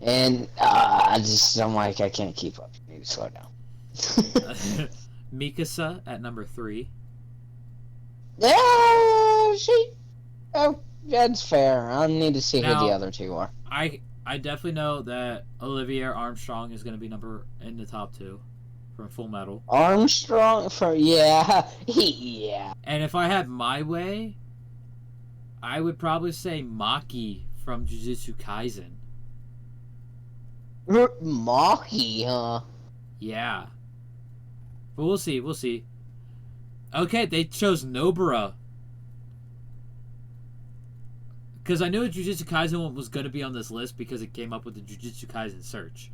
S4: and I'm like I can't keep up. You need to slow down.
S3: Mikasa at number 3.
S4: Yeah, oh, that's fair. I need to see who
S3: Now,
S4: the other two are.
S3: I definitely know that Olivia Armstrong is going to be in the top 2 from Full Metal.
S4: Armstrong for yeah.
S3: And if I had my way, I would probably say Maki from Jujutsu Kaisen.
S4: Maki, huh?
S3: Yeah. But we'll see. Okay, they chose Nobara. Because I knew Jujutsu Kaisen one was going to be on this list because it came up with the Jujutsu Kaisen search.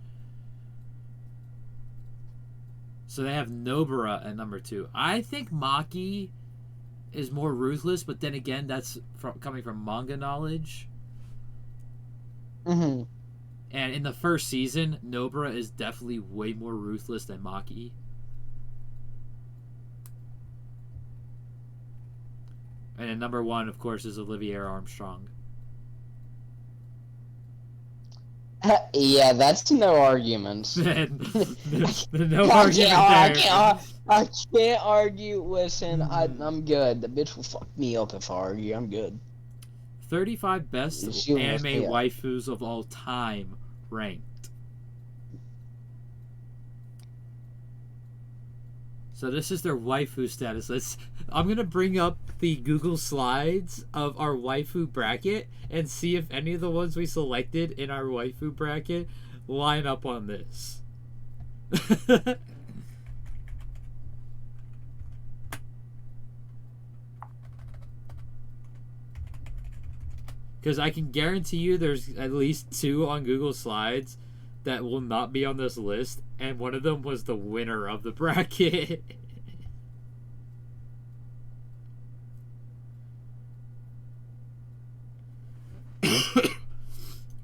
S3: So they have Nobara at number 2. I think Maki is more ruthless, but then again, that's coming from manga knowledge.
S4: Mm-hmm.
S3: And in the first season, Nobara is definitely way more ruthless than Maki. And then number 1, of course, is Olivia Armstrong.
S4: Yeah, that's no arguments.
S3: No
S4: I
S3: argument there.
S4: I can't argue. Listen, I'm good. The bitch will fuck me up if I argue. I'm good.
S3: 35 best
S4: She was-
S3: anime
S4: yeah.
S3: waifus of all time ranked. So this is their waifu status. I'm going to bring up the Google Slides of our waifu bracket and see if any of the ones we selected in our waifu bracket line up on this. Because I can guarantee you there's at least 2 on Google Slides that will not be on this list, and one of them was the winner of the bracket.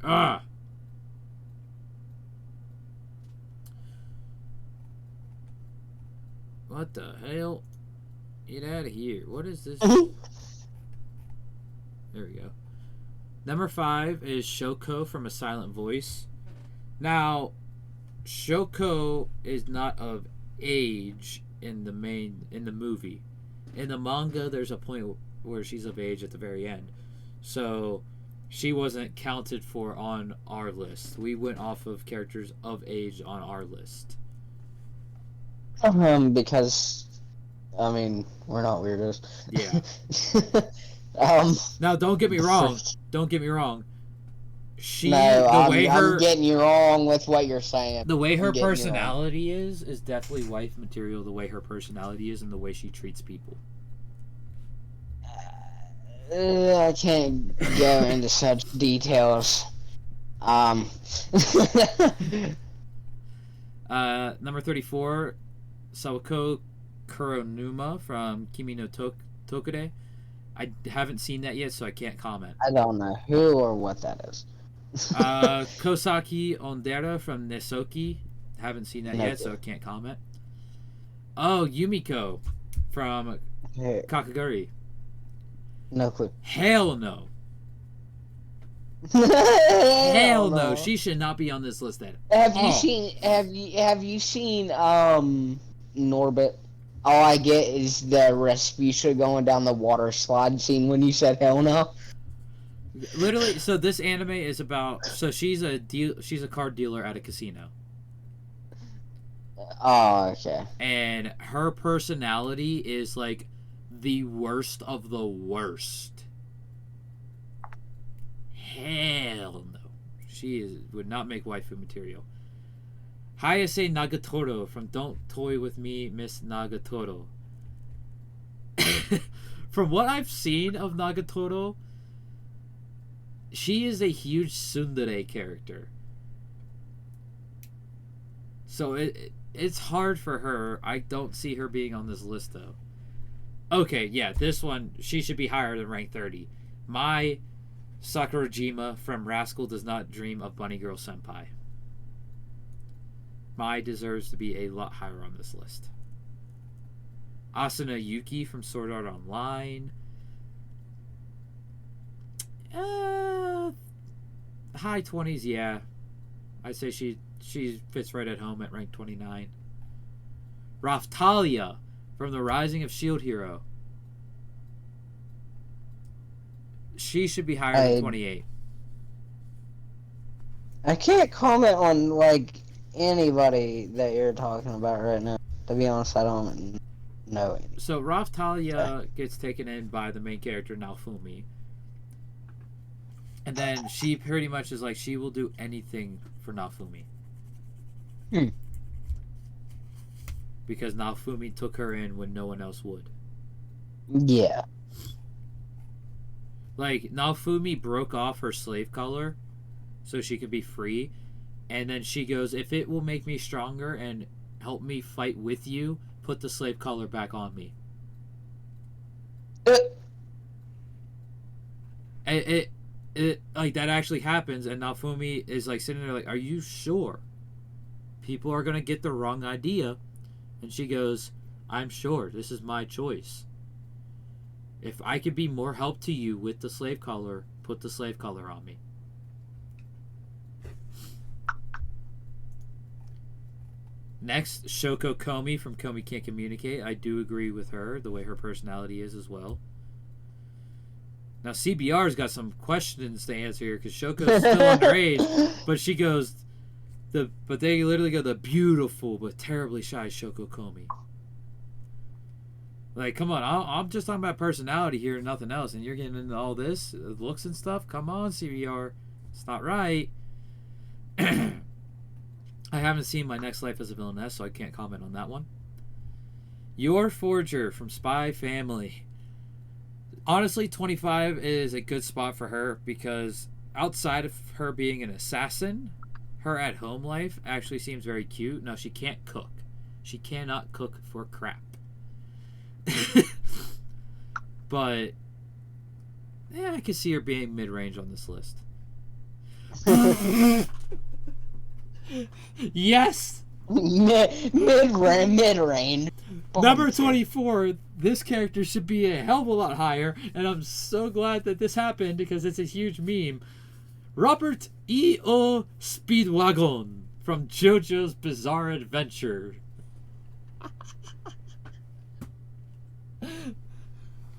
S3: Ah. What the hell? Get out of here. What is this? There we go. Number 5 is Shoko from A Silent Voice. Now, Shoko is not of age in the movie. In the manga, there's a point where she's of age at the very end. So, she wasn't counted for on our list. We went off of characters of age on our list.
S4: Because, I mean, we're not weirdos.
S3: Yeah.
S4: um.
S3: Now, don't get me wrong. Don't get me wrong.
S4: I'm getting you wrong with what you're saying.
S3: The way her personality is definitely wife material. The way her personality is and the way she treats people.
S4: I can't go into such details.
S3: Number 34, Sawako Kuronuma from Kimi no Tokure. I haven't seen that yet, so I can't comment.
S4: I don't know who or what that is.
S3: Kosaki Ondera from Nesoki. Haven't seen that yet, so I can't comment. Oh, Yumiko from Kakaguri.
S4: No clue.
S3: Hell no. Hell no. She should not be on this list then.
S4: Have you seen Norbit? All I get is the Respucia going down the water slide scene when you said hell no.
S3: Literally, so this anime is about, so she's a card dealer at a casino.
S4: Oh, okay.
S3: And her personality is like the worst of the worst. Hell no. She would not make waifu material. Hayase Nagatoro from Don't Toy With Me, Miss Nagatoro. From what I've seen of Nagatoro, she is a huge tsundere character. So it's hard for her. I don't see her being on this list, though. Okay, yeah, this one, she should be higher than rank 30. My Sakurajima from Rascal Does Not Dream of Bunny Girl Senpai. Mai deserves to be a lot higher on this list. Asuna Yuki from Sword Art Online. High 20s, yeah. I'd say she fits right at home at rank 29. Raftalia from the Rising of Shield Hero. She should be higher than 28.
S4: I can't comment on like anybody that you're talking about right now. To be honest, I don't know any.
S3: So Raftalia gets taken in by the main character Naofumi. And then she pretty much is like, she will do anything for Naofumi. Because Naofumi took her in when no one else would.
S4: Yeah.
S3: Like, Naofumi broke off her slave collar so she could be free. And then she goes, if it will make me stronger and help me fight with you, put the slave collar back on me. It like, that actually happens, and Naofumi is like sitting there like, are you sure? People are gonna get the wrong idea. And she goes, I'm sure. This is my choice. If I could be more help to you with the slave collar, put the slave collar on me. Next, Shoko Komi from Komi Can't Communicate. I do agree with her, the way her personality is as well. Now, CBR's got some questions to answer here, because Shoko's still underage, but she goes, but they literally go, the beautiful but terribly shy Shoko Komi. Like, come on, I'm just talking about personality here and nothing else, and you're getting into all this, looks and stuff? Come on, CBR. It's not right. I haven't seen My Next Life as a Villainess, so I can't comment on that one. Your Forger from Spy Family. Honestly, 25 is a good spot for her, because outside of her being an assassin, her at-home life actually seems very cute. Now, she can't cook. She cannot cook for crap. But, yeah, I can see her being mid-range on this list. Yes!
S4: Mid-range.
S3: Number 24, this character should be a hell of a lot higher, and I'm so glad that this happened because it's a huge meme. Robert E.O. Speedwagon from JoJo's Bizarre Adventure.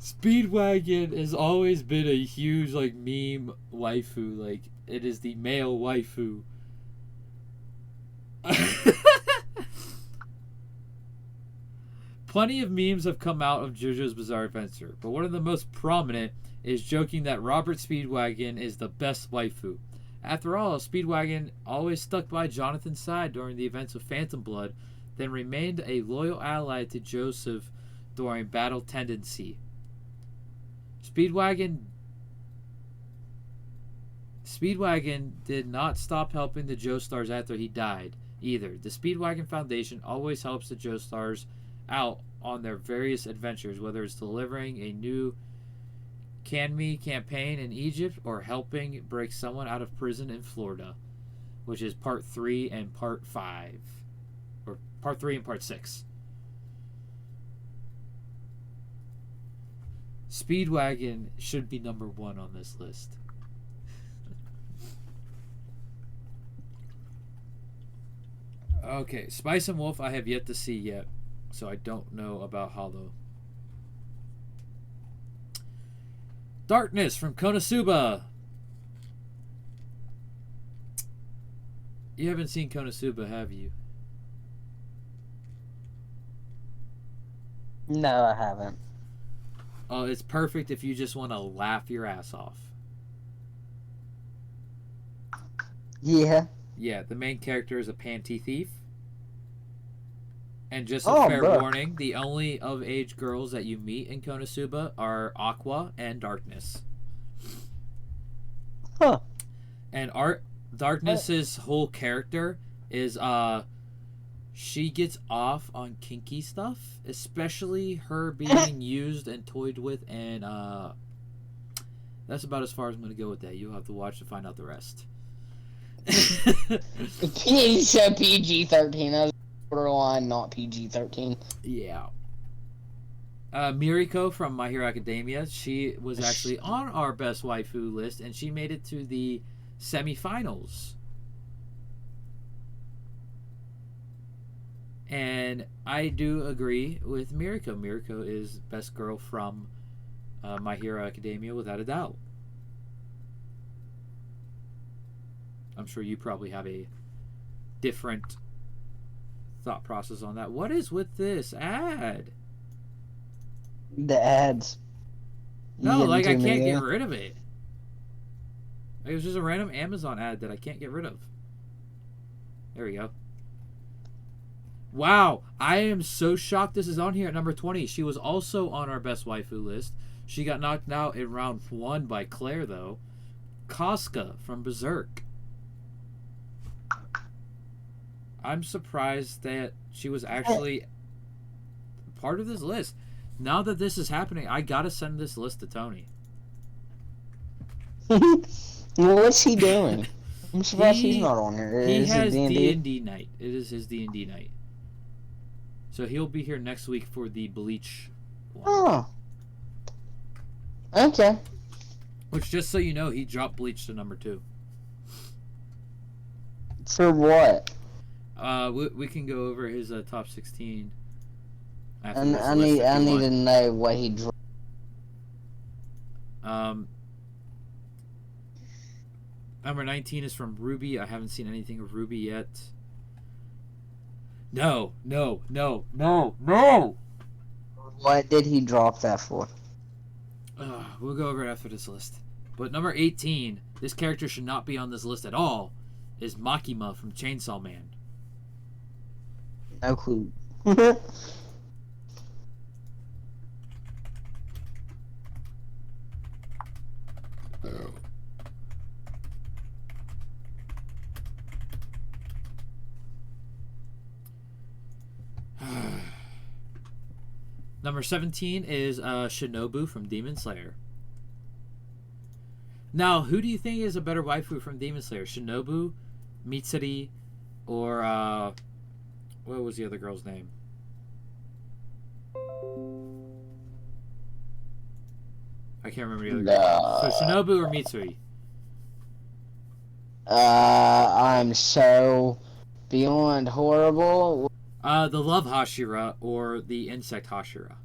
S3: Speedwagon has always been a huge, like, meme waifu. Like, it is the male waifu. Plenty of memes have come out of JoJo's Bizarre Adventure, but one of the most prominent is joking that Robert Speedwagon is the best waifu. After all, Speedwagon always stuck by Jonathan's side during the events of Phantom Blood, then remained a loyal ally to Joseph during Battle Tendency. Speedwagon did not stop helping the Joestars after he died, either. The Speedwagon Foundation always helps the Joestars out on their various adventures, whether it's delivering a new Canme campaign in Egypt or helping break someone out of prison in Florida, which is part 3 and part 5, or part 3 and part 6. Speedwagon should be number 1 on this list. Okay, Spice and Wolf I have yet to see yet, so I don't know about Hollow. Darkness from Konosuba. You haven't seen Konosuba, have you?
S4: No, I haven't.
S3: Oh, it's perfect if you just want to laugh your ass off.
S4: Yeah.
S3: Yeah, the main character is a panty thief. And just a fair warning, the only of-age girls that you meet in Konosuba are Aqua and Darkness.
S4: Huh.
S3: And Darkness's whole character is, she gets off on kinky stuff, especially her being used and toyed with, and, that's about as far as I'm going to go with that. You'll have to watch to find out the rest.
S4: He said PG-13. That was borderline not PG-13.
S3: Yeah. Miriko from My Hero Academia, she was actually on our best waifu list, and she made it to the semifinals. And I do agree with Mirko. Mirko is best girl from My Hero Academia, without a doubt. I'm sure you probably have a different thought process on that. What is with this ad?
S4: The ads.
S3: No, like I can't get rid of it. It was just a random Amazon ad that I can't get rid of. There we go. Wow, I am so shocked this is on here at number 20. She was also on our best waifu list. She got knocked out in round 1 by Claire, though. Casca from Berserk. I'm surprised that she was actually part of this list. Now that this is happening, I gotta send this list to Tony.
S4: What's he doing? I'm surprised he's not on here.
S3: He has D&D night. It is his D&D night. So he'll be here next week for the Bleach one.
S4: Oh. Okay.
S3: Which, just so you know, he dropped Bleach to number 2.
S4: For what?
S3: We can go over his top 16.
S4: I need to know what he dropped.
S3: Number 19 is from Ruby. I haven't seen anything of Ruby yet. No.
S4: What did he drop that for?
S3: We'll go over it after this list. But number 18, this character should not be on this list at all, is Makima from Chainsaw Man.
S4: No clue.
S3: Number 17 is Shinobu from Demon Slayer. Now, who do you think is a better waifu from Demon Slayer? Shinobu, Mitsuri, or what was the other girl's name? I can't remember the other girl. So Shinobu or Mitsuri?
S4: I'm so beyond horrible.
S3: The love Hashira or the insect Hashira?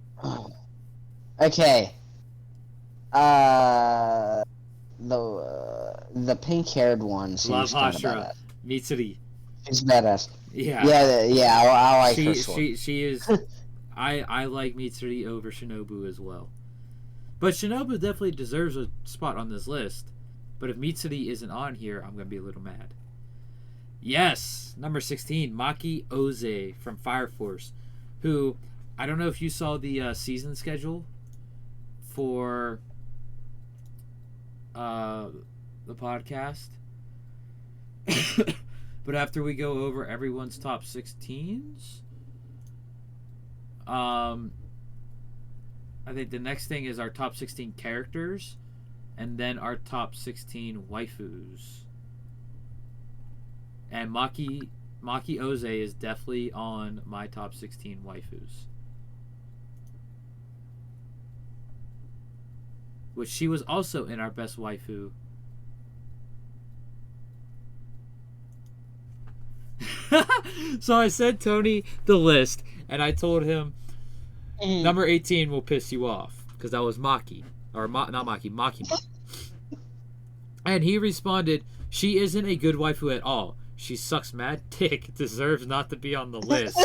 S4: Okay. The pink-haired one seems
S3: love
S4: kind of
S3: Hashira.
S4: badass.
S3: Mitsuri.
S4: She's badass.
S3: Yeah.
S4: Yeah. I like her.
S3: She is. I like Mitsuri over Shinobu as well. But Shinobu definitely deserves a spot on this list. But if Mitsuri isn't on here, I'm gonna be a little mad. Yes, number 16, Maki Oze from Fire Force, who, I don't know if you saw the season schedule for the podcast, but after we go over everyone's top 16s, I think the next thing is our top 16 characters, and then our top 16 waifus. And Maki Oze is definitely on my top 16 waifus. Which she was also in our best waifu. So I sent Tony the list, and I told him number 18 will piss you off, because that was Maki. Or not Maki, Makima. And he responded, she isn't a good waifu at all. She sucks mad dick, deserves not to be on the list.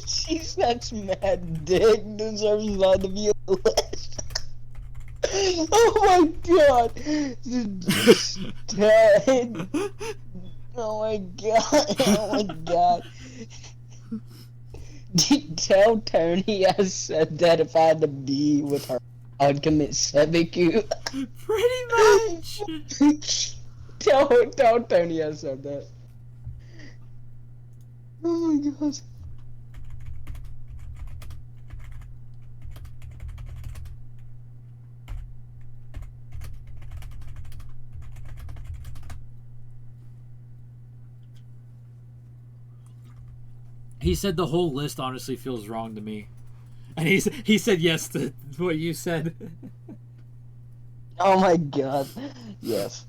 S4: She sucks mad dick, deserves not to be on the list. Oh my god! Oh my god! Oh my god! Tell Tony I said that if I had to be with her, I'd commit seppuku.
S3: Pretty much!
S4: Tell Tony I said that. Oh my god.
S3: He said the whole list honestly feels wrong to me. And he said yes to what you said.
S4: Oh my god. Yes.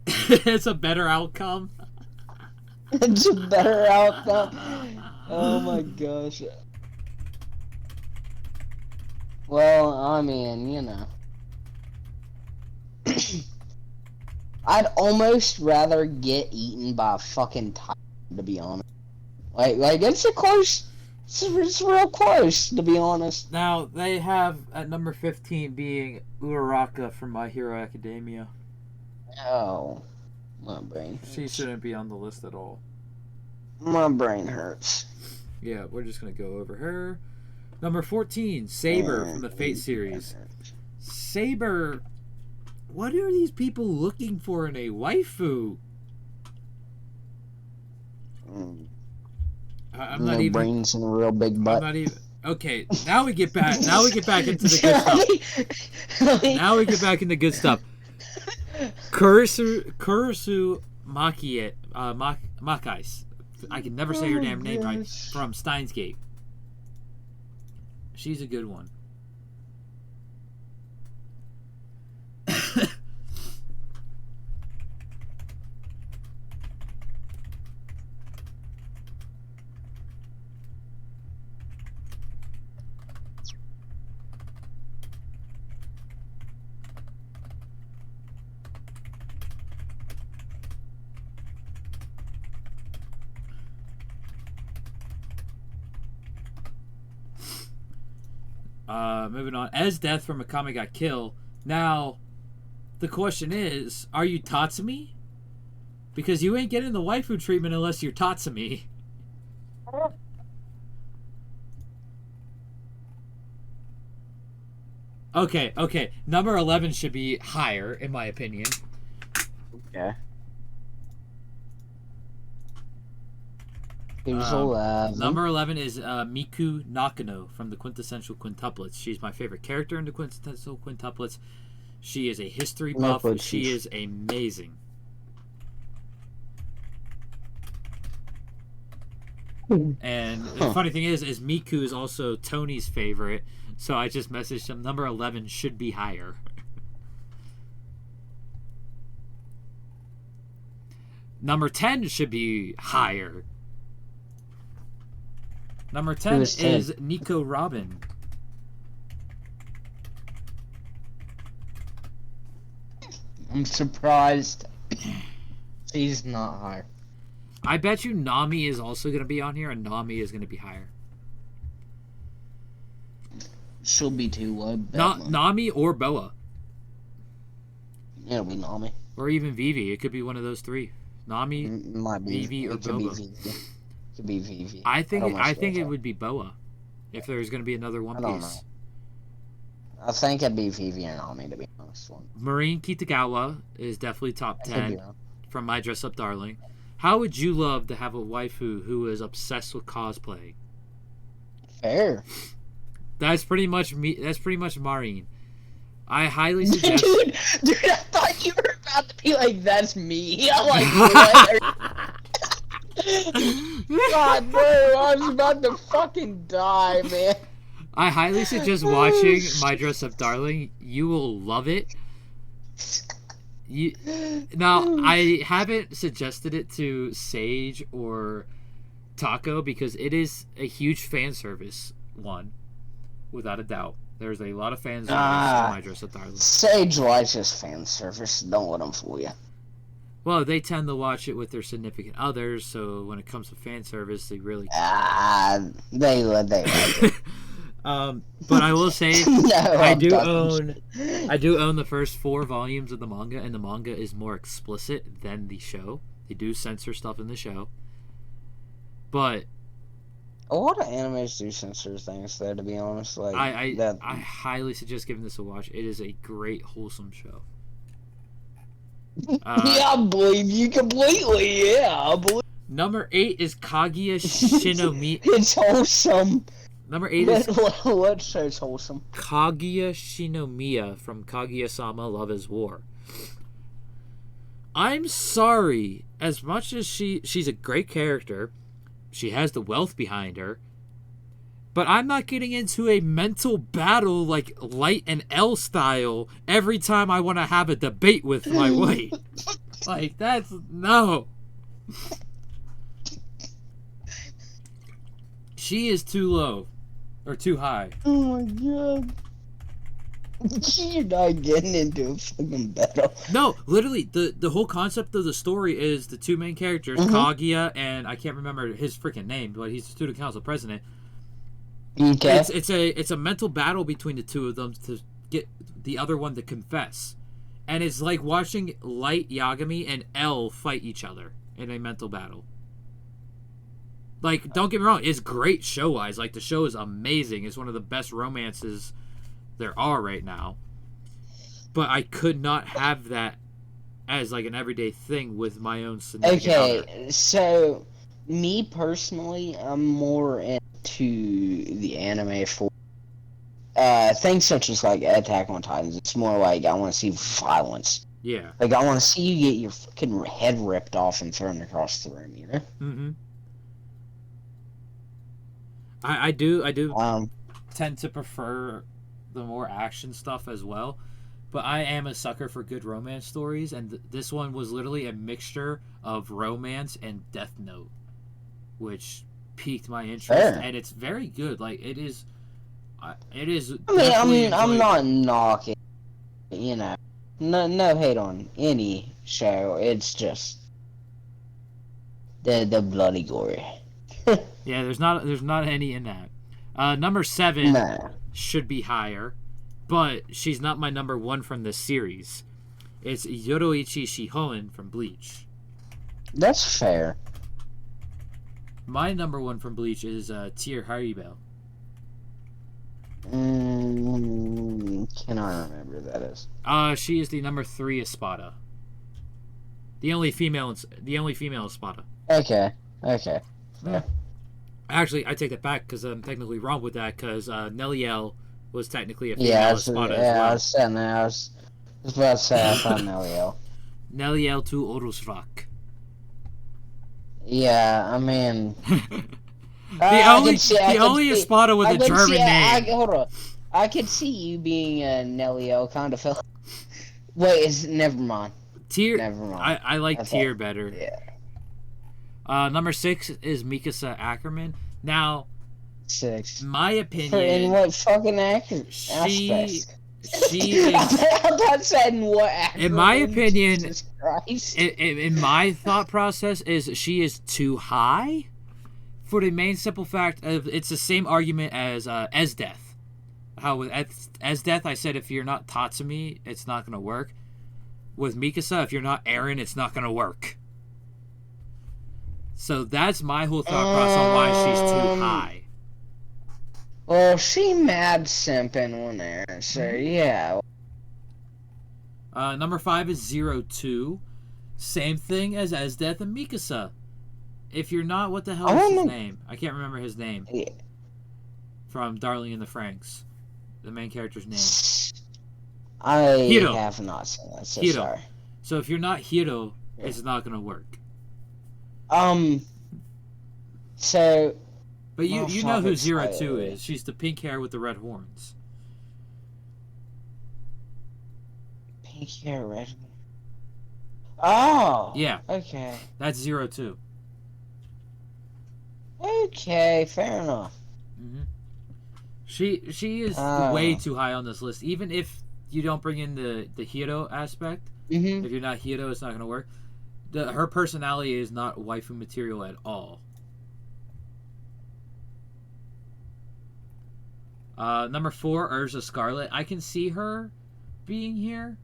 S3: It's a better outcome.
S4: It's a better outcome. Oh my gosh. Well, I mean, you know. I'd almost rather get eaten by a fucking tiger, to be honest. Like it's a close. It's real close, to be honest.
S3: Now, they have at number 15 being Uraraka from My Hero Academia.
S4: Oh, my brain hurts.
S3: She shouldn't be on the list at all.
S4: My brain hurts.
S3: Yeah, we're just going to go over her. Number 14, Saber from the Fate series. Saber, what are these people looking for in a waifu? I'm not even.
S4: Brains and a real big butt.
S3: I'm not even. Okay, now we get back. Now we get back into the good stuff. Now we get back into good stuff. Kurisu Makais. I can never say her damn name right. From Steins Gate. She's a good one. Moving on. As Death from Akame got killed. Now, the question is, are you Tatsumi? Because you ain't getting the waifu treatment unless you're Tatsumi. Okay. Number 11 should be higher, in my opinion.
S4: Okay.
S3: Number 11 is Miku Nakano from the Quintessential Quintuplets. She's my favorite character in the Quintessential Quintuplets. She is a history buff. She is amazing. And the funny thing is Miku is also Tony's favorite. So I just messaged him. Number 11 should be higher. Number 10 should be higher. Number 10 is Nico Robin.
S4: I'm surprised she's not higher.
S3: I bet you Nami is also going to be on here, and Nami is going to be higher.
S4: She'll be too low.
S3: Nami or Boa.
S4: It'll be Nami.
S3: Or even Vivi. It could be one of those three. Nami, Vivi, or Boba.
S4: Could be Vivi.
S3: I think it would be Boa if there's going to be another One Piece.
S4: I think it'd be Vivi or Nami, to be honest.
S3: Marine Kitagawa is definitely top 10 from My Dress Up Darling. How would you love to have a waifu who is obsessed with cosplay?
S4: Fair.
S3: That's pretty much me. That's pretty much Marine. I highly suggest.
S4: Dude, I thought you were about to be like, "That's me." I'm like, what? God, bro, I was about to fucking die, man.
S3: I highly suggest watching My Dress Up Darling. You will love it. Now, I haven't suggested it to Sage or Taco because it is a huge fan service one, without a doubt. There's a lot of fan service in My Dress Up Darling.
S4: Sage likes his fan service. Don't let them fool you.
S3: Well, they tend to watch it with their significant others, so when it comes to fan service, they really...
S4: They like it.
S3: But I will say, I do own the first 4 volumes of the manga, and the manga is more explicit than the show. They do censor stuff in the show. But...
S4: a lot of animes do censor things, though, to be honest. Like
S3: I highly suggest giving this a watch. It is a great, wholesome show.
S4: Yeah, I believe you completely. Yeah, I believe.
S3: Number 8 is Kaguya Shinomiya.
S4: It's wholesome.
S3: Number 8 is
S4: what show's wholesome?
S3: Kaguya Shinomiya from Kaguya-sama Love is War. I'm sorry, as much as she's a great character, she has the wealth behind her, but I'm not getting into a mental battle like Light and L style every time I want to have a debate with my weight. Like, that's... no. She is too low. Or too high.
S4: Oh my god. You're not getting into a fucking battle.
S3: No, literally, the whole concept of the story is the two main characters, Kaguya and I can't remember his freaking name, but he's the student council president.
S4: Okay.
S3: It's a mental battle between the two of them to get the other one to confess. And it's like watching Light Yagami and L fight each other in a mental battle. Like, don't get me wrong, it's great show-wise. Like, the show is amazing. It's one of the best romances there are right now. But I could not have that as, like, an everyday thing with my own significant other.
S4: Okay, so, me personally, I'm more into the anime for things such as, like, Attack on Titans. It's more like I want to see violence.
S3: Yeah.
S4: Like, I want to see you get your fucking head ripped off and thrown across the room, you know?
S3: Mm-hmm. I do
S4: Um,
S3: tend to prefer the more action stuff as well, but I am a sucker for good romance stories, and this one was literally a mixture of romance and Death Note, which piqued my interest,
S4: Fair.
S3: and it's very good. Like, it is. It is.
S4: I
S3: definitely
S4: mean, I'm
S3: enjoyable.
S4: not knocking, you know, no hate on any show. It's just the bloody gory.
S3: Yeah, there's not any in that. Number 7
S4: Nah.
S3: should be higher, but she's not my number 1 from this series. It's Yoroichi Shihoen from Bleach.
S4: That's fair.
S3: My number 1 from Bleach is Tier Haribel.
S4: Cannot remember who that is.
S3: She is the number 3 Espada. The only female Espada.
S4: Okay.
S3: Yeah. Actually, I take that back because I'm technically wrong with that because Neliel was technically a female Espada as well.
S4: I was saying that. I was about to say I thought Neliel.
S3: Neliel to Orosrak.
S4: Yeah, I mean,
S3: the only Espada with a German name.
S4: Hold on. I could see you being a Neliel kind of fella. Wait, never mind.
S3: Tier.
S4: Never mind.
S3: I like
S4: That's
S3: Tier
S4: all.
S3: better.
S4: Yeah.
S3: Number 6 is Mikasa Ackerman. Now,
S4: 6.
S3: my
S4: In
S3: opinion,
S4: what fucking aspect?
S3: she is,
S4: I'm not saying what aspect.
S3: in my opinion,
S4: Jesus Christ.
S3: in my thought process, is she is too high for the main simple fact of it's the same argument as Death. How with Death, I said if you're not Tatsumi, it's not gonna work. With Mikasa, if you're not Eren, it's not gonna work. So that's my whole thought process on why she's too high.
S4: Well, she mad simping when there, so yeah.
S3: Number 5 is 02. Same thing as Death and Mikasa. If you're not, what the hell is his name? I can't remember his name.
S4: Yeah.
S3: From Darling in the Franxx. The main character's name.
S4: I
S3: Hiro.
S4: have not seen that, so
S3: Hiro.
S4: sorry.
S3: So if you're not Hiro, it's not going to work.
S4: So...
S3: But you
S4: Well,
S3: know who
S4: fuck,
S3: 02 is. She's the pink hair with the red horns.
S4: Pink hair, red... Oh!
S3: Yeah,
S4: Okay.
S3: that's 02.
S4: Okay, fair enough.
S3: Mm-hmm. She is way too high on this list. Even if you don't bring in the Hiro aspect,
S4: Mm-hmm.
S3: if you're not Hiro, it's not going to work. Her personality is not waifu material at all. Number 4, Urza Scarlet. I can see her being here.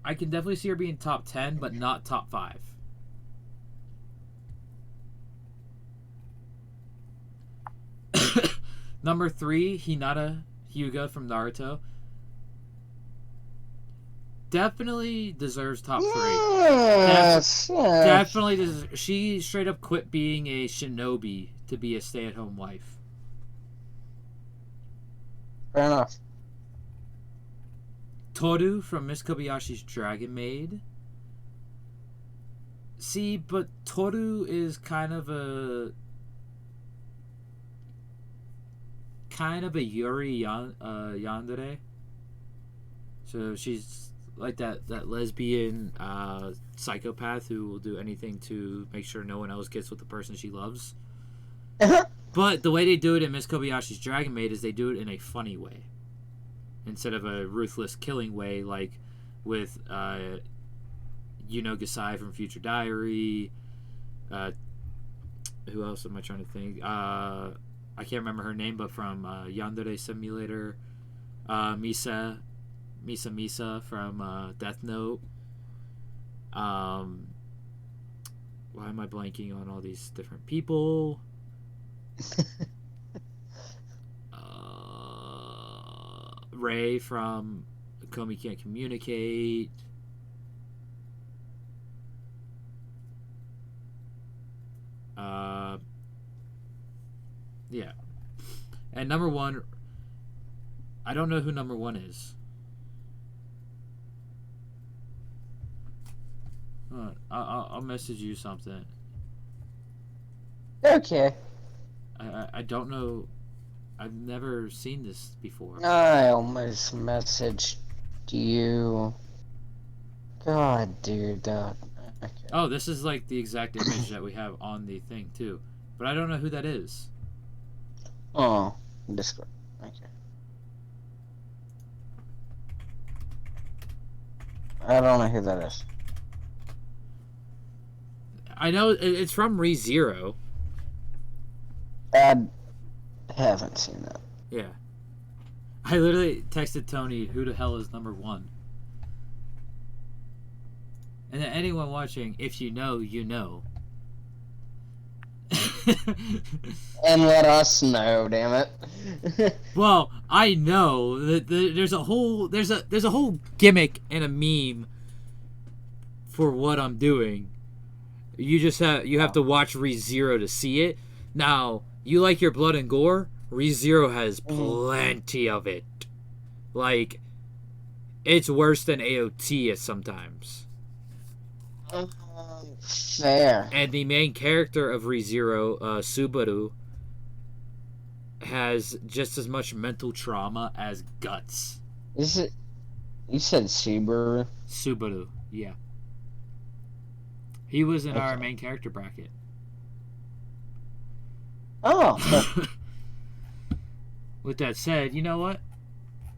S3: I can definitely see her being top 10, but not top 5. Number 3, Hinata Hyuga from Naruto. Definitely deserves top 3.
S4: Yes, yes.
S3: Definitely deserves. She straight up quit being a shinobi to be a stay-at-home wife.
S4: Fair enough.
S3: Toru from Miss Kobayashi's Dragon Maid. See, but Toru is kind of a Yuri Yandere. So she's like that lesbian psychopath who will do anything to make sure no one else gets with the person she loves. But the way they do it in Miss Kobayashi's Dragon Maid is they do it in a funny way. Instead of a ruthless killing way, like with, Gasai from Future Diary. Who else am I trying to think? I can't remember her name, but from Yandere Simulator. Misa from Death Note. Why am I blanking on all these different people? Ray from Komi Can't Communicate. Yeah. And number one, I don't know who number one is. I'll message you something.
S4: Okay.
S3: I don't know. I've never seen this before.
S4: I almost messaged you. God, dude. Okay.
S3: Oh, this is like the exact image that we have on the thing too, but I don't know who that is.
S4: Oh, Discord. Okay. I don't know who that is.
S3: I know it's from ReZero.
S4: I haven't seen that.
S3: Yeah. I literally texted Tony, who the hell is number one? And then anyone watching, if you know, you know.
S4: And let us know, damn it.
S3: Well, I know that there's a whole gimmick and a meme for what I'm doing. You have to watch ReZero to see it. Now, you like your blood and gore? ReZero has plenty of it. Like, it's worse than AOT at sometimes.
S4: Fair.
S3: And the main character of ReZero, Subaru, has just as much mental trauma as Guts.
S4: Is it? You said Subaru?
S3: Subaru, yeah. He was in our main character bracket.
S4: Oh.
S3: With that said, you know what?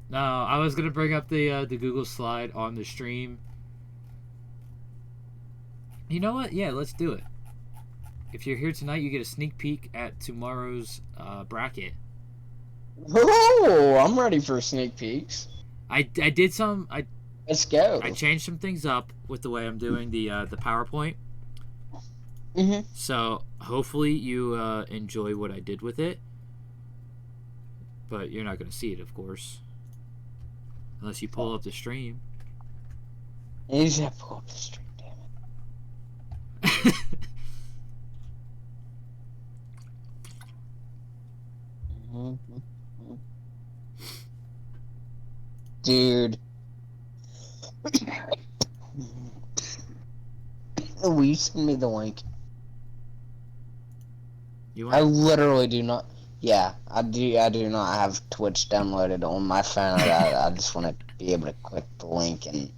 S3: No, I was gonna bring up the Google slide on the stream. You know what? Yeah, let's do it. If you're here tonight, you get a sneak peek at tomorrow's bracket.
S4: Oh, I'm ready for sneak peeks.
S3: I did some.
S4: Let's go.
S3: I changed some things up with the way I'm doing the PowerPoint.
S4: Mm-hmm.
S3: So hopefully you enjoy what I did with it. But you're not going to see it, of course. Unless you pull up the stream.
S4: You just have to pull up the stream, damn it. Dude. Will you send me the link? I literally do not. Yeah, I do not have Twitch downloaded on my phone. I just want to be able to click the link and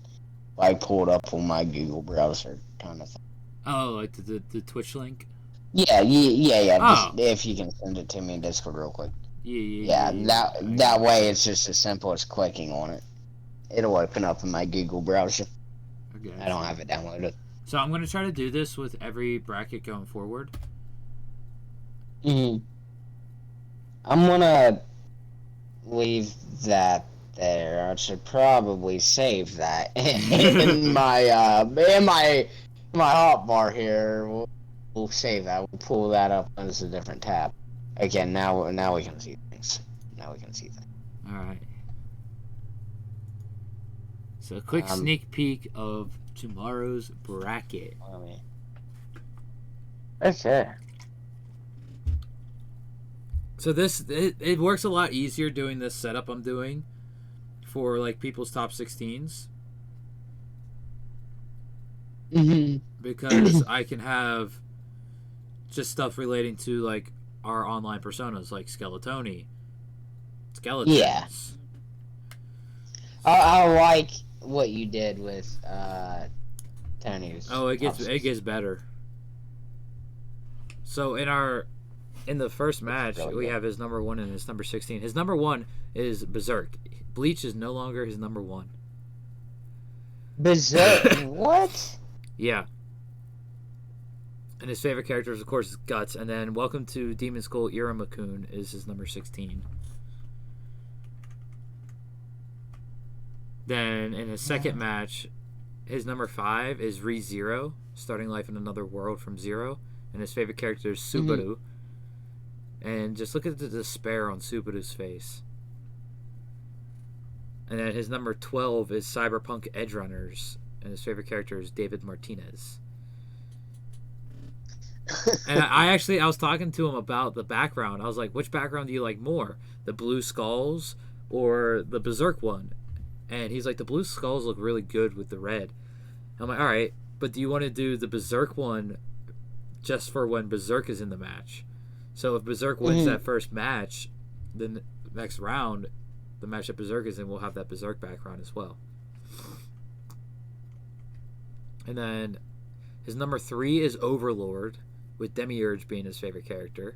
S4: like pull it up on my Google browser kind of thing.
S3: Oh, like the Twitch link?
S4: Yeah.
S3: Oh.
S4: Just, if you can send it to me in Discord real quick.
S3: Yeah.
S4: That way it's just as simple as clicking on it. It'll open up in my Google browser.
S3: Okay.
S4: I don't have it downloaded.
S3: So I'm gonna try to do this with every bracket going forward.
S4: I'm gonna leave that there. I should probably save that in my hotbar here. We'll save that. We'll pull that up as a different tab. Again, now we can see things.
S3: All right. So a quick sneak peek of tomorrow's bracket.
S4: Okay.
S3: So it works a lot easier doing this setup I'm doing for like people's top 16s. Because I can have just stuff relating to like our online personas like Skeletoni. Skeletons.
S4: Yeah. I like what you did with Tony's.
S3: Oh, it gets better. So in our in the first match,
S4: really
S3: we
S4: good.
S3: have his number 1 and his number 16. His number 1 is Berserk. Bleach is no longer his number 1.
S4: Berserk. What?
S3: Yeah. And his favorite character, of course, is Guts. And then Welcome to Demon School, Iramakun is his number 16. Then in his second match, his number 5 is ReZero, starting life in another world from zero. And his favorite character is Subaru. And just look at the despair on Subaru's face. And then his number 12 is Cyberpunk Edgerunners. And his favorite character is David Martinez. And I was talking to him about the background. I was like, which background do you like more? The blue skulls or the Berserk one? And he's like, the blue skulls look really good with the red. I'm like, alright, but do you want to do the Berserk one just for when Berserk is in the match? So if Berserk wins that first match, then the next round, the match that Berserk is in, we'll have that Berserk background as well. And then his number 3 is Overlord, with Demiurge being his favorite character.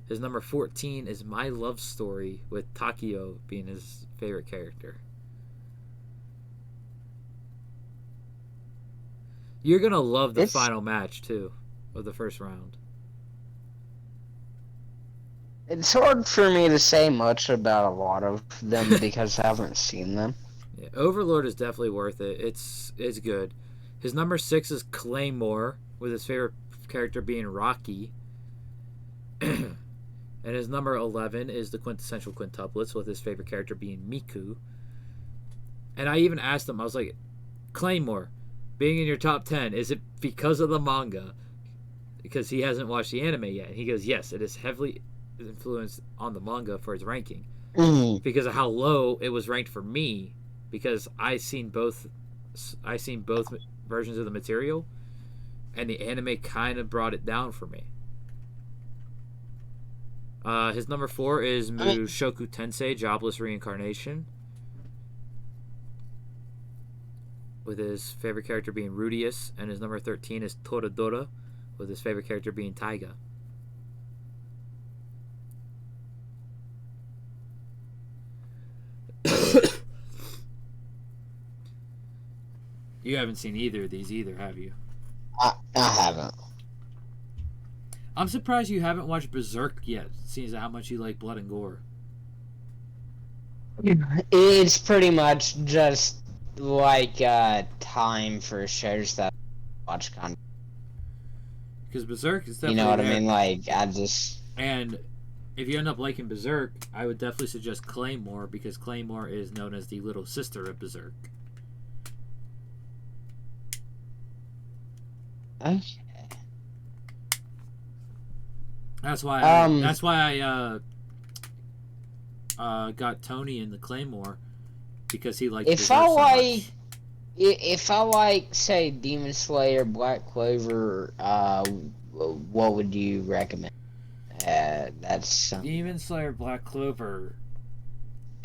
S3: His number 14 is My Love Story, with Takio being his favorite character. You're going to love the final match, too, of the first round.
S4: It's hard for me to say much about a lot of them because I haven't seen them.
S3: Yeah, Overlord is definitely worth it. It's good. His number 6 is Claymore, with his favorite character being Rocky. And his number 11 is the quintessential quintuplets, with his favorite character being Miku. And I even asked him, I was like, Claymore, being in your top 10, is it because of the manga? Because he hasn't watched the anime yet. And he goes, yes, it is heavily influenced on the manga for its ranking. Because of how low it was ranked for me, because I seen both versions of the material, and the anime kind of brought it down for me. His number 4 is Mushoku Tensei, Jobless Reincarnation, with his favorite character being Rudius, and his number 13 is Toradora, with his favorite character being Taiga. You haven't seen either of these either, have you?
S4: I haven't.
S3: I'm surprised you haven't watched Berserk yet, seeing as how much you like blood and gore.
S4: It's pretty much just like time for shows that I watch content.
S3: Because Berserk is definitely
S4: You know what
S3: there.
S4: I mean? Like, I just...
S3: And if you end up liking Berserk, I would definitely suggest Claymore, because Claymore is known as the little sister of Berserk.
S4: Okay.
S3: That's why I got Tony in the Claymore, because he liked
S4: If
S3: Berserk
S4: I
S3: so
S4: like...
S3: much.
S4: If I like, say, Demon Slayer, Black Clover, what would you recommend? That's some
S3: Demon Slayer, Black Clover.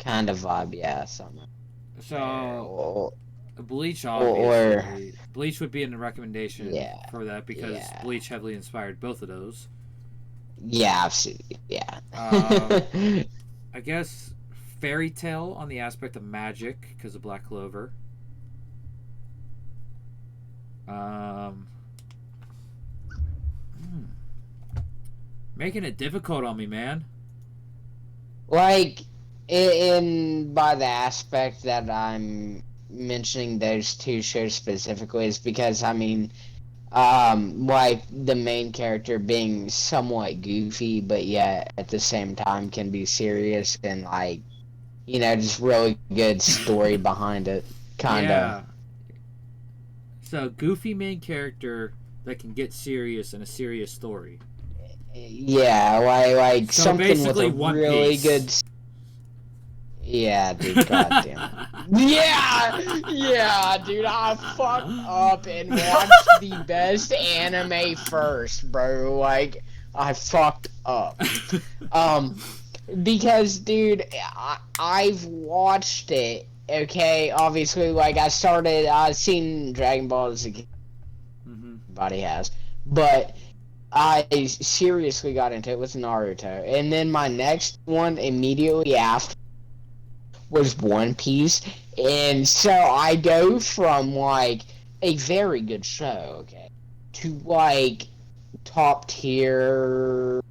S4: kind of vibe, yeah, something.
S3: So Bleach,
S4: or
S3: obviously. Bleach would be in the recommendation
S4: Yeah,
S3: for that, because
S4: yeah.
S3: Bleach heavily inspired both of those.
S4: Yeah, absolutely, yeah.
S3: I guess Fairy Tail on the aspect of magic, because of Black Clover. Making it difficult on me, man.
S4: Like, in by the aspect that I'm mentioning those two shows specifically is because, I mean, like, the main character being somewhat goofy, but yet at the same time can be serious and, like, you know, just really good story behind it, kind of.
S3: Yeah. So, goofy main character that can get serious in a serious story.
S4: Yeah, like
S3: So
S4: something with
S3: basically
S4: a
S3: One
S4: really
S3: Piece.
S4: good... Yeah, dude, goddamn. Yeah, dude, I fucked up and watched the best anime first, bro. Like, I fucked up. Because, dude, I've watched it, okay? Obviously, like, I've seen Dragon Ball as a kid.
S3: Mm-hmm.
S4: Everybody has. But I seriously got into it with Naruto. And then my next one immediately after was One Piece. And so I go from, like, a very good show, okay, to, like, top tier.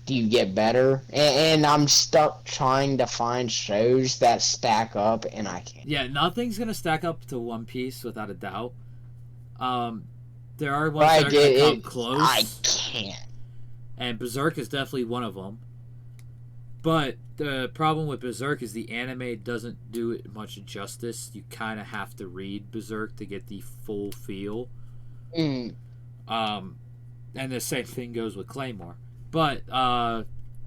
S4: Do you get better? And I'm stuck trying to find shows that stack up, and I can't.
S3: Yeah, nothing's gonna stack up to One Piece without a doubt. There are ones that are gonna come close.
S4: I can't.
S3: And Berserk is definitely one of them. But the problem with Berserk is the anime doesn't do it much justice. You kind of have to read Berserk to get the full feel.
S4: Mm.
S3: And the same thing goes with Claymore. But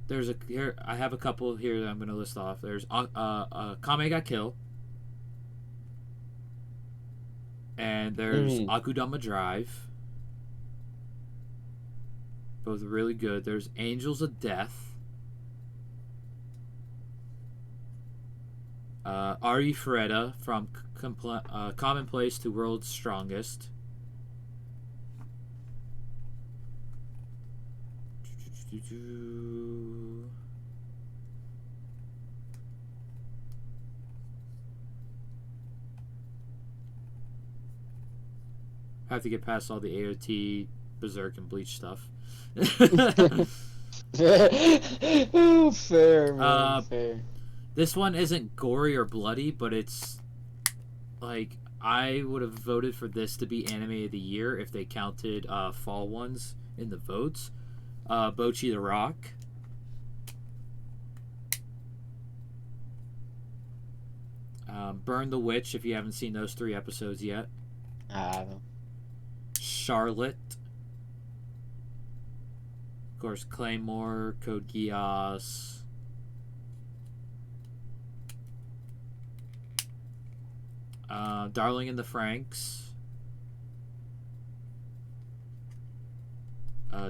S3: there's here I have a couple here that I'm gonna list off. There's Kame ga Kill, and there's Akudama Drive. Both really good. There's Angels of Death. Ari Freda from Commonplace to World's Strongest. I have to get past all the AOT, Berserk, and Bleach stuff.
S4: Oh, fair, man, fair.
S3: This one isn't gory or bloody, but it's like I would have voted for this to be anime of the year if they counted fall ones in the votes. Bocchi the Rock. Burn the Witch, if you haven't seen those 3 episodes yet. Charlotte. Of course, Claymore, Code Geass. Darling in the Franxx.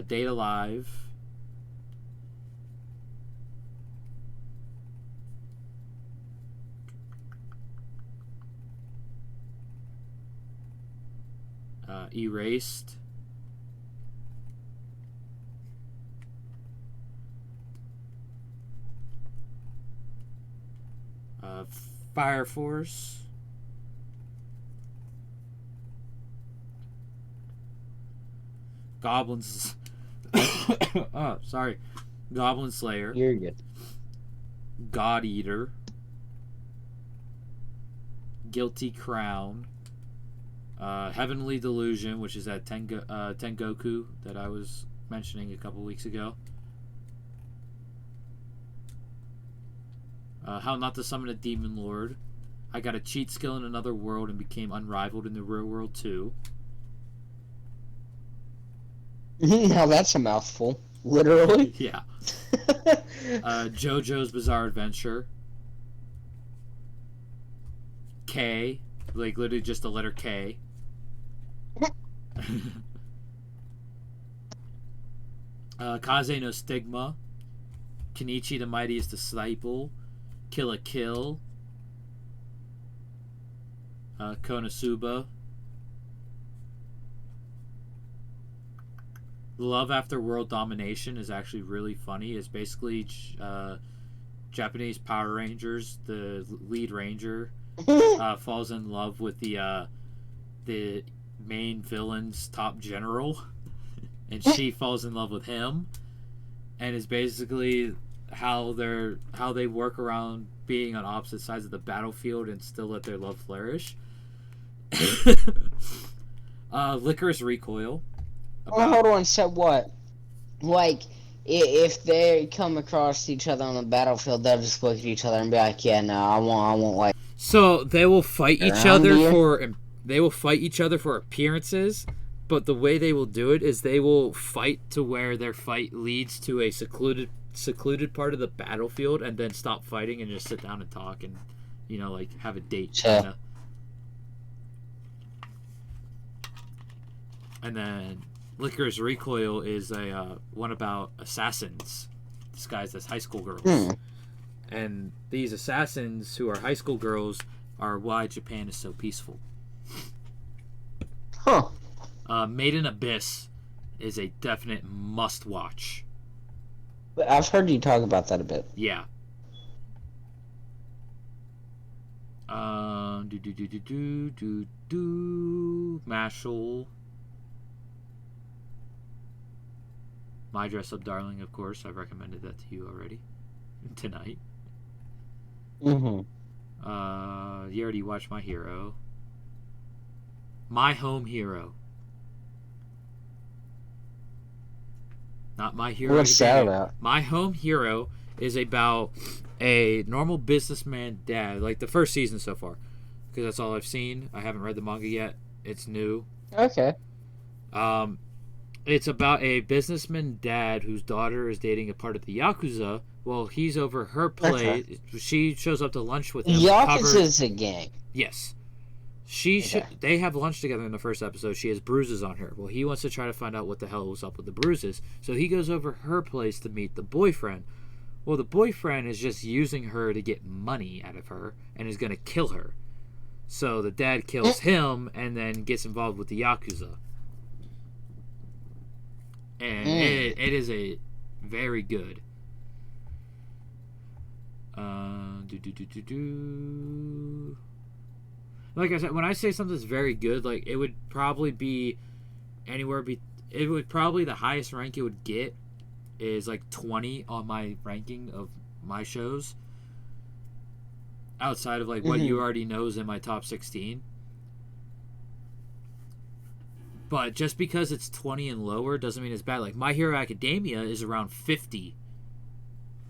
S3: Date Alive. Erased. Fire Force. Goblins. Oh, sorry. Goblin Slayer.
S4: You're good.
S3: God Eater. Guilty Crown. Heavenly Delusion, which is that Tengoku that I was mentioning a couple weeks ago. How Not to Summon a Demon Lord. I got a cheat skill in another world and became unrivaled in the real world too.
S4: Now that's a mouthful. Literally.
S3: Yeah. JoJo's Bizarre Adventure. K. Like, literally just the letter K. Kaze no Stigma. Kenichi the Mightiest Disciple. Kill a Kill. Konosuba. Love After World Domination is actually really funny. It's basically Japanese Power Rangers. The lead ranger falls in love with the main villain's top general, and she falls in love with him, and it's basically how they work around being on opposite sides of the battlefield and still let their love flourish. Licorice Recoil.
S4: Hold on, so what? Like, if they come across each other on the battlefield, they'll just look at each other and be like, "Yeah, no, I won't like."
S3: So they will fight each other for appearances, but the way they will do it is they will fight to where their fight leads to a secluded part of the battlefield, and then stop fighting and just sit down and talk and, like, have a date.
S4: Sure.
S3: And then Licorice Recoil is a one about assassins disguised as high school girls. And these assassins who are high school girls are why Japan is so peaceful.
S4: Huh.
S3: Made in Abyss is a definite must-watch.
S4: I've heard you talk about that a bit.
S3: Yeah. Mashal. My Dress Up Darling, of course. I've recommended that to you already. Tonight.
S4: Mm-hmm.
S3: You already watched My Hero. My Home Hero. Not My Hero.
S4: What's that about?
S3: My Home Hero is about a normal businessman dad. Like the first season so far. Because that's all I've seen. I haven't read the manga yet. It's new.
S4: Okay.
S3: It's about a businessman dad whose daughter is dating a part of the Yakuza. Well, he's over her place. Okay. She shows up to lunch with him.
S4: Yakuza's a gang.
S3: Yes. They have lunch together in the first episode. She has bruises on her. Well, he wants to try to find out what the hell was up with the bruises. So he goes over her place to meet the boyfriend. Well, the boyfriend is just using her to get money out of her and is going to kill her. So the dad kills him and then gets involved with the Yakuza. And it is a very good. Like I said, when I say something's very good, like it would probably be it would probably the highest rank it would get is like 20 on my ranking of my shows. Outside of like what you already know is in my top 16. But just because it's 20 and lower doesn't mean it's bad. Like My Hero Academia is around 50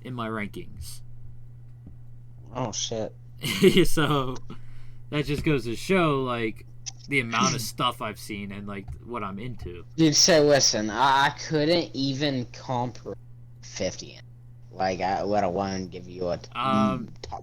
S3: in my rankings.
S4: Oh shit.
S3: So that just goes to show like the amount of stuff I've seen and like what I'm into.
S4: Dude, so listen, I couldn't even compare 50. Like, let alone give you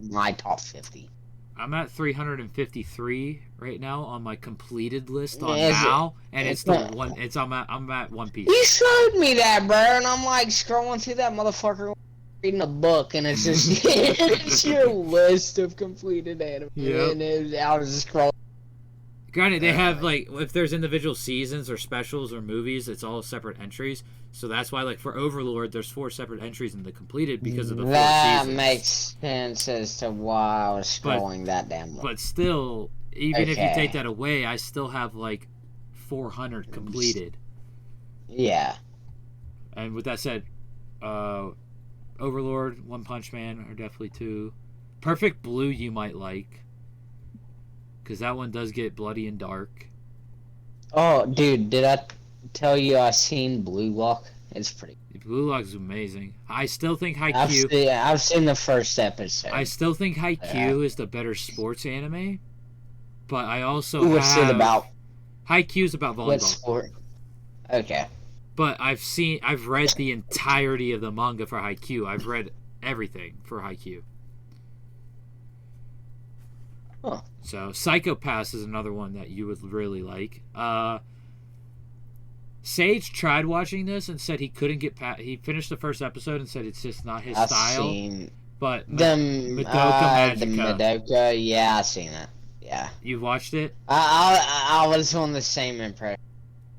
S4: my top 50.
S3: I'm at 353 right now on my completed list on now, and it's the one. I'm at One Piece.
S4: You showed me that, bro, and I'm like scrolling through that motherfucker, reading a book, and it's just it's your list of completed anime.
S3: Yep.
S4: And I was just scrolling.
S3: Granted, they have like if there's individual seasons or specials or movies, it's all separate entries. So that's why, like for Overlord, there's 4 separate entries in the completed because of the 4 seasons. That
S4: makes sense as to why I was scrolling that damn long.
S3: But still, even if you take that away, I still have like 400 completed.
S4: Yeah.
S3: And with that said, Overlord, One Punch Man are definitely 2. Perfect Blue you might like. Because that one does get bloody and dark.
S4: Oh, dude, did I tell you I seen Blue Lock? It's pretty good.
S3: Blue Lock is amazing. I still think Haikyuu...
S4: I've seen the first episode.
S3: I still think Haikyuu is the better sports anime. But I also
S4: What's it about?
S3: Haikyuu's about volleyball.
S4: What sport? Okay.
S3: But I've read the entirety of the manga for Haikyuu. I've read everything for Haikyuu.
S4: Huh.
S3: So, Psychopaths is another one that you would really like. Sage tried watching this and said he couldn't get past... He finished the first episode and said it's just not his style.
S4: Seen
S3: but
S4: Madoka Magica. The Madoka, yeah, I've seen it. Yeah.
S3: You've watched it?
S4: I was on the same impression,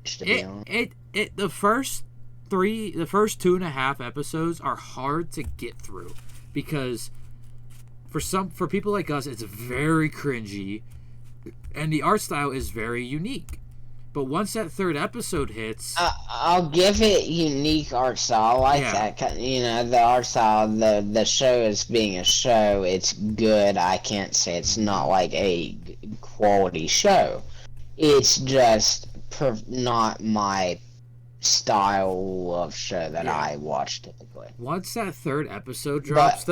S4: to be honest.
S3: The first 2.5 episodes are hard to get through because... For people like us, it's very cringy, and the art style is very unique. But once that 3rd episode hits,
S4: I'll give it unique art style. I like that. You know, the art style. The show is being a show. It's good. I can't say it's not like a quality show. It's just not my style of show that I watch typically.
S3: Once that 3rd episode drops,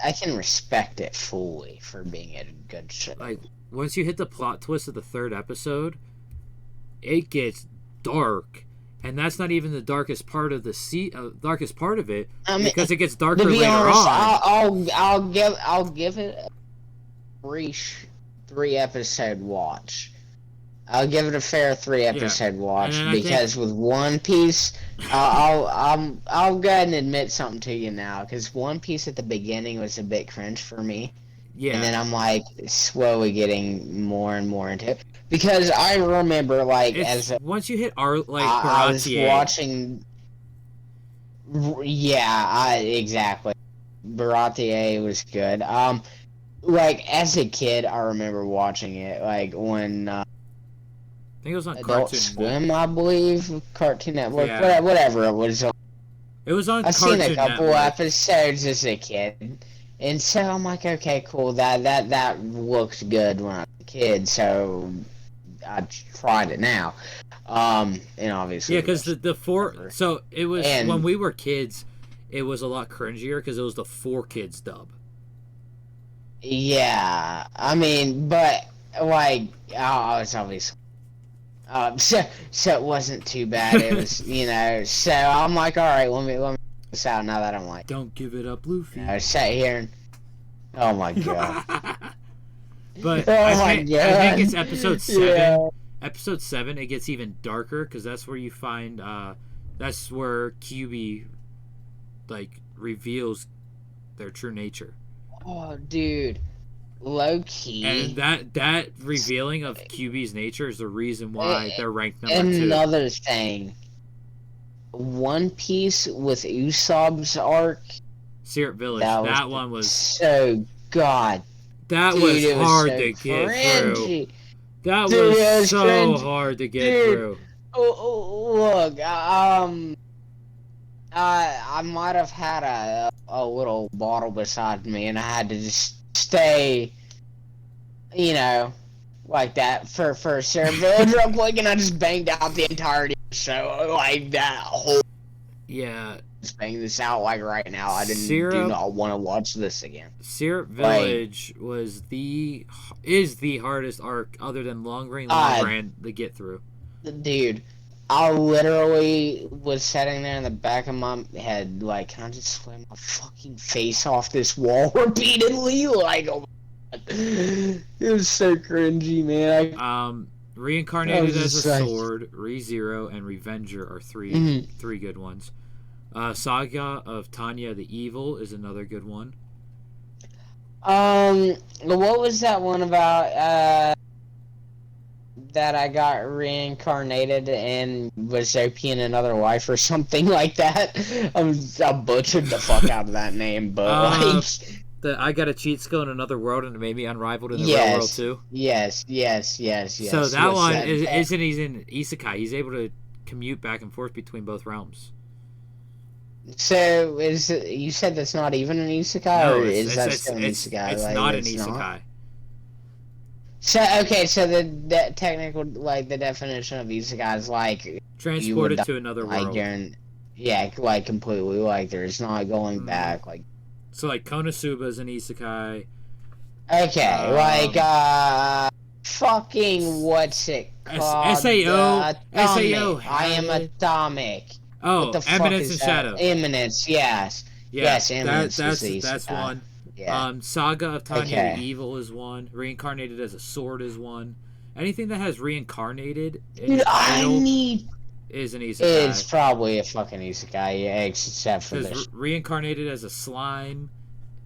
S4: I can respect it fully for being a good show.
S3: Like, once you hit the plot twist of the 3rd episode, it gets dark. And that's not even the darkest part of darkest part of it, because it gets darker later on.
S4: I'll give it a 3 episode watch. I'll give it a fair 3 episode watch because with One Piece, I'll go ahead and admit something to you now, because One Piece at the beginning was a bit cringe for me.
S3: Yeah.
S4: And then I'm like slowly getting more and more into it because I remember like
S3: once you hit
S4: I was
S3: Baratier.
S4: watching. Yeah, exactly. Baratier was good. Like as a kid, I remember watching it. Like when
S3: I think it was on
S4: Adult
S3: Cartoon
S4: Swim, I believe, Cartoon Network,
S3: Yeah.
S4: whatever it was.
S3: It was on
S4: I've
S3: Cartoon
S4: seen a couple
S3: Network.
S4: episodes as a kid, and so I'm like, okay, cool. That looks good when I was a kid, so I tried it now. And obviously,
S3: Yeah, because the four. So it was when
S4: and
S3: we were kids, it was a lot cringier because it was the 4Kids dub.
S4: yeah, I mean, but like, it's obviously. So it wasn't too bad. It was, So I'm like, all right, let me this out now that I'm like,
S3: Don't give it up, Luffy.
S4: I sat here and, oh my god.
S3: But
S4: Oh
S3: I
S4: my
S3: think
S4: god.
S3: it's episode 7.
S4: Yeah.
S3: Episode 7, it gets even darker because that's where you find. That's where QB like reveals their true nature.
S4: Oh, dude, low key.
S3: And that revealing of QB's nature is the reason why they're ranked number 2.
S4: Another thing, One Piece with Usopp's arc.
S3: Syrup Village. That one was
S4: so god.
S3: That
S4: Dude,
S3: was
S4: it was
S3: hard
S4: so
S3: to get
S4: cringy.
S3: through. That
S4: Dude, it
S3: was
S4: was
S3: so
S4: cringy.
S3: hard to get
S4: Dude.
S3: through.
S4: Look, I might have had a little bottle beside me, and I had to just stay, like that for a certain real quick, and I just banged out the entirety of the show, like that whole.
S3: Yeah.
S4: Just bang this out like right now. I do not want to watch this again.
S3: Syrup Village is the hardest arc other than Long Rain to get through.
S4: Dude, I literally was sitting there in the back of my head, like, can I just slam my fucking face off this wall repeatedly? Like, oh my god. It was so cringy, man.
S3: Reincarnated as a Sword, ReZero, and Revenger are three good ones. Saga of Tanya the Evil is another good one.
S4: What was that one about, that I got reincarnated and was opiing another wife or something like that? I butchered the fuck out of that name, but
S3: I got a cheat skill in another world and it made me unrivaled in the real world too.
S4: Yes.
S3: So that one isn't he's in Isekai. He's able to commute back and forth between both realms.
S4: So you said that's not even an isekai,
S3: no,
S4: or is that still an isekai?
S3: It's not an isekai.
S4: Not? So okay, so the technical, like the definition of isekai is like
S3: transported to another world.
S4: Like completely, like there's not going back, like.
S3: So like Konosuba is an isekai.
S4: Okay, fucking what's it called?
S3: SAO.
S4: I am atomic.
S3: Oh, Eminence and Shadow.
S4: Eminence, yes. Yes, Eminence
S3: that's one.
S4: Yeah.
S3: Saga of Tanya the Evil is one. Reincarnated as a Sword is one. Anything that has reincarnated is an isekai.
S4: It's probably a fucking isekai, yeah, except for this.
S3: Reincarnated as a slime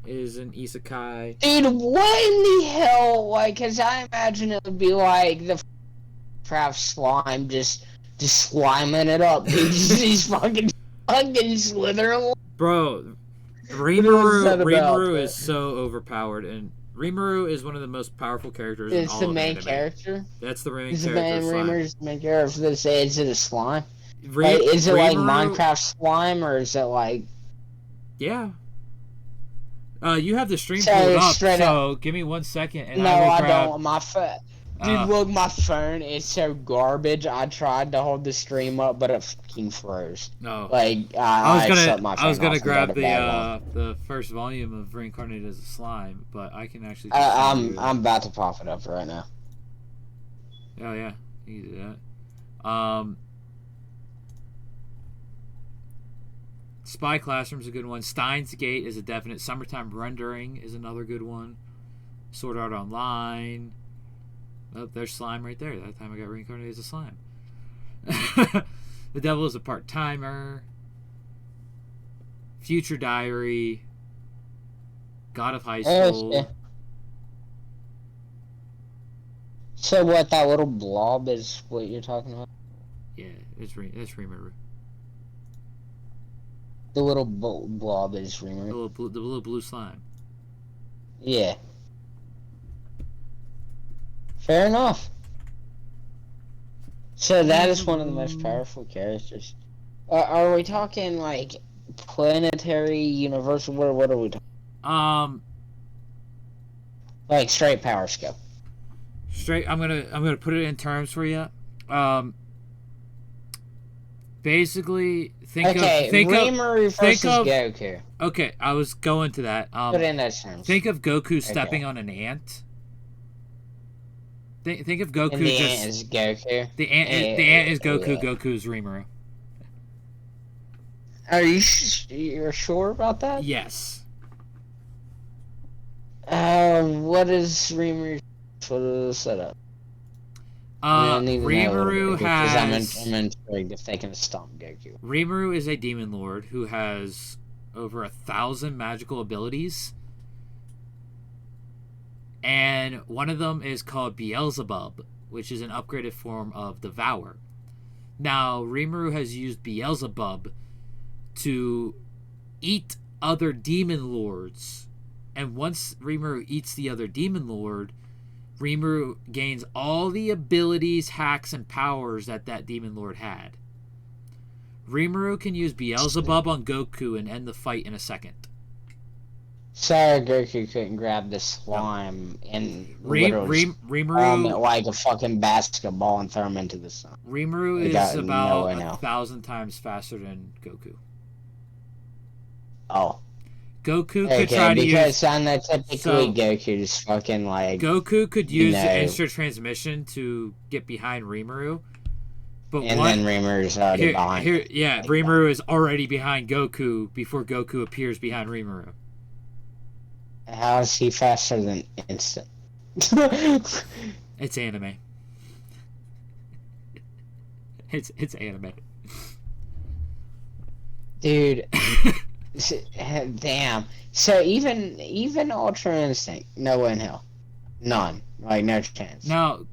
S3: is an isekai.
S4: Dude, what in the hell? Like, because I imagine it would be like the craft slime just sliming it up, dude. He's fucking slithering.
S3: Bro, Rimuru is so overpowered, and Rimuru is one of the most powerful characters in all of anime.
S4: It's the main character?
S3: That's the main character.
S4: Rimuru's the main character. Is it a slime? Is it like Minecraft slime, or is it like...
S3: Yeah. You have the stream pulled up, so give me 1 second, and I
S4: don't. My phone... Dude, look, my phone is so garbage. I tried to hold the stream up, but it fucking froze.
S3: No.
S4: Like, I was
S3: gonna grab the first volume of Reincarnated as a Slime, but I can actually...
S4: I'm about to pop it up right now.
S3: Oh, yeah. You can do that. Spy Classroom's a good one. Steins Gate is a definite. Summertime Rendering is another good one. Sword Art Online... Oh, there's slime right there. That time I got reincarnated as a slime. The Devil is a Part-Timer. Future Diary. God of High School.
S4: So what? That little blob is what you're talking about?
S3: Yeah, that's Rimuru.
S4: The little blob is Rimuru.
S3: The little blue slime.
S4: Yeah. Fair enough. So that is one of the most powerful characters. Are we talking like planetary, universal? What are we talking? Like straight power scale.
S3: Straight. I'm gonna put it in terms for you. Basically,
S4: Rimuru versus Goku.
S3: Okay, I was going to that.
S4: Put in those terms.
S3: Think of Goku stepping on an ant. Think of Goku.
S4: And the ant is Goku.
S3: The ant is Goku.
S4: Yeah.
S3: Goku's Rimuru.
S4: Are you're sure about that?
S3: Yes.
S4: What is Rimuru? What is the setup?
S3: Rimuru has.
S4: I'm intrigued if they can stomp Goku.
S3: Rimuru is a demon lord who has over 1,000 magical abilities, and one of them is called Beelzebub, which is an upgraded form of Devour. Now, Rimuru has used Beelzebub to eat other demon lords, and once Rimuru eats the other demon lord, Rimuru gains all the abilities, hacks, and powers that demon lord had. Rimuru can use Beelzebub on Goku and end the fight in a second.
S4: Sorry, Goku couldn't grab the slime and
S3: Rimuru
S4: like a fucking basketball and throw him into the sun.
S3: Rimuru is about 1,000 times faster than Goku.
S4: Oh.
S3: Goku could try to use...
S4: because typically Goku's fucking like...
S3: Goku could use the instant transmission to get behind Rimuru. But
S4: then Rimuru's already behind.
S3: Rimuru is already behind Goku before Goku appears behind Rimuru.
S4: How is he faster than instant?
S3: It's anime. It's anime.
S4: Dude... Damn. So even Ultra Instinct, no way in hell. None. Like, no chance.
S3: Now,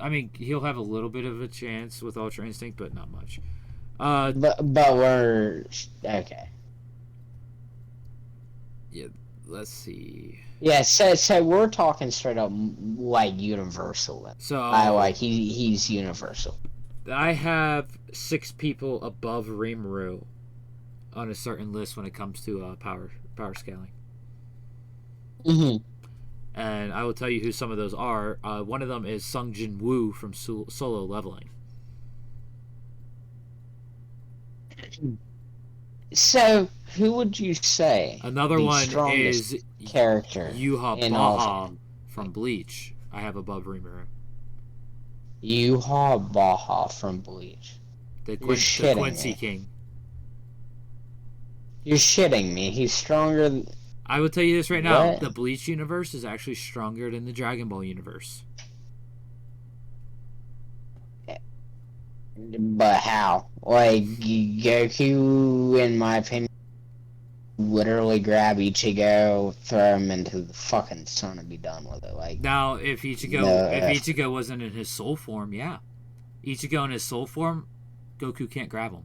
S3: I mean, he'll have a little bit of a chance with Ultra Instinct, but not much.
S4: But we're... Okay.
S3: Yeah, let's see.
S4: Yeah, so we're talking straight up, like, universal.
S3: So...
S4: he's universal.
S3: I have 6 people above Rimuru on a certain list when it comes to power scaling.
S4: Mm-hmm.
S3: And I will tell you who some of those are. One of them is Sung Jin Woo from Solo Leveling.
S4: So, who would you say?
S3: Another one is
S4: character
S3: Yuha Baha from Bleach. I have above Rimuru.
S4: Yuha Baha from Bleach.
S3: The Quincy King.
S4: You're shitting me. He's stronger.
S3: I will tell you this right now. What? The Bleach universe is actually stronger than the Dragon Ball universe.
S4: But how? Like, Goku, in my opinion, literally grab Ichigo, throw him into the fucking sun and be done with it. Like,
S3: now, if Ichigo wasn't in his soul form, yeah. Ichigo in his soul form, Goku can't grab him.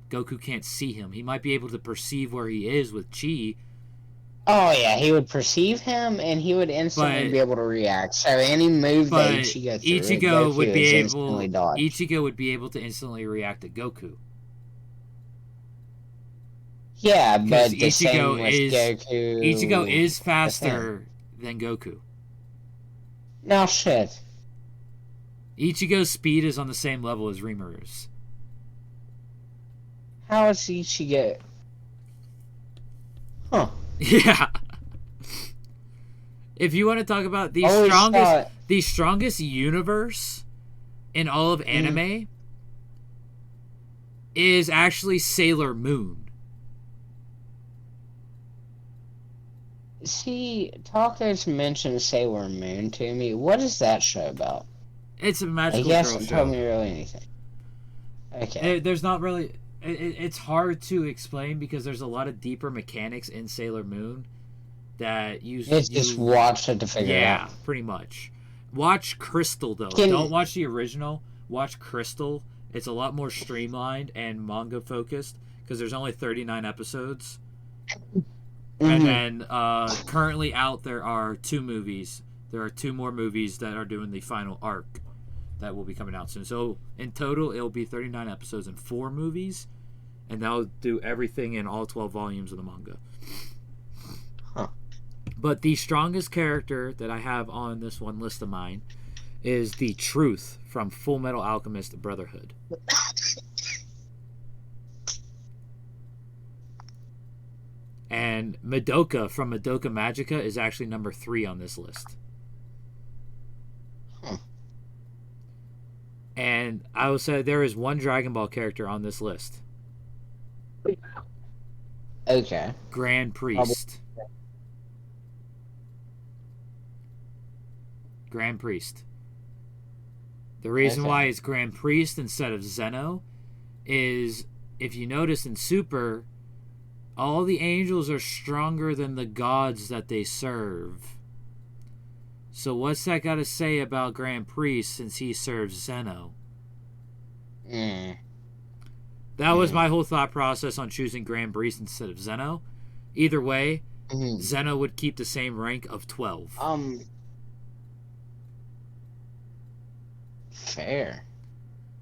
S3: Goku can't see him. He might be able to perceive where he is with Chi.
S4: Oh yeah, he would perceive him and he would instantly be able to react. So any move that Ichigo would
S3: be able to instantly react to Goku.
S4: Yeah, but
S3: Ichigo is faster than Goku.
S4: No shit.
S3: Ichigo's speed is on the same level as Rimuru's.
S4: How is Ichigo? Huh.
S3: Yeah. If you want to talk about the strongest universe in all of anime is actually Sailor Moon.
S4: See, Taco's mentioned Sailor Moon to me. What is that show about?
S3: It's a magical
S4: girl show.
S3: He hasn't
S4: told me really anything. Okay.
S3: There's not really... It's hard to explain because there's a lot of deeper mechanics in Sailor Moon that you
S4: just watch it to figure it out.
S3: Yeah, pretty much. Watch Crystal though.
S4: Can-
S3: Don't watch the original. Watch Crystal. It's a lot more streamlined and manga focused because there's only 39 episodes. And then currently out there are 2 movies. There are 2 more movies that are doing the final arc that will be coming out soon. So in total, it'll be 39 episodes and 4 movies, and that'll do everything in all 12 volumes of the manga.
S4: Huh.
S3: But the strongest character that I have on this one list of mine is the Truth from Full Metal Alchemist Brotherhood. And Madoka from Madoka Magica is actually number 3 on this list.
S4: Huh.
S3: And I will say there is one Dragon Ball character on this list.
S4: Okay.
S3: Grand Priest. Grand Priest. The reason why it's Grand Priest instead of Zeno is, if you notice in Super, all the angels are stronger than the gods that they serve. So what's that got to say about Grand Priest since he serves Zeno? That was my whole thought process on choosing Grand Priest instead of Zeno. Either way, Zeno would keep the same rank of 12.
S4: Fair.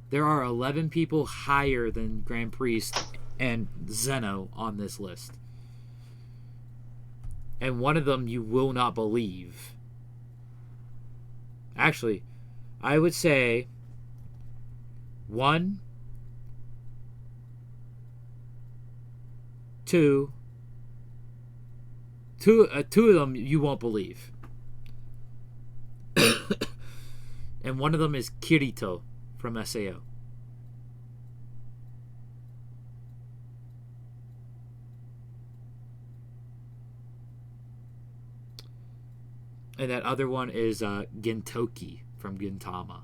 S3: There are 11 people higher than Grand Priest and Zeno on this list. And one of them you will not believe. Actually, I would say 1, 2 of them you won't believe. And one of them is Kirito from SAO. And that other one is Gintoki from Gintama.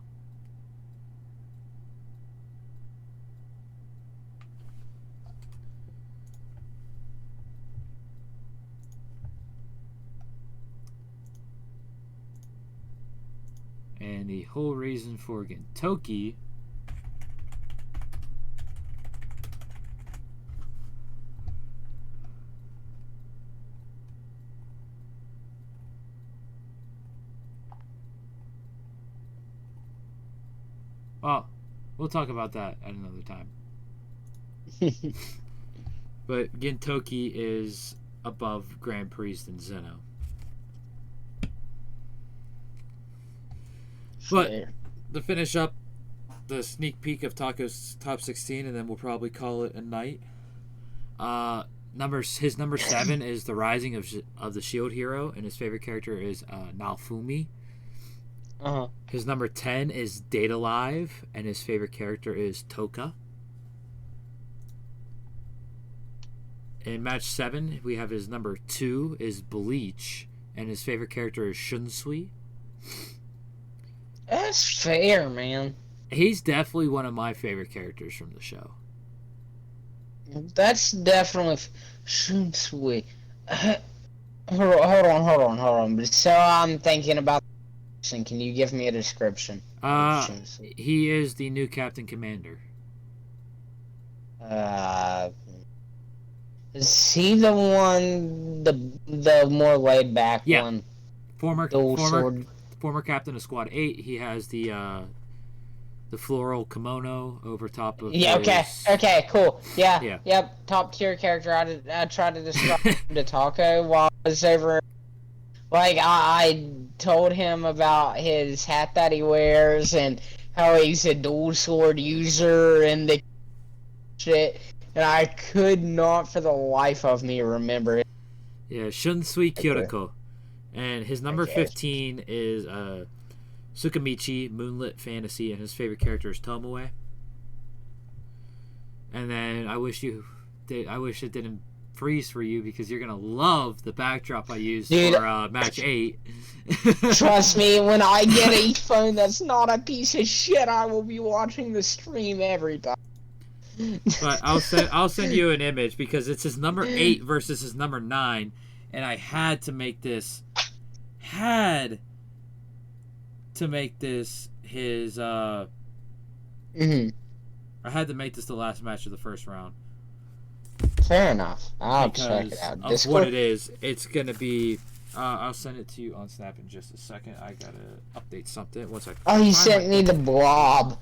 S3: And the whole reason for Gintoki we'll talk about that at another time. But Gintoki is above Grand Priest and Zeno. But to finish up the sneak peek of Taco's top 16, and then we'll probably call it a night. His number 7 is the Rising of the Shield Hero, and his favorite character is Naofumi. His number 10 is Data Live, and his favorite character is Toka. In match 7, we have his number 2 is Bleach, and his favorite character is Shunsui.
S4: That's fair, man.
S3: He's definitely one of my favorite characters from the show.
S4: That's definitely Shunsui. Hold on. So I'm thinking about. Can you give me a description?
S3: He is the new Captain Commander.
S4: Is he the one, the more laid back one?
S3: Former captain of Squad 8. He has the floral kimono over top of.
S4: Yeah.
S3: His...
S4: Okay. Cool. Yeah. Yep. Top tier character. I tried to describe him to Taco while I was over. Like I told him about his hat that he wears and how he's a dual sword user and the shit, and I could not for the life of me remember it.
S3: Yeah, Shunsui Kyoriko. And his number 15 is Tsukamichi, Moonlit Fantasy, and his favorite character is Tomoe. And then I wish it didn't freeze for you because you're gonna love the backdrop I used for match 8.
S4: Trust me, when I get a phone that's not a piece of shit, I will be watching the stream every time.
S3: But I'll send you an image because it's his number 8 versus his number 9. and I had to make this his
S4: Mhm.
S3: I had to make this the last match of the first round
S4: Fair enough. I'll check
S3: because
S4: it out.
S3: of what
S4: Discord.
S3: it is. It's gonna be. I'll send it to you on Snap in just a second. I gotta update something. One second.
S4: Oh, you sent me the blob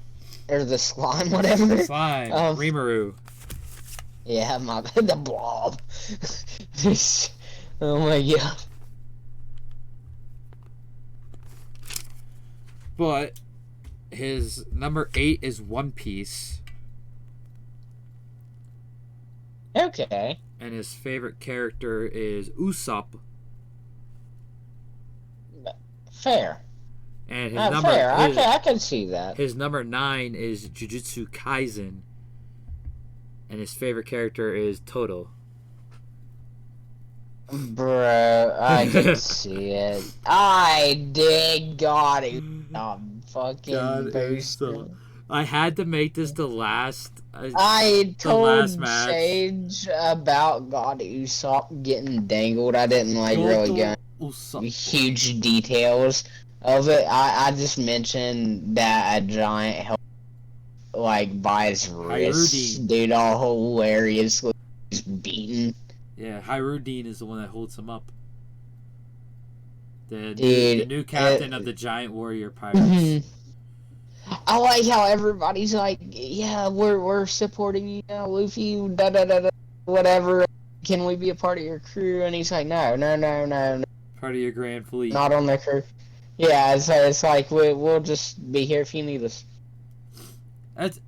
S4: or the slime, whatever.
S3: Slime.
S4: Um,
S3: Rimuru.
S4: Yeah, my the blob. Oh my god.
S3: But his number 8 is One Piece,
S4: Okay.
S3: and his favorite character is Usopp.
S4: Fair.
S3: And his
S4: Fair.
S3: his,
S4: I can see that.
S3: his number 9 is Jujutsu Kaisen, and his favorite character is Toto.
S4: Bro, I can see it. I did God it. I'm fucking boosted.
S3: I had to make this the last.
S4: I told
S3: last match.
S4: Sage about God Usopp getting dangled. I didn't like really go into huge details of it. I just mentioned that a giant held like by his wrist, dude, all hilariously beaten.
S3: Yeah, Hyrudine is the one that holds him up. The new captain of the giant warrior pirates.
S4: I like how everybody's like, yeah, we're supporting you now, Luffy, da da da da, whatever. Can we be a part of your crew? And he's like, no.
S3: Part of your grand fleet.
S4: Not on the crew. Yeah, it's like we'll just be here if you need us.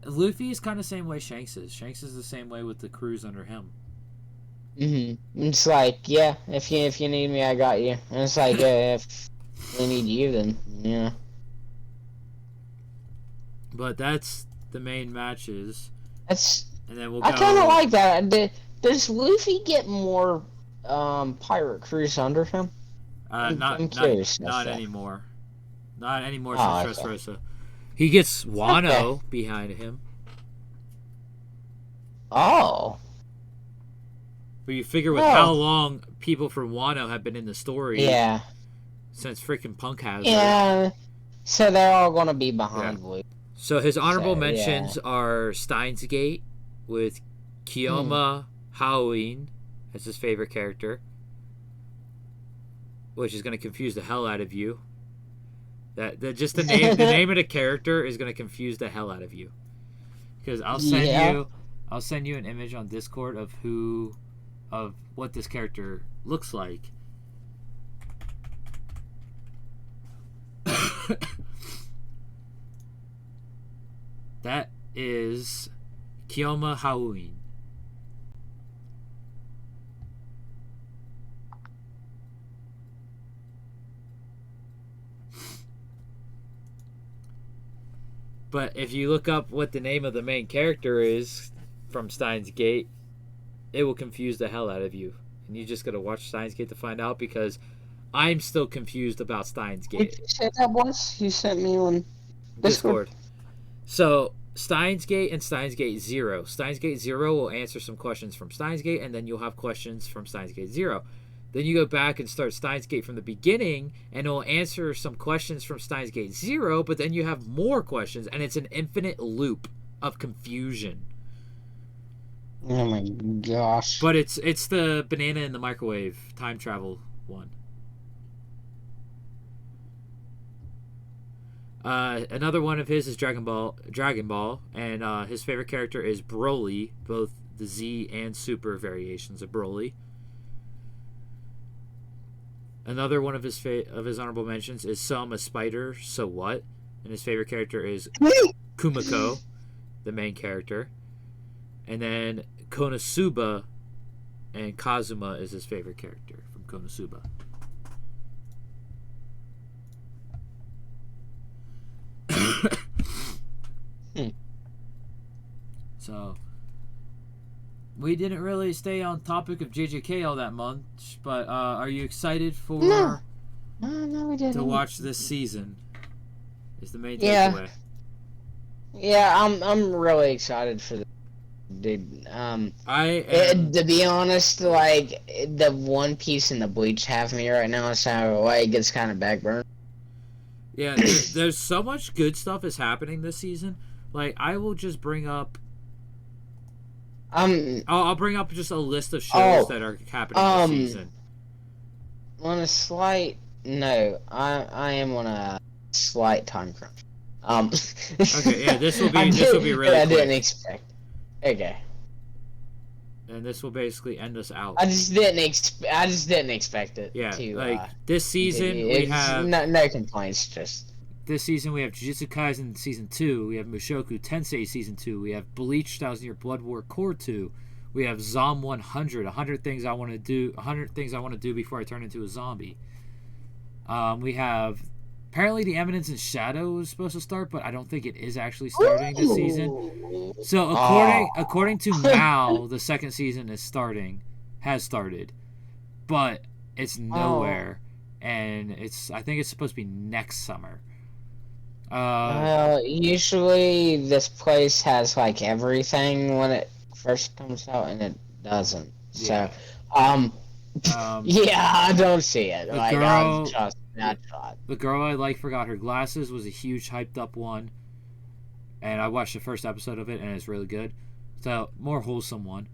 S3: Luffy is kind of the same way Shanks is. Shanks is the same way with the crews under him.
S4: It's like, yeah, if you need me, I got you. And it's like, if we need you, then yeah.
S3: But that's the main matches. And then we'll go.
S4: I kind of like that. Does Luffy get more pirate crews under him? I'm curious.
S3: Not anymore. Not anymore since Dressrosa. He gets Wano behind him.
S4: Oh.
S3: But you figure with how long people from Wano have been in the story.
S4: Yeah.
S3: Since freaking Punk has.
S4: Yeah. So they're all gonna be behind Luffy.
S3: So his honorable mentions are Steins Gate with Kiyoma Halloween as his favorite character, which is going to confuse the hell out of you. Just the name of the character is going to confuse the hell out of you. Because I'll send you an image on Discord of what this character looks like. That is Kiyoma Halloween. But if you look up what the name of the main character is from Steins Gate, it will confuse the hell out of you. And you just gotta watch Steins Gate to find out, because I'm still confused about Steins Gate.
S4: What you said that was? You sent me on
S3: Discord. So, Steins Gate and Steins Gate 0. Steins Gate 0 will answer some questions from Steins Gate, and then you'll have questions from Steins Gate 0. Then you go back and start Steins Gate from the beginning, and it'll answer some questions from Steins Gate 0, but then you have more questions, and it's an infinite loop of confusion.
S4: Oh my gosh.
S3: But it's the banana in the microwave time travel one. Another one of his is Dragon Ball, and his favorite character is Broly, both the Z and Super variations of Broly. Another one of his honorable mentions is Selma Spider, So What? And his favorite character is Kumiko, the main character. And then Konosuba and Kazuma is his favorite character from Konosuba. So, we didn't really stay on topic of JJK all that much, but are you excited for
S4: No, we didn't.
S3: to watch this season? Is the main takeaway.
S4: Yeah, I'm really excited for this. dude.
S3: I
S4: To be honest, like the One Piece and the Bleach have me right now, so like it's kind of backburner.
S3: Yeah, there's so much good stuff is happening this season. Like, I will just bring up. I'll bring up just a list of shows that are happening this season.
S4: On a slight no, I am on a slight time crunch.
S3: Okay, yeah, this will be really
S4: I
S3: quick.
S4: didn't expect. Okay.
S3: And this will basically end us out.
S4: I just didn't expect it.
S3: Yeah,
S4: to,
S3: like this season we have
S4: no complaints. Just
S3: this season we have Jujutsu Kaisen season 2. We have Mushoku Tensei season 2. We have Bleach 1000 Year Blood War Core 2. We have Zom 100. 100 things I want to do. 100 things I want to do before I turn into a zombie. We have apparently The Eminence and Shadow is supposed to start, but I don't think it is actually starting this season. So according to Mal, the second season has started, but it's nowhere, and I think it's supposed to be next summer.
S4: Usually this place has like everything when it first comes out, and it doesn't.
S3: Yeah.
S4: So, yeah, I don't see it.
S3: The
S4: like,
S3: girl,
S4: I'm just not shot.
S3: The girl I like forgot her glasses was a huge hyped up one, and I watched the first episode of it, and it's really good. So more wholesome one.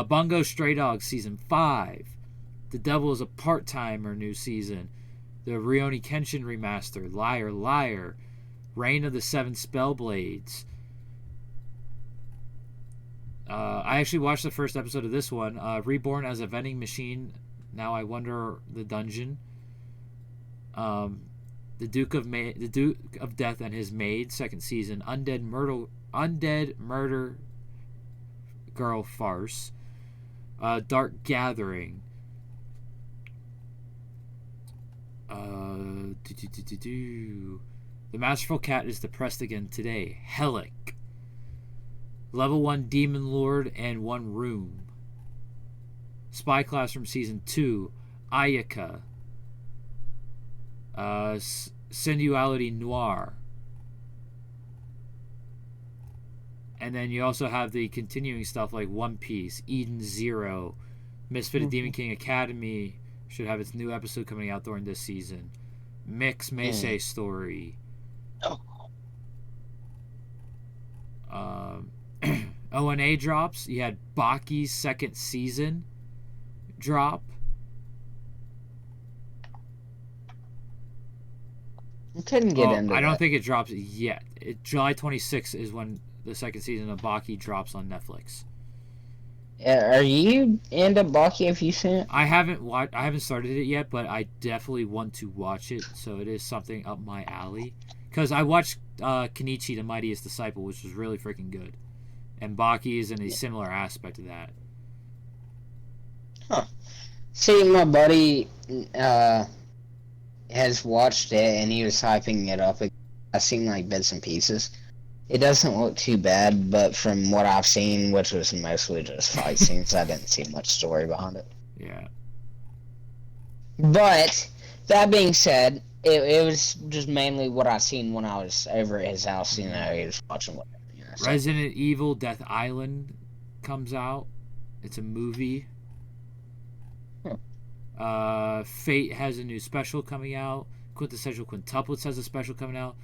S3: Bungo Stray Dogs season 5. The Devil is a Part-Timer new season. The Rurouni Kenshin remaster. Liar Liar. Reign of the Seven Spellblades. I actually watched the first episode of this one. Reborn as a Vending Machine. Now I Wonder the Dungeon. The Duke of Death and His Maid, second season. Undead Murder Girl Farce. Dark Gathering. The Masterful Cat is depressed again today. Helic. Level 1 Demon Lord and One Room. Spy Classroom Season 2. Ayaka. Sensuality Noir. And then you also have the continuing stuff like One Piece, Eden Zero, Misfit Demon King Academy should have its new episode coming out during this season. Mix Meisei Story. ONA drops. You had Baki's second season drop.
S4: I couldn't get into
S3: I don't think it drops yet. July 26th is when the second season of Baki drops on Netflix.
S4: Are you into Baki? Have you seen it?
S3: I haven't started it yet, but I definitely want to watch it. So it is something up my alley. Because I watched Kenichi the Mightiest Disciple, which was really freaking good, and Baki is in a similar aspect of that.
S4: Huh. See, my buddy has watched it, and he was hyping it up. I've seen like bits and pieces. It doesn't look too bad, but from what I've seen, which was mostly just fight scenes, I didn't see much story behind it.
S3: Yeah.
S4: But that being said, it was just mainly what I seen when I was over at his house. You know, he was watching whatever. You know, so.
S3: Resident Evil Death Island comes out. It's a movie. Fate has a new special coming out. Quintessential Quintuplets has a special coming out.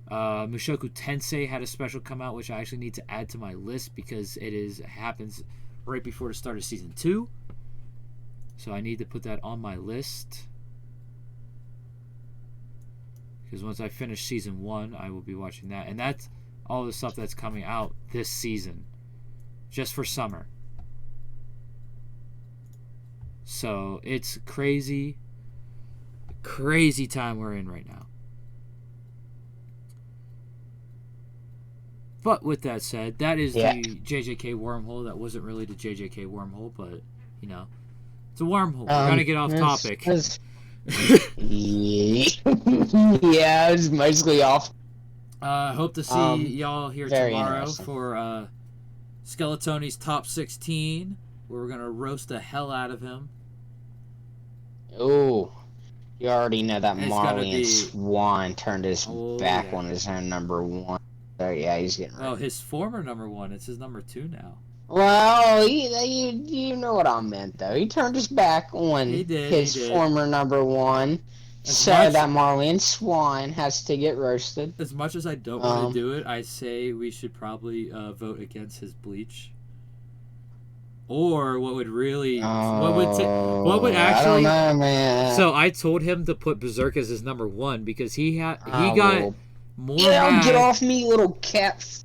S3: Mushoku Tensei had a special come out, which I actually need to add to my list because it happens right before the start of season 2. So I need to put that on my list. Because once I finish season 1, I will be watching that. And that's all the stuff that's coming out this season. Just for summer. So it's crazy time we're in right now. But with that said, that is the JJK wormhole. That wasn't really the JJK wormhole, but, you know, it's a wormhole. We're going to get off topic.
S4: Yeah, it's mostly off.
S3: Hope to see y'all here tomorrow for Skeletoni's Top 16, where we're going to roast the hell out of him.
S4: Oh, you already know that Marley and Swan turned his back on his own number 1. So yeah, he's getting
S3: Oh,
S4: ready.
S3: his former number 1. It's his number 2 now.
S4: Well, you know what I meant though. He turned his back on
S3: He did,
S4: his
S3: he did.
S4: former number 1,
S3: As
S4: so
S3: much-
S4: that Marlene Swan has to get roasted.
S3: As much as I don't want to do it, I say we should probably vote against his bleach. Or what would really, what would
S4: I
S3: actually?
S4: don't know, man.
S3: So I told him to put Berserk as his number 1 because he got
S4: Well,
S3: more
S4: get
S3: mad.
S4: off me, little cat.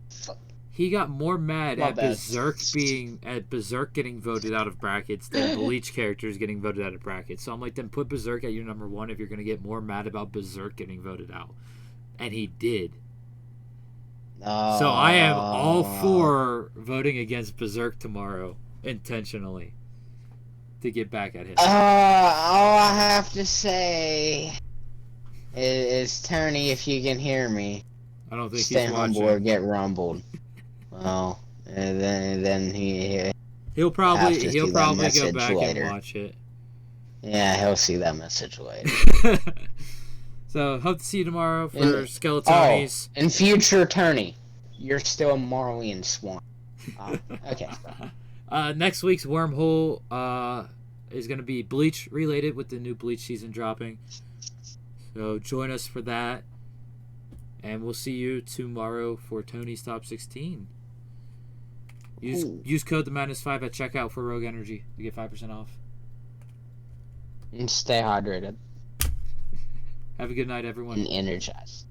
S3: He got more mad
S4: My
S3: at
S4: bad.
S3: Berserk getting voted out of brackets than Bleach characters getting voted out of brackets. So I'm like, then put Berserk at your number 1 if you're gonna get more mad about Berserk getting voted out, and he did. So I am all for voting against Berserk tomorrow intentionally to get back at him.
S4: All I have to say is, Tony, if you can hear me,
S3: I don't think
S4: stay
S3: he's
S4: humble
S3: watching.
S4: or get rumbled. Well, and then
S3: He'll probably
S4: have to see that
S3: go
S4: message
S3: back
S4: later.
S3: and watch it.
S4: yeah, he'll see that message later.
S3: So hope to see you tomorrow for
S4: And-
S3: Skeletonies.
S4: In future, Tony, you're still Marlene Swan. Okay.
S3: Next week's Wormhole is going to be Bleach related with the new Bleach season dropping. So join us for that. And we'll see you tomorrow for Tony's Top 16. Use code the Madness5 at checkout for Rogue Energy to get 5% off.
S4: And stay hydrated
S3: Have a good night, everyone.
S4: and energized.